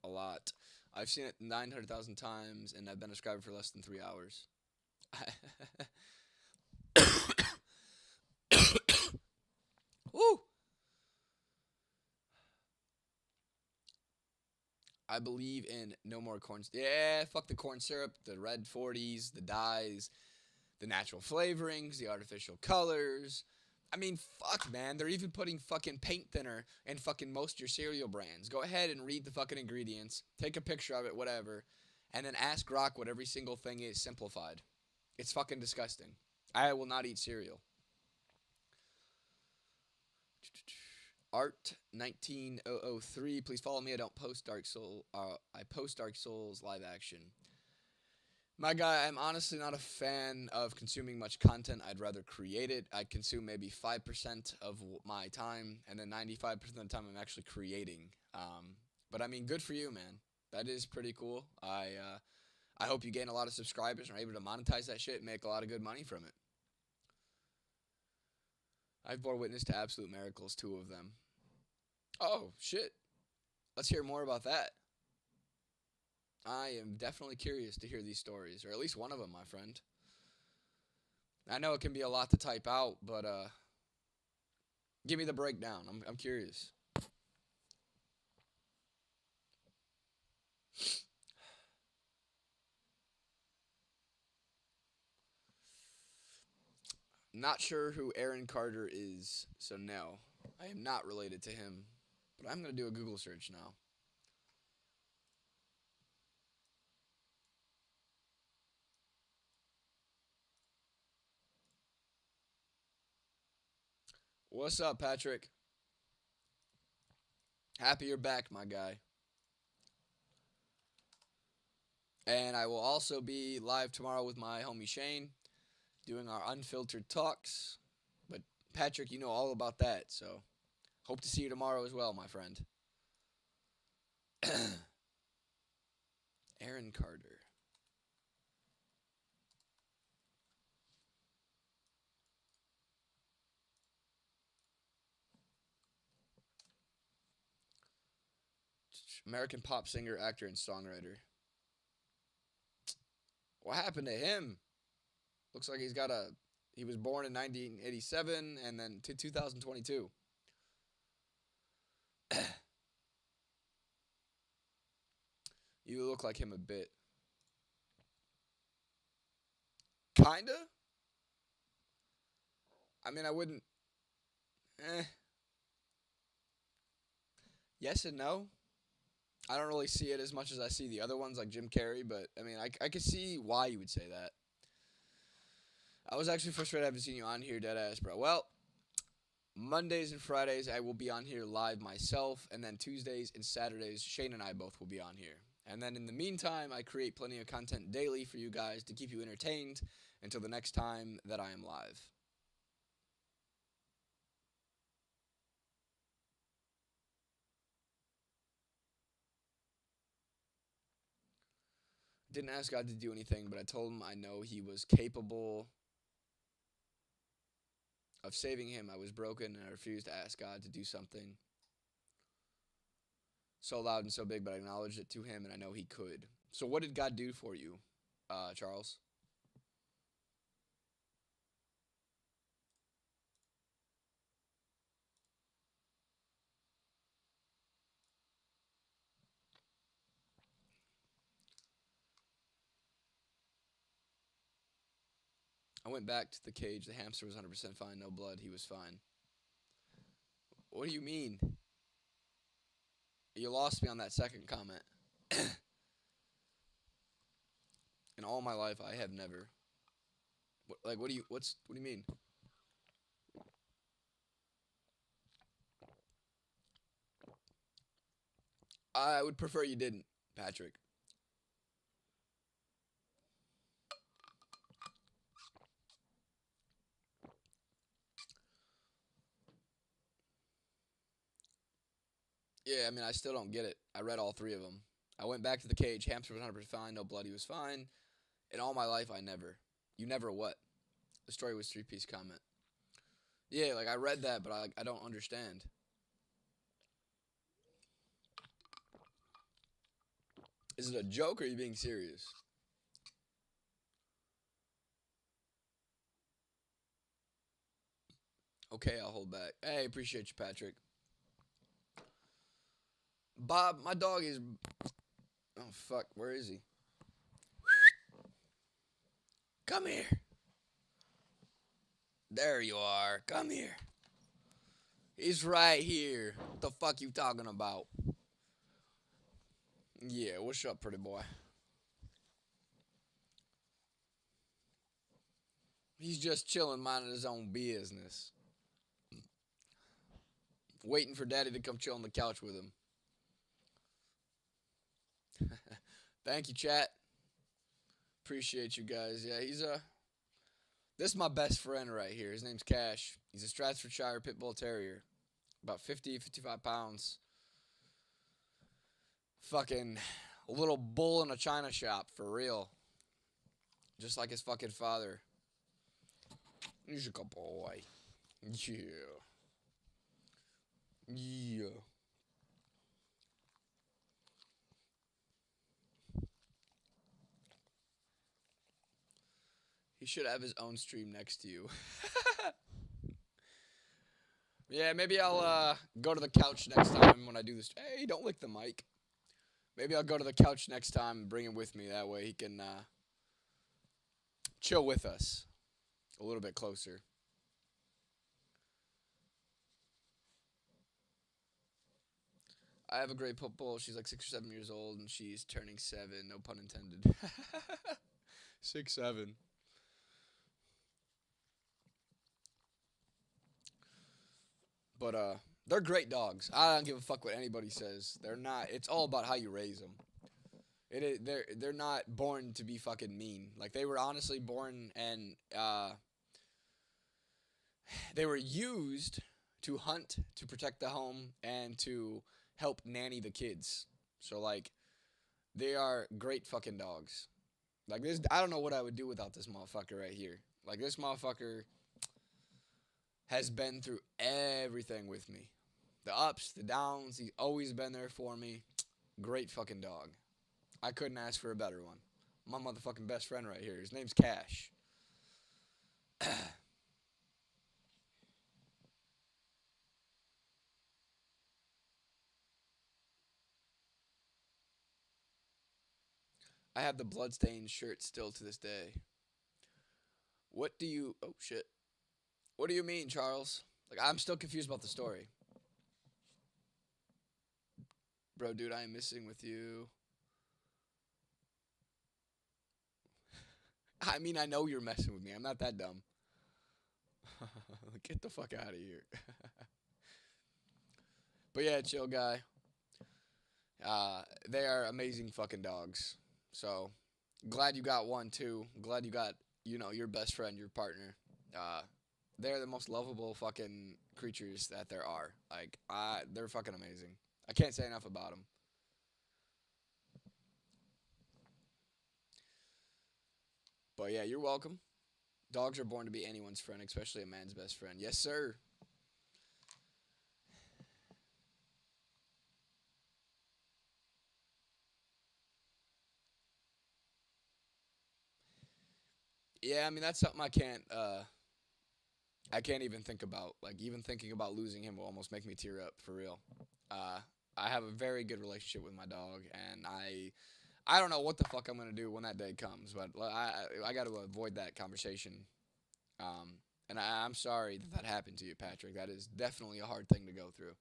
A lot. I've seen it 900,000 times, and I've been a subscriber for less than 3 hours. Woo! I believe in no more corn. Yeah, fuck the corn syrup, the red 40s, the dyes, the natural flavorings, the artificial colors. I mean, fuck, man. They're even putting fucking paint thinner in fucking most of your cereal brands. Go ahead and read the fucking ingredients, take a picture of it, whatever, and then ask Grok what every single thing is simplified. It's fucking disgusting. I will not eat cereal. Art 19003. Please follow me. I don't post Dark Soul. I post Dark Souls live action. My guy, I'm honestly not a fan of consuming much content. I'd rather create it. I consume maybe 5% of my time, and then 95% of the time I'm actually creating. But I mean, good for you, man. That is pretty cool. I hope you gain a lot of subscribers and are able to monetize that shit and make a lot of good money from it. I've bore witness to absolute miracles, 2 of them. Oh, shit. Let's hear more about that. I am definitely curious to hear these stories, or at least one of them, my friend. I know it can be a lot to type out, but give me the breakdown. I'm curious. Not sure who Aaron Carter is, so no, I am not related to him. But I'm gonna do a Google search now. What's up, Patrick? Happy you're back, my guy. And I will also be live tomorrow with my homie Shane, doing our unfiltered talks. But Patrick, you know all about that, so hope to see you tomorrow as well, my friend. Aaron Carter. American pop singer, actor, and songwriter. What happened to him? Looks like he's got a. He was born in 1987 and then to 2022. You look like him a bit. Kinda? I mean, I wouldn't. Eh. Yes and no. I don't really see it as much as I see the other ones like Jim Carrey, but I mean, I could see why you would say that. I was actually frustrated I haven't seen you on here, deadass, bro. Well, Mondays and Fridays I will be on here live myself, and then Tuesdays and Saturdays Shane and I both will be on here. And then in the meantime, I create plenty of content daily for you guys to keep you entertained until the next time that I am live. Didn't ask God to do anything, but I told him I know he was capable of saving him. I was broken, and I refused to ask God to do something so loud and so big, but I acknowledged it to him, and I know he could. So what did God do for you, Charles? I went back to the cage. The hamster was 100% fine. No blood. He was fine. What do you mean? You lost me on that second comment. In all my life, I have never. What do you mean? I would prefer you didn't, Patrick. Yeah, I mean, I still don't get it. I read all three of them. I went back to the cage. Hamster was 100% fine. No blood. He was fine. In all my life, I never. You never what? The story was three-piece comment. Yeah, like I read that, but I don't understand. Is it a joke or are you being serious? Okay, I'll hold back. Hey, appreciate you, Patrick. Bob, my dog is. Oh fuck, where is he? Come here. There you are. Come here. He's right here. What the fuck you talking about? Yeah, what's up, pretty boy? He's just chilling, minding his own business, waiting for Daddy to come chill on the couch with him. Thank you, chat. Appreciate you guys. Yeah, he's a. This is my best friend right here. His name's Cash. He's a Stratfordshire Pit Bull Terrier, about 50, 55 pounds. Fucking little bull in a china shop for real, just like his fucking father. He's a good boy. Yeah, yeah. He should have his own stream next to you. Yeah, maybe I'll go to the couch next time when I do this. Hey, don't lick the mic. Maybe I'll go to the couch next time and bring him with me. That way he can chill with us a little bit closer. I have a great pit bull. She's like 6 or 7 years old, and she's turning 7. No pun intended. 6, 7. But they're great dogs. I don't give a fuck what anybody says. They're not. It's all about how you raise them. It is. They're not born to be fucking mean. Like they were honestly born and they were used to hunt, to protect the home, and to help nanny the kids. So like they are great fucking dogs. Like this, I don't know what I would do without this motherfucker right here. Like this motherfucker has been through everything with me. The ups, the downs. He's always been there for me. Great fucking dog. I couldn't ask for a better one. My motherfucking best friend right here. His name's Cash. I have the bloodstained shirt still to this day. What do you? Oh shit. What do you mean, Charles? Like I'm still confused about the story, bro. Dude, I am missing with you. I mean, I know you're messing with me. I'm not that dumb. Get the fuck out of here. But yeah, chill guy. They are amazing fucking dogs. So glad you got one too. Glad you got your best friend, your partner. Uh, they're the most lovable fucking creatures that there are. Like they're fucking amazing. I can't say enough about them. But yeah, you're welcome. Dogs are born to be anyone's friend, especially a man's best friend. Yes, sir. Yeah, I mean that's something I can't even think about. Like even thinking about losing him will almost make me tear up for real. Uh, I have a very good relationship with my dog, and I don't know what the fuck I'm gonna do when that day comes, but I got to avoid that conversation. Um, and I'm sorry that that happened to you, Patrick. That is definitely a hard thing to go through.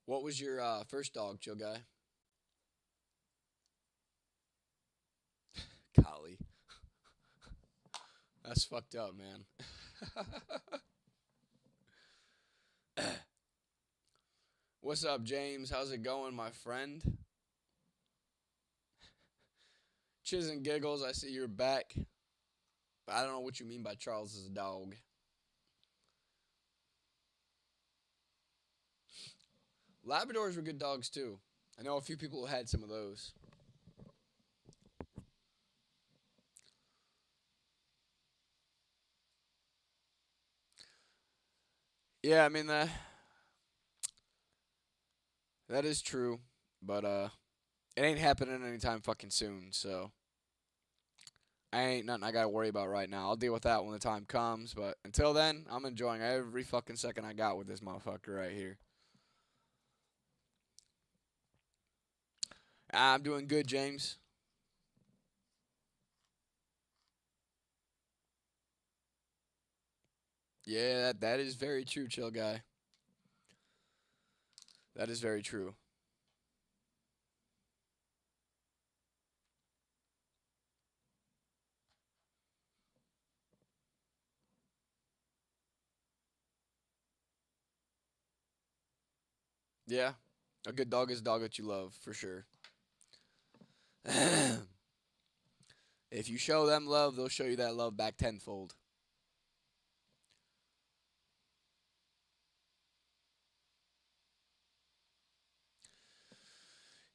What was your first dog, chill guy? Collie. That's fucked up, man. What's up, James? How's it going, my friend? Chiz and giggles. I see you're back. But I don't know what you mean by Charles is a dog. Labradors were good dogs too. I know a few people who had some of those. Yeah, I mean that is true, but it ain't happening anytime fucking soon. So I ain't nothing I gotta worry about right now. I'll deal with that when the time comes. But until then, I'm enjoying every fucking second I got with this motherfucker right here. I'm doing good, James. Yeah, that is very true, chill guy. That is very true. Yeah, a good dog is a dog that you love for sure. If you show them love, they'll show you that love back tenfold.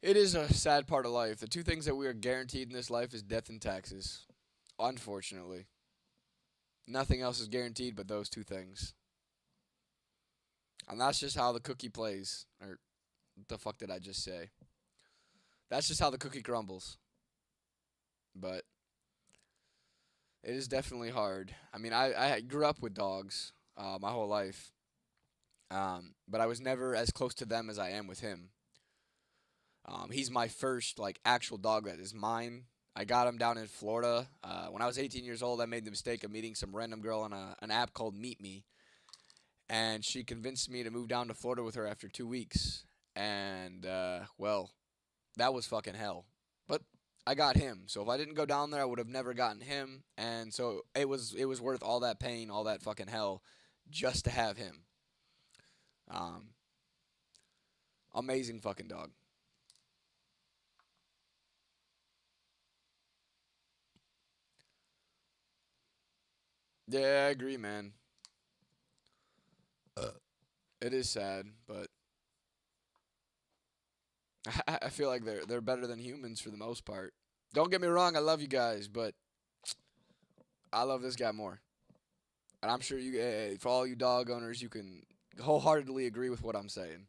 It is a sad part of life. The two things that we are guaranteed in this life is death and taxes. Unfortunately, nothing else is guaranteed but those two things. And that's just how the cookie plays. Or what the fuck did I just say? That's just how the cookie crumbles. But it is definitely hard. I mean, I grew up with dogs my whole life, but I was never as close to them as I am with him. He's my first like actual dog that is mine. I got him down in Florida. When I was 18 years old, I made the mistake of meeting some random girl on an app called Meet Me, and she convinced me to move down to Florida with her after 2 weeks. And well, that was fucking hell. But I got him. So if I didn't go down there, I would have never gotten him. And so it was worth all that pain, all that fucking hell, just to have him. Um, Amazing fucking dog. Yeah, I agree, man. It is sad, but I feel like they're better than humans for the most part. Don't get me wrong, I love you guys, but I love this guy more. And I'm sure you, for all you dog owners, you can wholeheartedly agree with what I'm saying.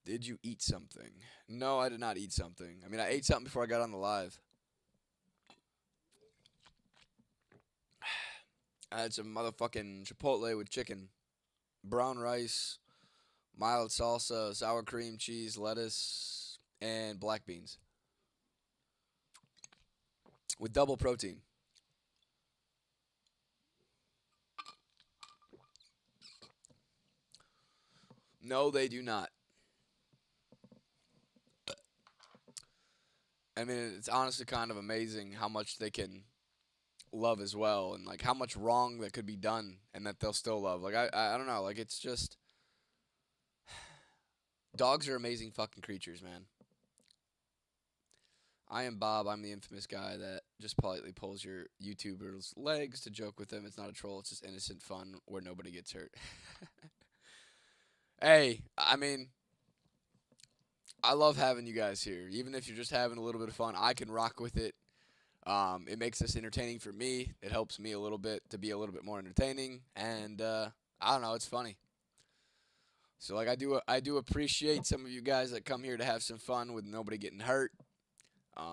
Did you eat something? No, I did not eat something. I mean, I ate something before I got on the live. I had some motherfucking Chipotle with chicken, brown rice, mild salsa, sour cream cheese, lettuce, and black beans with double protein. No, they do not. I mean, it's honestly kind of amazing how much they can love as well, and like how much wrong that could be done, and that they'll still love. Like I don't know. Like it's just dogs are amazing fucking creatures, man. I am Bob. I'm the infamous guy that just politely pulls your YouTuber's legs to joke with them. It's not a troll. It's just innocent fun where nobody gets hurt. Hey, I mean, I love having you guys here. Even if you're just having a little bit of fun, I can rock with it. It makes this entertaining for me. It helps me a little bit to be a little bit more entertaining, and I don't know, it's funny. So like I do appreciate some of you guys that come here to have some fun with nobody getting hurt.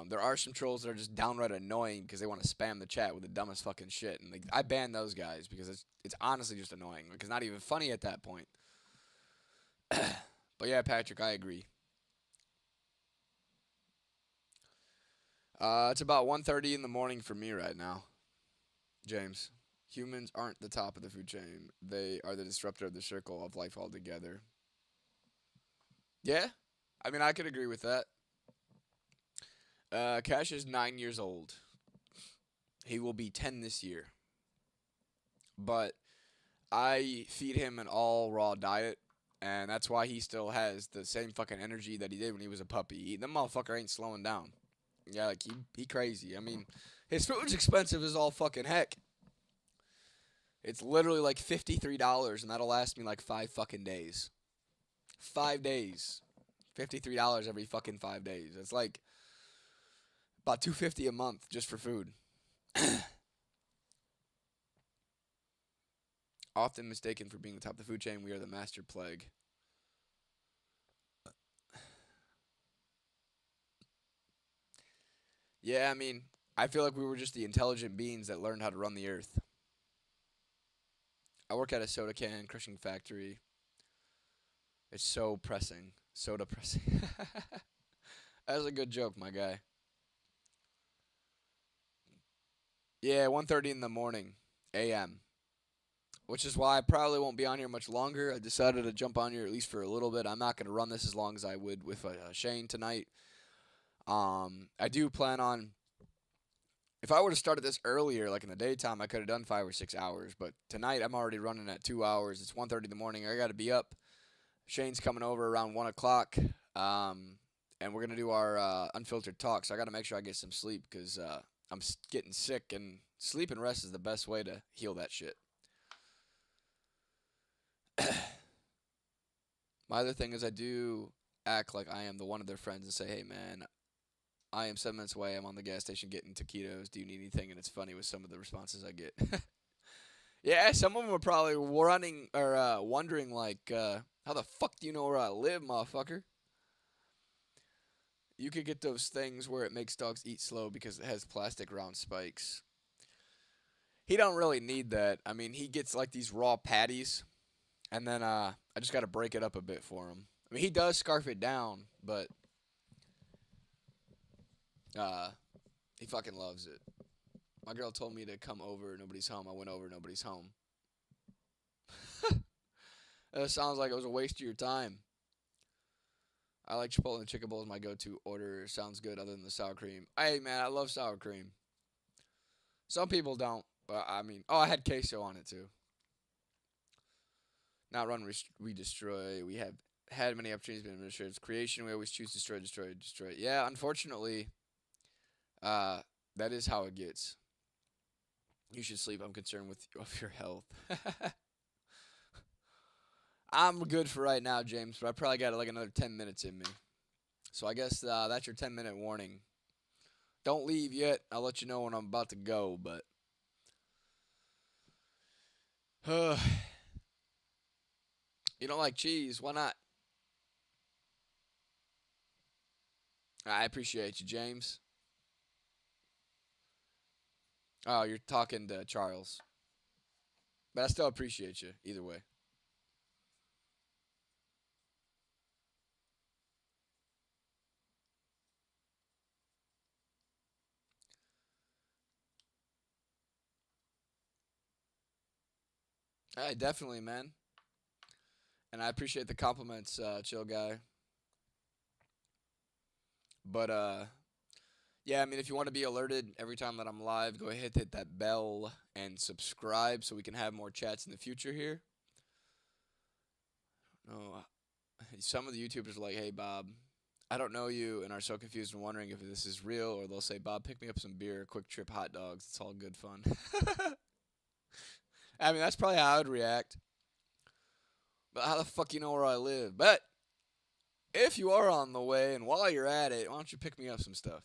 There are some trolls that are just downright annoying because they want to spam the chat with the dumbest fucking shit, and like I ban those guys because it's honestly just annoying. Like it's not even funny at that point. But yeah, Patrick, I agree. It's about 1:30 in the morning for me right now, James. Humans aren't the top of the food chain. They are the disruptor of the circle of life altogether. Yeah, I mean I could agree with that. Cash is 9 years old. He will be 10 this year. But I feed him an all raw diet, and that's why he still has the same fucking energy that he did when he was a puppy. The motherfucker ain't slowing down. Yeah, like he crazy. I mean, his food's expensive as all fucking heck. It's literally like $53, and that'll last me like 5 fucking days. 5 days. $53 every fucking 5 days. It's like about $250 a month just for food. Often mistaken for being the top of the food chain, we are the master plague. Yeah, I mean, I feel like we were just the intelligent beings that learned how to run the earth. I work at a soda can crushing factory. It's so pressing. Soda pressing. That was a good joke, my guy. Yeah, 1:30 in the morning, a.m. Which is why I probably won't be on here much longer. I decided to jump on here at least for a little bit. I'm not going to run this as long as I would with Shane tonight. I do plan on, if I would have started this earlier, like in the daytime, I could have done 5 or 6 hours. But tonight, I'm already running at 2 hours. It's 1:30 in the morning. I got to be up. Shane's coming over around 1 o'clock, and we're gonna do our unfiltered talk. So I got to make sure I get some sleep because I'm getting sick, and sleep and rest is the best way to heal that shit. My other thing is I do act like I am the one of their friends and say, "Hey, man, I am 7 minutes away. I'm on the gas station getting taquitos. Do you need anything?" And it's funny with some of the responses I get. Yeah, some of them are probably running or wondering like, "How the fuck do you know where I live, motherfucker?" You could get those things where it makes dogs eat slow because it has plastic round spikes. He don't really need that. I mean, he gets like these raw patties, and then I just got to break it up a bit for him. I mean, he does scarf it down, but uh, he fucking loves it. My girl told me to come over. Nobody's home. I went over. Nobody's home. That sounds like it was a waste of your time. I like Chipotle and Chicken Bowl as my go-to order. Sounds good other than the sour cream. Hey, man, I love sour cream. Some people don't, but I mean, oh, I had queso on it too. Not run, we destroy. We have had many opportunities, but administrators creation. We always choose destroy, destroy, destroy. Yeah, unfortunately, uh, that is how it gets. You should sleep. I'm concerned with of your health. I'm good for right now, James, but I probably got like another 10 minutes in me. So I guess that's your 10-minute warning. Don't leave yet. I'll let you know when I'm about to go, but you don't like cheese? Why not? I appreciate you, James. Oh, you're talking to Charles, but I still appreciate you either way. Hey, definitely, man. And I appreciate the compliments, chill guy. But yeah, I mean, if you want to be alerted every time that I'm live, go ahead hit that bell and subscribe so we can have more chats in the future here. No, some of the YouTubers are like, "Hey, Bob, I don't know you," and are so confused and wondering if this is real, or they'll say, "Bob, pick me up some beer, quick trip, hot dogs. It's all good fun." I mean, that's probably how I would react. But how the fuck you know where I live? But if you are on the way and while you're at it, why don't you pick me up some stuff?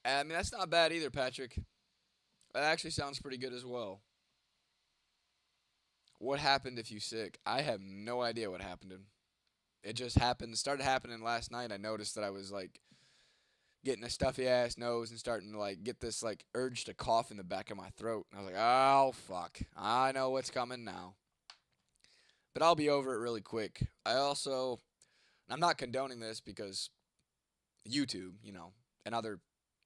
I mean, that's not bad either, Patrick. That actually sounds pretty good as well. What happened if you sick? I have no idea what happened. It just happened. It started happening last night. I noticed that I was like getting a stuffy ass nose and starting to like get this like urge to cough in the back of my throat. And I was like, oh fuck, I know what's coming now. But I'll be over it really quick. I'm not condoning this because YouTube, and other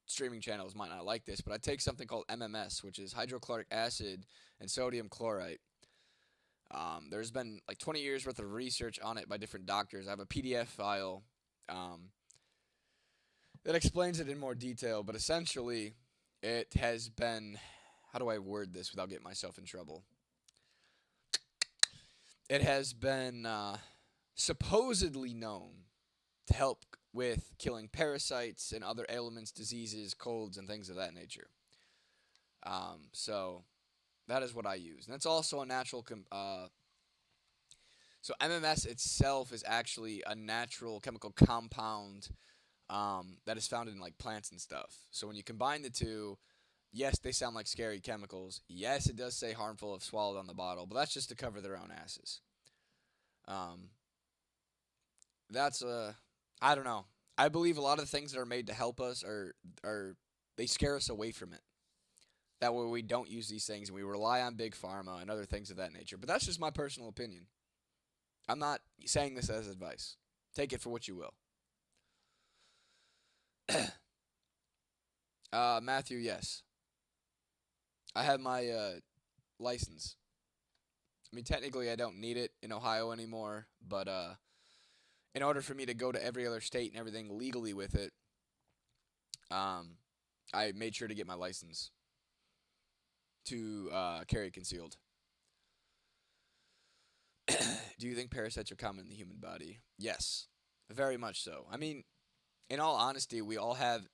streaming channels might not like this, but I take something called MMS, which is hydrochloric acid and sodium chlorite. There's been like 20 years worth of research on it by different doctors. I have a PDF file um, that explains it in more detail, but essentially, it has been. How do I word this without getting myself in trouble? It has been supposedly known to help with killing parasites and other ailments, diseases, colds, and things of that nature. So that is what I use, and that's also a natural. So MMS itself is actually a natural chemical compound that is found in like plants and stuff. So when you combine the two, yes, they sound like scary chemicals. Yes, it does say harmful if swallowed on the bottle, but that's just to cover their own asses. Um, that's I don't know. I believe a lot of the things that are made to help us are they scare us away from it. That way we don't use these things and we rely on big pharma and other things of that nature. But that's just my personal opinion. I'm not saying this as advice. Take it for what you will. Matthew, yes, I have my license. I mean, technically, I don't need it in Ohio anymore, but in order for me to go to every other state and everything legally with it, um, I made sure to get my license to carry concealed. Do you think parasites are common in the human body? Yes, very much so. I mean, in all honesty, we all have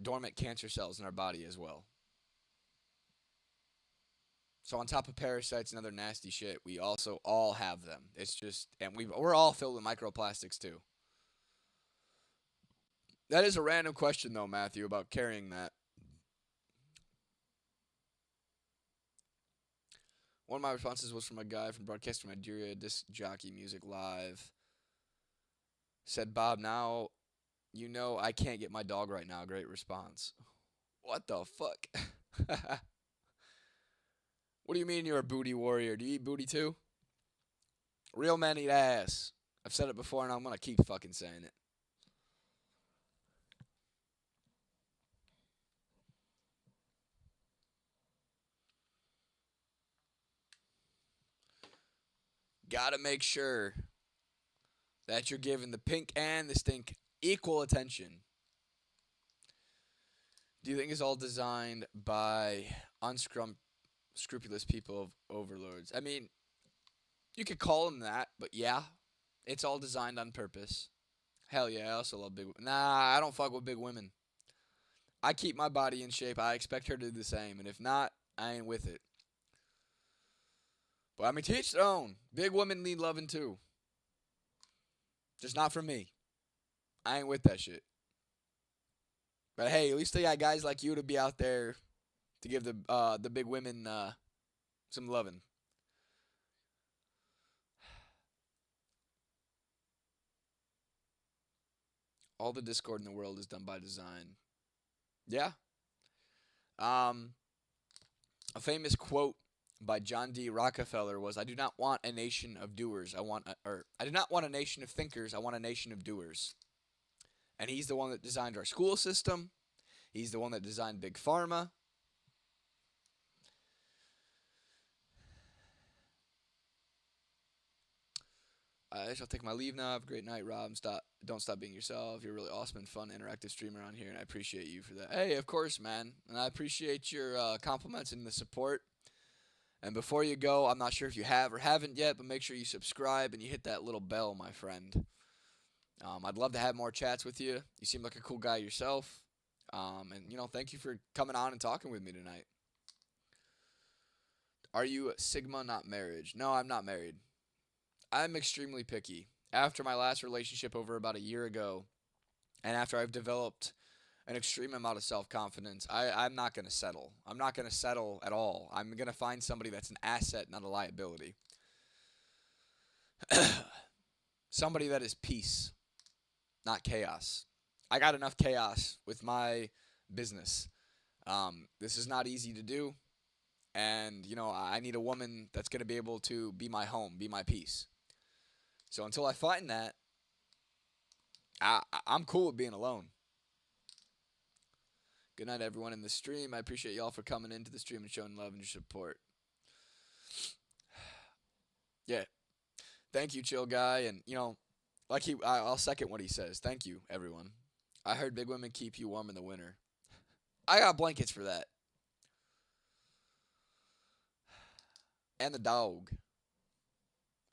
dormant cancer cells in our body as well. So on top of parasites and other nasty shit, we also all have them. It's just, and we're all filled with microplastics too. That is a random question though, Matthew, about carrying that. One of my responses was from a guy from Broadcaster Nigeria, Disc Jockey Music Live. Said, Bob, now you know I can't get my dog right now. Great response. What the fuck? What do you mean you're a booty warrior? Do you eat booty too? Real men eat ass. I've said it before and I'm gonna keep fucking saying it. Gotta make sure that you're giving the pink and the stink equal attention. Do you think it's all designed by unscrupulous people of overlords? I mean, you could call them that, but yeah, it's all designed on purpose. Hell yeah, I also love big women. Nah, I don't fuck with big women. I keep my body in shape. I expect her to do the same, and if not, I ain't with it. But I mean, teach their own. Big women need loving too. Just not for me. I ain't with that shit. But hey, at least they got guys like you to be out there to give the big women some loving. All the discord in the world is done by design. Yeah. Um, a famous quote by John D. Rockefeller was, "I do not want a nation of doers. I do not want a nation of thinkers. I want a nation of doers." And he's the one that designed our school system. He's the one that designed big pharma. I shall take my leave now. Have a great night, Rob. Don't stop being yourself. You're a really awesome and fun, interactive streamer on here, and I appreciate you for that. Hey, of course, man. And I appreciate your compliments and the support. And before you go, I'm not sure if you have or haven't yet, but make sure you subscribe and you hit that little bell, my friend. I'd love to have more chats with you. You seem like a cool guy yourself. And, thank you for coming on and talking with me tonight. Are you Sigma, not marriage? No, I'm not married. I'm extremely picky. After my last relationship over about a year ago, and after I've developed an extreme amount of self confidence, I'm not going to settle. I'm not going to settle at all. I'm going to find somebody that's an asset, not a liability. Somebody that is peace, not chaos. I got enough chaos with my business. This is not easy to do. And, I need a woman that's going to be able to be my home, be my peace. So until I find that, I'm cool with being alone. Good night, everyone in the stream. I appreciate y'all for coming into the stream and showing love and your support. Yeah. Thank you, chill guy. And, I'll second what he says. Thank you, everyone. I heard big women keep you warm in the winter. I got blankets for that. And the dog.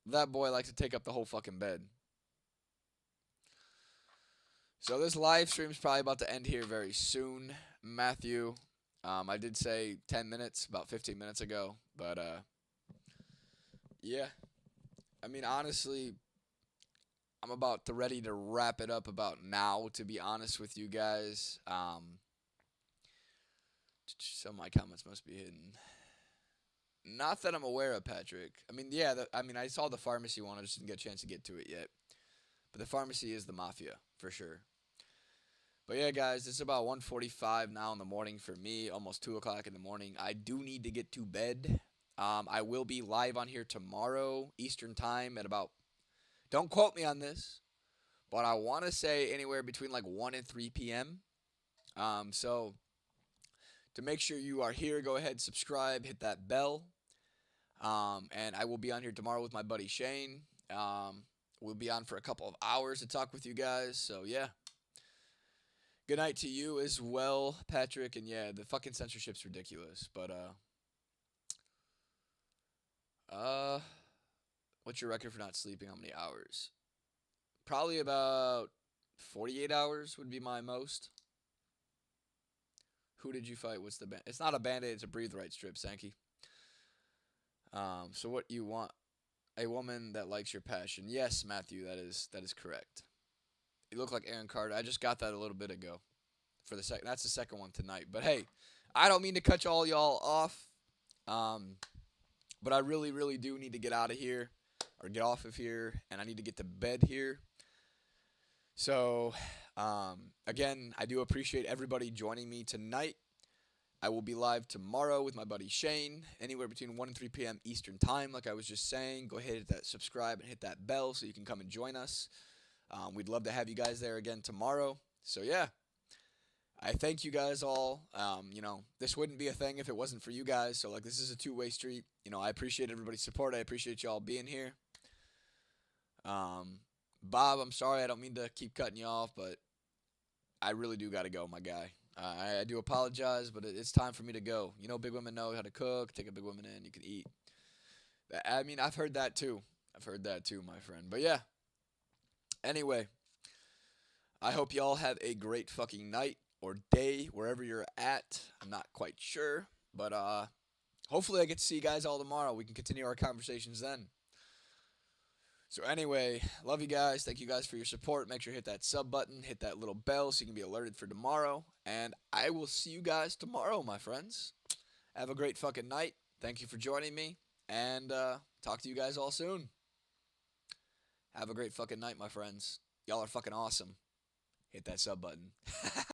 That boy likes to take up the whole fucking bed. So this live stream is probably about to end here very soon, Matthew. I did say 10 minutes, about 15 minutes ago, but yeah. I mean, honestly, I'm about to ready to wrap it up about now. To be honest with you guys, some of my comments must be hidden. Not that I'm aware of, Patrick. I mean, yeah. I mean, I saw the pharmacy one. I just didn't get a chance to get to it yet. But the pharmacy is the mafia for sure. But yeah, guys, it's about 1:45 now in the morning for me, almost 2 o'clock in the morning. I do need to get to bed. I will be live on here tomorrow Eastern time at about. Don't quote me on this, but I want to say anywhere between like 1 and 3 p.m. So to make sure you are here, go ahead, subscribe, hit that bell. And I will be on here tomorrow with my buddy Shane. We'll be on for a couple of hours to talk with you guys. So yeah. Good night to you as well, Patrick. And yeah, the fucking censorship's ridiculous. But uh, what's your record for not sleeping? How many hours? Probably about 48 hours would be my most. Who did you fight? What's the band? It's not a band-aid, it's a breathe right strip, Sankey. So what you want? A woman that likes your passion. Yes, Matthew, that is correct. You look like Aaron Carter. I just got that a little bit ago. For the second, that's the second one tonight. But hey, I don't mean to cut all y'all off. Um, but I really, really do need to get out of here or get off of here, and I need to get to bed here. So, again, I do appreciate everybody joining me tonight. I will be live tomorrow with my buddy Shane, anywhere between 1 and 3 p.m. Eastern Time, like I was just saying. Go ahead, hit that subscribe and hit that bell so you can come and join us. We'd love to have you guys there again tomorrow. So, yeah, I thank you guys all. This wouldn't be a thing if it wasn't for you guys. So, like, this is a two-way street. I appreciate everybody's support. I appreciate y'all being here. Bob, I'm sorry. I don't mean to keep cutting you off, but I really do got to go, my guy. I do apologize, but it's time for me to go. Big women know how to cook. Take a big woman in, you can eat. I mean, I've heard that too. I've heard that too, my friend. But yeah. Anyway, I hope y'all have a great fucking night or day wherever you're at. I'm not quite sure, but hopefully I get to see you guys all tomorrow. We can continue our conversations then. So anyway, love you guys. Thank you guys for your support. Make sure to hit that sub button, hit that little bell so you can be alerted for tomorrow. And I will see you guys tomorrow, my friends. Have a great fucking night. Thank you for joining me. And talk to you guys all soon. Have a great fucking night, my friends. Y'all are fucking awesome. Hit that sub button.